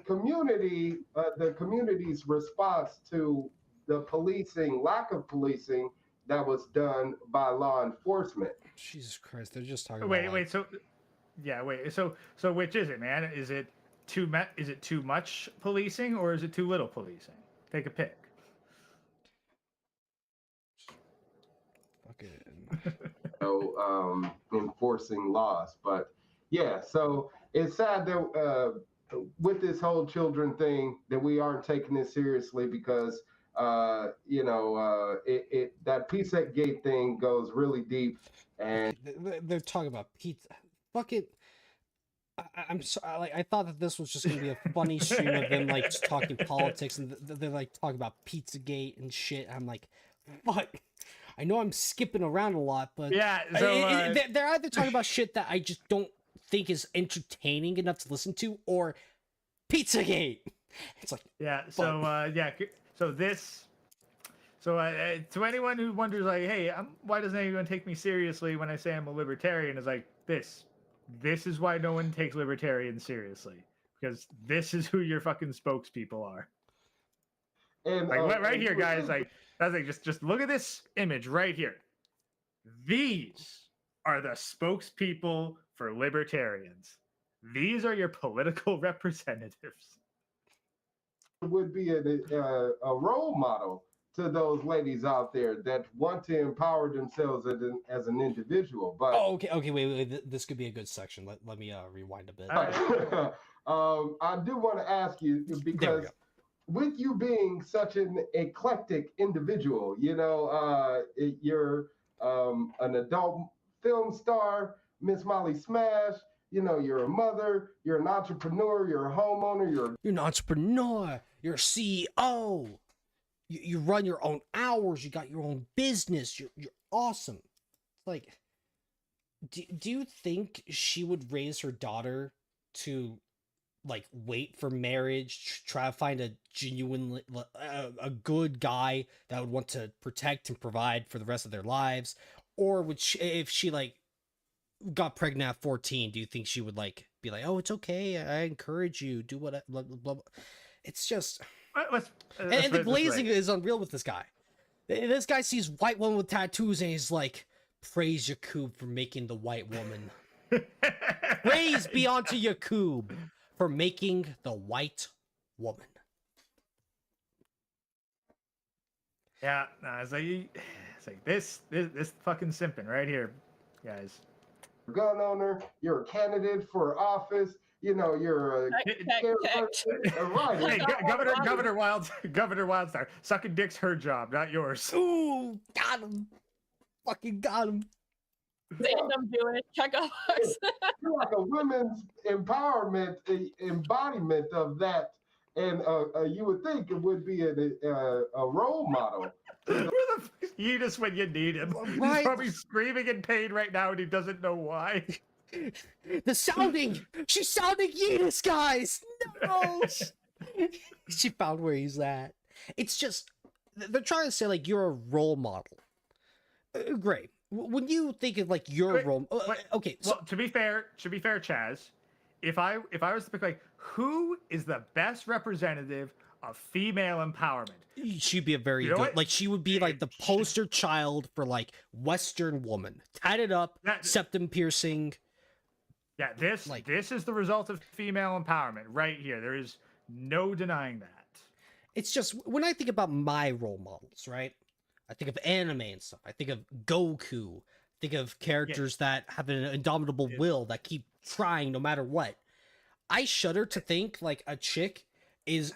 Speaker 4: community, the community's response to the policing, lack of policing that was done by law enforcement.
Speaker 2: Jesus Christ, they're just talking
Speaker 3: Wait, so which is it, man? Is it too much policing or is it too little policing? Take a pick.
Speaker 4: Enforcing laws. But yeah, so it's sad that with this whole children thing that we aren't taking this seriously because that Pizzagate thing goes really deep, and
Speaker 2: they're talking about pizza. Fuck it. I'm so like I thought that this was just gonna be a funny stream of them like just talking politics, and they're like talking about Pizzagate and shit. I'm like, fuck. I know I'm skipping around a lot, but
Speaker 3: yeah, so
Speaker 2: they're either talking about shit that I just don't think is entertaining enough to listen to, or Pizzagate. It's like
Speaker 3: to anyone who wonders like, hey, why doesn't anyone take me seriously when I say I'm a libertarian? Is like this is why no one takes libertarians seriously, because this is who your fucking spokespeople are. And like right here, guys, like. That's like just look at this image right here. These are the spokespeople for libertarians. These are your political representatives.
Speaker 4: Would be a role model to those ladies out there that want to empower themselves as an individual. But
Speaker 2: okay, wait. This could be a good section. Let me rewind a bit.
Speaker 4: I do want to ask you, because with you being such an eclectic individual, you're an adult film star, Miss Molly Smash, you're a mother, you're an entrepreneur, you're a homeowner, you're
Speaker 2: an entrepreneur, you're a CEO, you run your own hours, you got your own business, you're awesome. Like, do you think she would raise her daughter to like wait for marriage, try to find a genuine, a good guy that would want to protect and provide for the rest of their lives? Or would she, if she like got pregnant at 14, do you think she would like be like, oh, it's okay, I encourage you, do what, blah, blah, blah. It's just, and the glazing is unreal with this guy. This guy sees white woman with tattoos and he's like, praise Yakub for making the white woman. Praise be unto Yakub for making the white woman.
Speaker 3: Yeah, no, it's like this fucking simping right here, guys.
Speaker 4: Gun owner, you're a candidate for office, you're a
Speaker 3: right. Hey, Governor Wildstar, sucking dick's her job, not yours.
Speaker 2: Ooh, got him. Fucking got him.
Speaker 8: Random do it. Check out us.
Speaker 4: You're like a women's empowerment embodiment of that, and you would think it would be a role model.
Speaker 3: Where the fuck is Eunice when you need him?
Speaker 2: Right.
Speaker 3: He's probably screaming in pain right now, and he doesn't know why.
Speaker 2: The sounding! She's sounding Yeetus, guys! No! She found where he's at. It's just, they're trying to say, like, you're a role model. Great. When you think of, like, your role... okay, so...
Speaker 3: Well, to be fair, Chaz, if I was to pick, like, who is the best representative of female empowerment?
Speaker 2: She'd be a very
Speaker 3: You know
Speaker 2: good...
Speaker 3: what?
Speaker 2: Like, she would be, like, the poster child for, like, Western woman. Tatted up, septum piercing...
Speaker 3: Yeah, this is the result of female empowerment right here. There is no denying that.
Speaker 2: It's just, when I think about my role models, right? I think of anime and stuff. I think of Goku. I think of characters that have an indomitable will that keep trying no matter what. I shudder to think, like, a chick is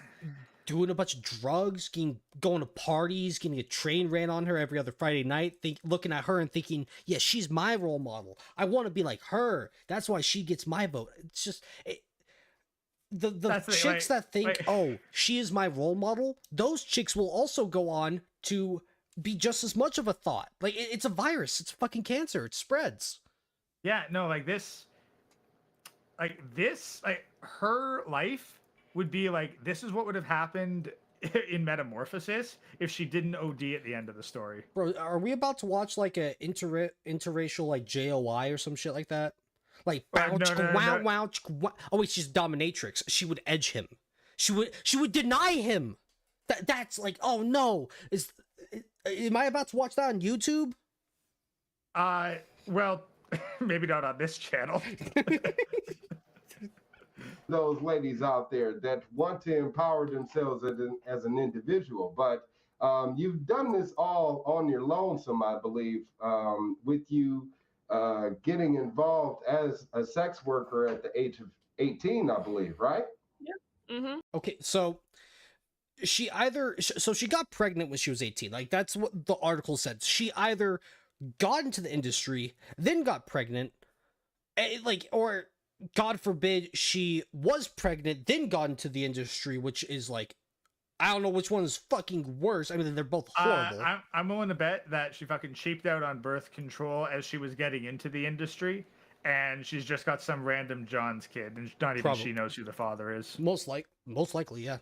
Speaker 2: doing a bunch of drugs, going to parties, getting a train ran on her every other Friday night, looking at her and thinking, yeah, she's my role model. I want to be like her. That's why she gets my vote. It's just... The chicks that think, oh, she is my role model, those chicks will also go on to be just as much of a thought. Like, it's a virus. It's fucking cancer. It spreads.
Speaker 3: Yeah, no, her life would be like, this is what would have happened in Metamorphosis if she didn't OD at the end of the story.
Speaker 2: Bro, are we about to watch, like, a interracial, like, JOI or some shit like that? Like, wow. Oh wait, she's dominatrix. She would edge him. She would deny him. That's like, oh no. Am I about to watch that on YouTube?
Speaker 3: Well, maybe not on this channel.
Speaker 4: Those ladies out there that want to empower themselves as an individual, but you've done this all on your lonesome, I believe, with you getting involved as a sex worker at the age of 18, I believe, right?
Speaker 8: Yeah. Mm-hmm.
Speaker 2: Okay, so she got pregnant when she was 18. Like, that's what the article said. She either got into the industry, then got pregnant, or God forbid she was pregnant, then got into the industry, which is like, I don't know which one is fucking worse. I mean, they're both horrible.
Speaker 3: I'm willing to bet that she fucking cheaped out on birth control as she was getting into the industry, and she's just got some random John's kid, and not even she knows who the father is.
Speaker 2: Most likely, yeah.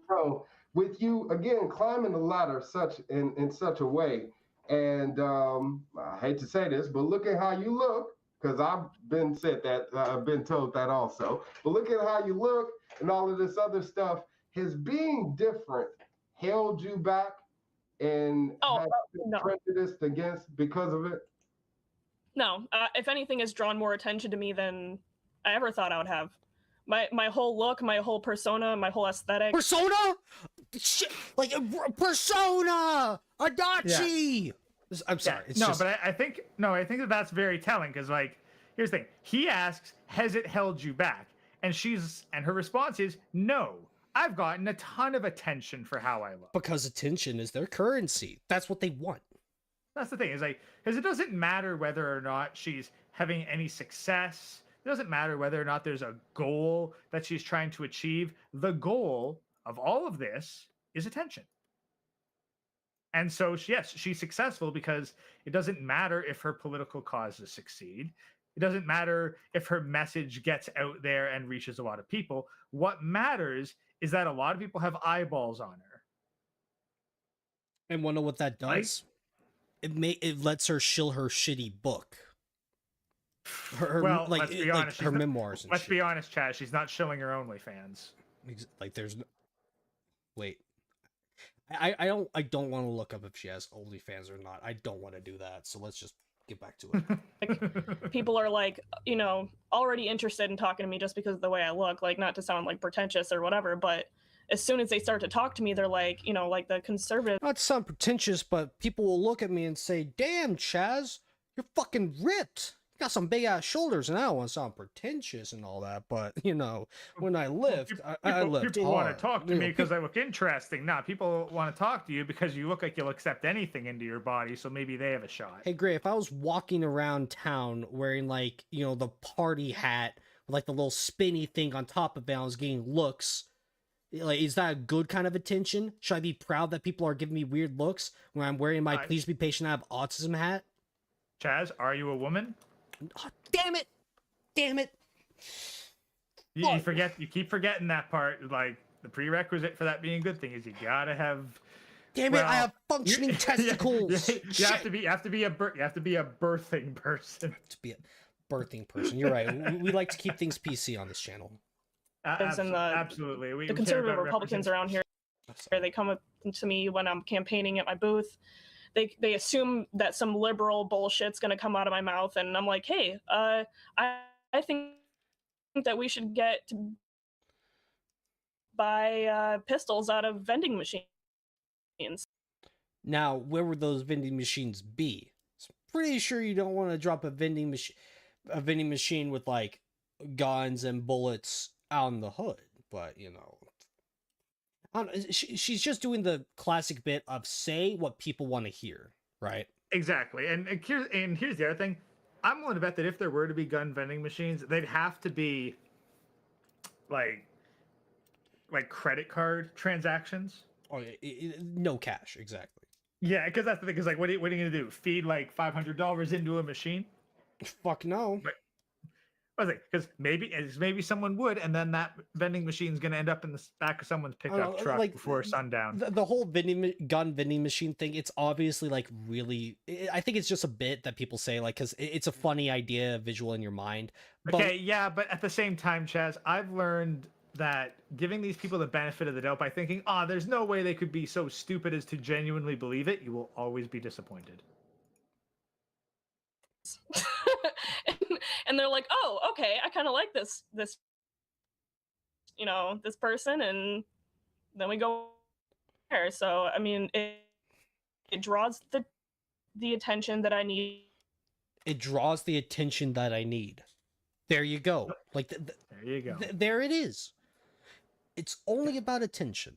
Speaker 4: So, with you again climbing the ladder in such a way, and I hate to say this, but look at how you look, because I've been told that also. But look at how you look and all of this other stuff. Has being different held you back and
Speaker 8: no.
Speaker 4: prejudiced against because of it?
Speaker 8: No. If anything, has drawn more attention to me than I ever thought I would have. My whole look, my whole persona, my whole aesthetic.
Speaker 2: Persona? Shit, like persona, Adachi. Yeah. I'm sorry.
Speaker 3: Yeah, but I think that's very telling, because, like, here's the thing. He asks, "Has it held you back?" And her response is, "No. I've gotten a ton of attention for how I look."
Speaker 2: Because attention is their currency. That's what they want.
Speaker 3: That's the thing. Is like, because it doesn't matter whether or not she's having any success. It doesn't matter whether or not there's a goal that she's trying to achieve. The goal of all of this is attention. And so, yes, she's successful because it doesn't matter if her political causes succeed. It doesn't matter if her message gets out there and reaches a lot of people. What matters is that a lot of people have eyeballs on her.
Speaker 2: And wonder what that does? Right? It lets her shill her shitty book.
Speaker 3: Let's be honest.
Speaker 2: Her memoirs.
Speaker 3: Let's be honest, Chaz. She's not shilling her OnlyFans.
Speaker 2: Like, there's no. Wait. I don't want to look up if she has OnlyFans or not. I don't want to do that. So let's just get back to it.
Speaker 8: Like, people are like, already interested in talking to me just because of the way I look. Like, not to sound like pretentious or whatever, but as soon as they start to talk to me, they're like, like the conservative.
Speaker 2: Not to sound pretentious, but people will look at me and say, "Damn, Chaz, you're fucking ripped. Got some big ass shoulders," and I don't want to sound pretentious and all that, but when I lift, I lift
Speaker 3: people
Speaker 2: hard.
Speaker 3: Want to talk to me because I look interesting. Nah, people want to talk to you because you look like you'll accept anything into your body, so maybe they have a shot.
Speaker 2: Hey, Gray, if I was walking around town wearing, like, the party hat like the little spinny thing on top of it. I was getting looks. Like, is that a good kind of attention? Should I be proud that people are giving me weird looks when I'm wearing my Please Be Patient, I Have Autism hat?
Speaker 3: Chaz, are you a woman?
Speaker 2: Oh, damn it! Damn it!
Speaker 3: You keep forgetting that part. Like, the prerequisite for that being a good thing is you gotta have.
Speaker 2: Damn it! I have functioning testicles.
Speaker 3: You have to be a birthing person.
Speaker 2: To be a birthing person, you're right. We like to keep things PC on this channel.
Speaker 3: Absolutely.
Speaker 8: The conservative Republicans around here, they come up to me when I'm campaigning at my booth. They assume that some liberal bullshit's gonna come out of my mouth, and I'm like, hey, I think that we should get to buy pistols out of vending machines.
Speaker 2: Now, where would those vending machines be? I'm pretty sure you don't want to drop a vending machine with like guns and bullets out in the hood, but you know, I don't know, she's just doing the classic bit of say what people want to hear, right?
Speaker 3: Exactly, and here's the other thing. I'm willing to bet that if there were to be gun vending machines, they'd have to be like credit card transactions.
Speaker 2: Oh, no cash, exactly.
Speaker 3: Yeah, because that's the thing. Because like, what are you gonna do? Feed like $500 into a machine?
Speaker 2: Fuck no.
Speaker 3: But, I was like, because maybe someone would, and then that vending machine's gonna end up in the back of someone's pickup truck like, before sundown.
Speaker 2: The whole gun vending machine thing, it's obviously like really. I think it's just a bit that people say like because it's a funny idea, visual in your mind.
Speaker 3: Okay, yeah, but at the same time, Chaz, I've learned that giving these people the benefit of the doubt by thinking, there's no way they could be so stupid as to genuinely believe it, you will always be disappointed.
Speaker 8: And they're like, oh, okay, I kind of like this this person, and then we go there. So I mean, it draws the attention that I need.
Speaker 2: It draws the attention that I need. There you go. Like
Speaker 3: there you go.
Speaker 2: There it is. It's only about attention.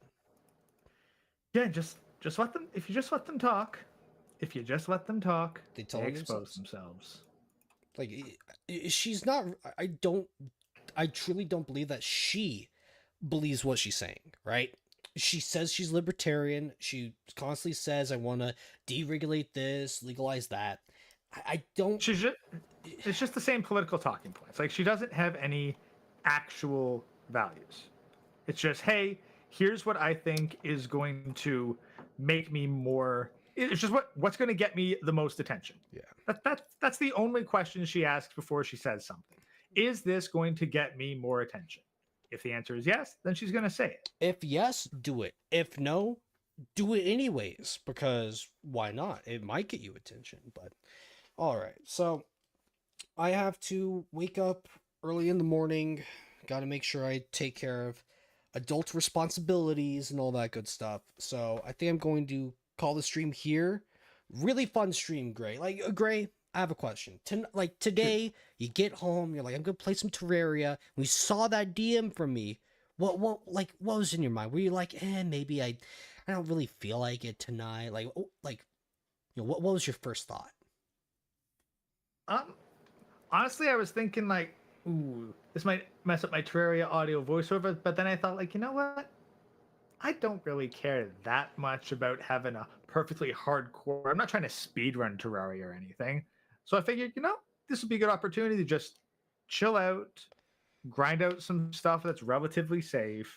Speaker 3: Yeah, just let them. If you just let them talk, they expose themselves.
Speaker 2: Like, she's not. I truly don't believe that she believes what she's saying. Right? She says she's libertarian. She constantly says, "I want to deregulate this, legalize that." I don't.
Speaker 3: It's just the same political talking points. Like, she doesn't have any actual values. It's just, hey, here's what I think is going to make me more. It's just what's going to get me the most attention.
Speaker 2: Yeah.
Speaker 3: That's the only question she asks before she says something. Is this going to get me more attention? If the answer is yes, then she's going to say it.
Speaker 2: If yes, do it. If no, do it anyways, because why not? It might get you attention. But all right, so I have to wake up early in the morning. Got to make sure I take care of adult responsibilities and all that good stuff. So I think I'm going to call the stream here. Really fun stream, Gray. Like, Gray, I have a question. Today, you get home, you're like, I'm going to play some Terraria. We saw that DM from me. What was in your mind? Were you like, maybe I don't really feel like it tonight? What was your first thought?
Speaker 3: Honestly, I was thinking like, ooh, this might mess up my Terraria audio voiceover, but then I thought, like, you know what? I don't really care that much about having a perfectly hardcore. I'm not trying to speedrun Terraria or anything. So I figured, this would be a good opportunity to just chill out, grind out some stuff that's relatively safe,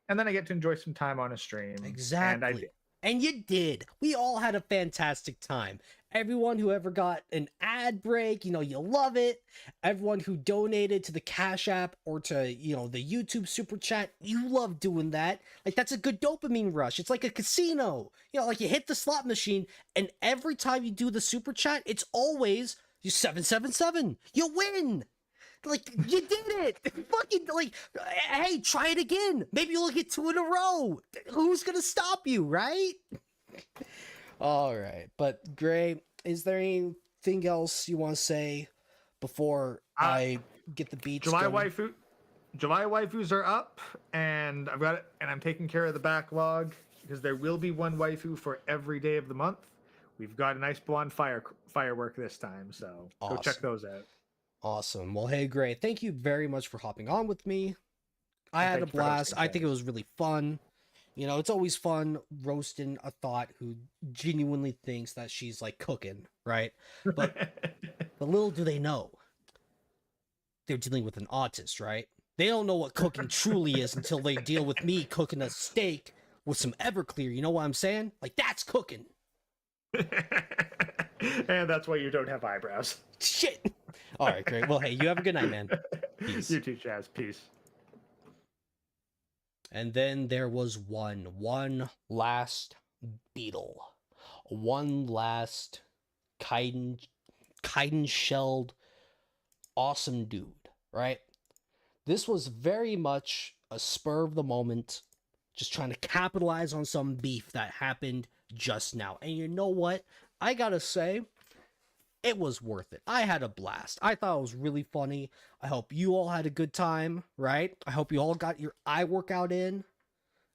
Speaker 3: and then I get to enjoy some time on a stream.
Speaker 2: Exactly. And you did. We all had a fantastic time. Everyone who ever got an ad break, you love it. Everyone who donated to the Cash App or to, the YouTube Super Chat, you love doing that. Like, that's a good dopamine rush. It's like a casino. Like you hit the slot machine, and every time you do the Super Chat, it's always you 777. You win. Like, you did it. Fucking, like, hey, try it again. Maybe you'll get 2 in a row. Who's gonna stop you, right? All right, but Gray, is there anything else you want to say before I get the beats
Speaker 3: July
Speaker 2: going?
Speaker 3: July waifus are up, and I've got it, and I'm taking care of the backlog because there will be one waifu for every day of the month. We've got a nice blonde firework this time, so
Speaker 2: Awesome.
Speaker 3: Go check those out.
Speaker 2: Awesome. Well, hey, great. Thank you very much for hopping on with me. I had a
Speaker 3: Thank you for
Speaker 2: blast.
Speaker 3: hosting,
Speaker 2: I think it was really fun. You know, it's always fun roasting a thought who genuinely thinks that she's like cooking, right? But little do they know, they're dealing with an autist, right? They don't know what cooking truly is until they deal with me cooking a steak with some Everclear. You know what I'm saying? Like, that's cooking.
Speaker 3: And that's why you don't have eyebrows.
Speaker 2: Shit. All right, great. Well, hey, you have a good night, man. Peace.
Speaker 3: You too, Chaz. Peace.
Speaker 2: And then there was one last beetle, one last Chitin-shelled awesome dude, right? This was very much a spur of the moment, just trying to capitalize on some beef that happened just now. And you know what? I gotta say, it was worth it. I had a blast. I thought it was really funny. I hope you all had a good time, right? I hope you all got your eye workout in.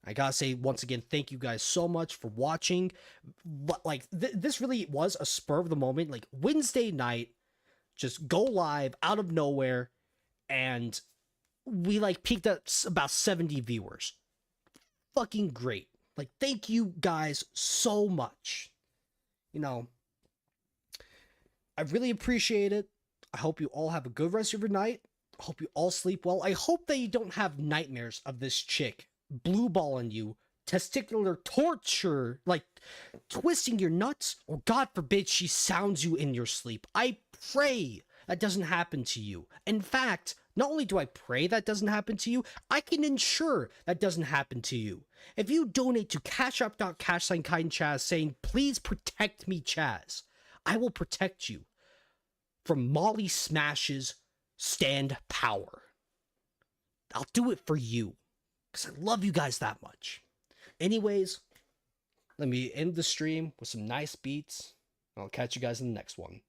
Speaker 2: I gotta say, once again, thank you guys so much for watching. But, like, this really was a spur of the moment. Like, Wednesday night, just go live out of nowhere, and we, like, peaked at about 70 viewers. Fucking great. Like, thank you guys so much. You know, I really appreciate it. I hope you all have a good rest of your night. I hope you all sleep well. I hope that you don't have nightmares of this chick blue balling you, testicular torture, like twisting your nuts, or God forbid she sounds you in your sleep. I pray that doesn't happen to you. In fact, not only do I pray that doesn't happen to you, I can ensure that doesn't happen to you. If you donate to cashup.cash_ChitinChazz saying, please protect me, Chaz, I will protect you from Molly Smash's stand power. I'll do it for you, because I love you guys that much. Anyways, let me end the stream with some nice beats. I'll catch you guys in the next one.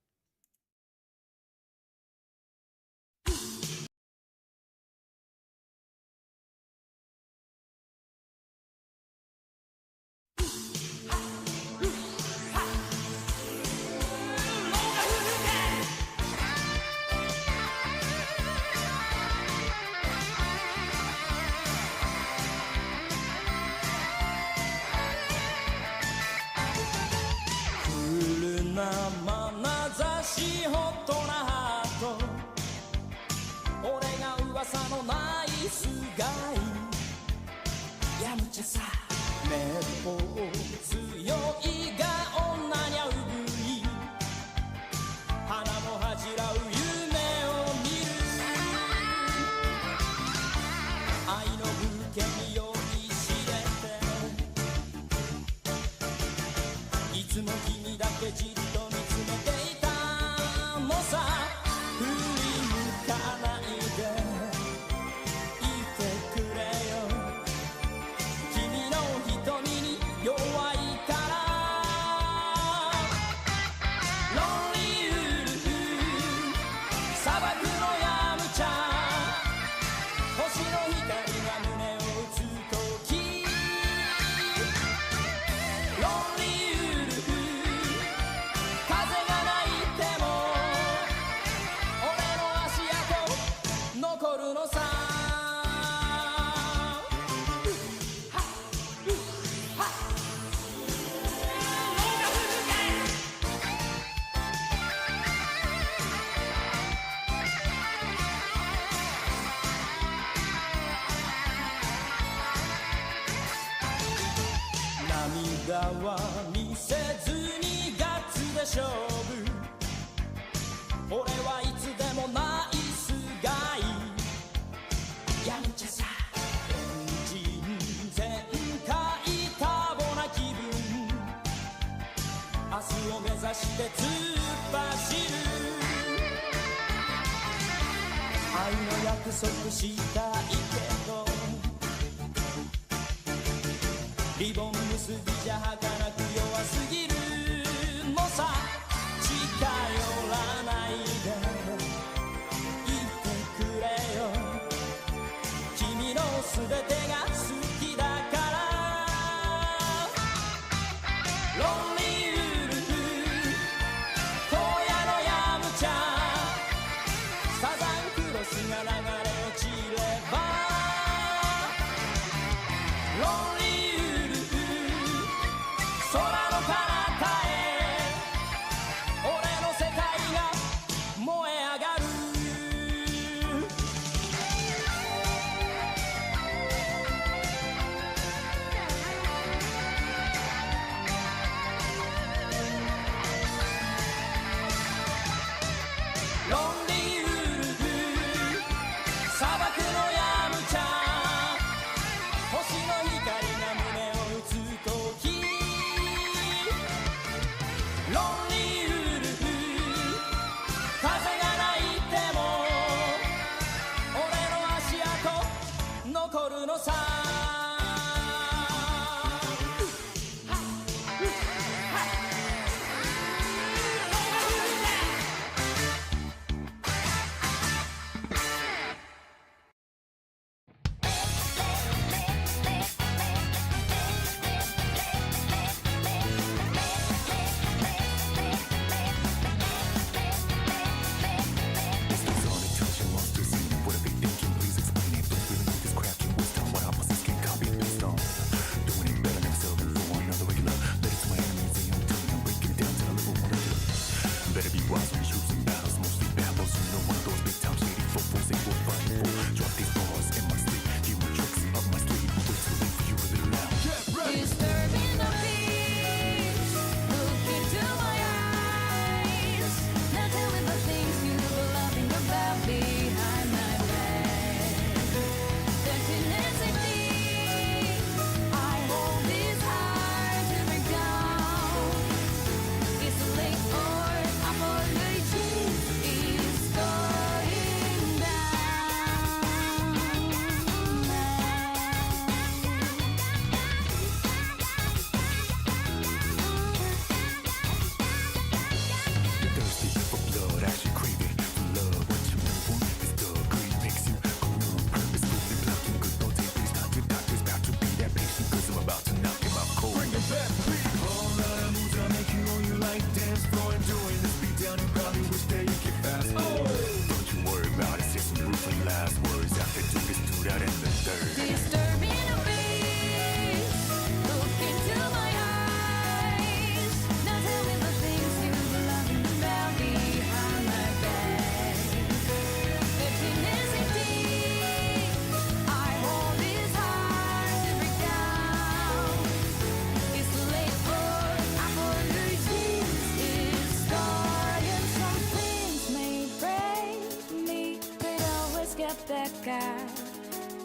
Speaker 9: sky.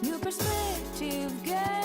Speaker 9: New perspective, guide.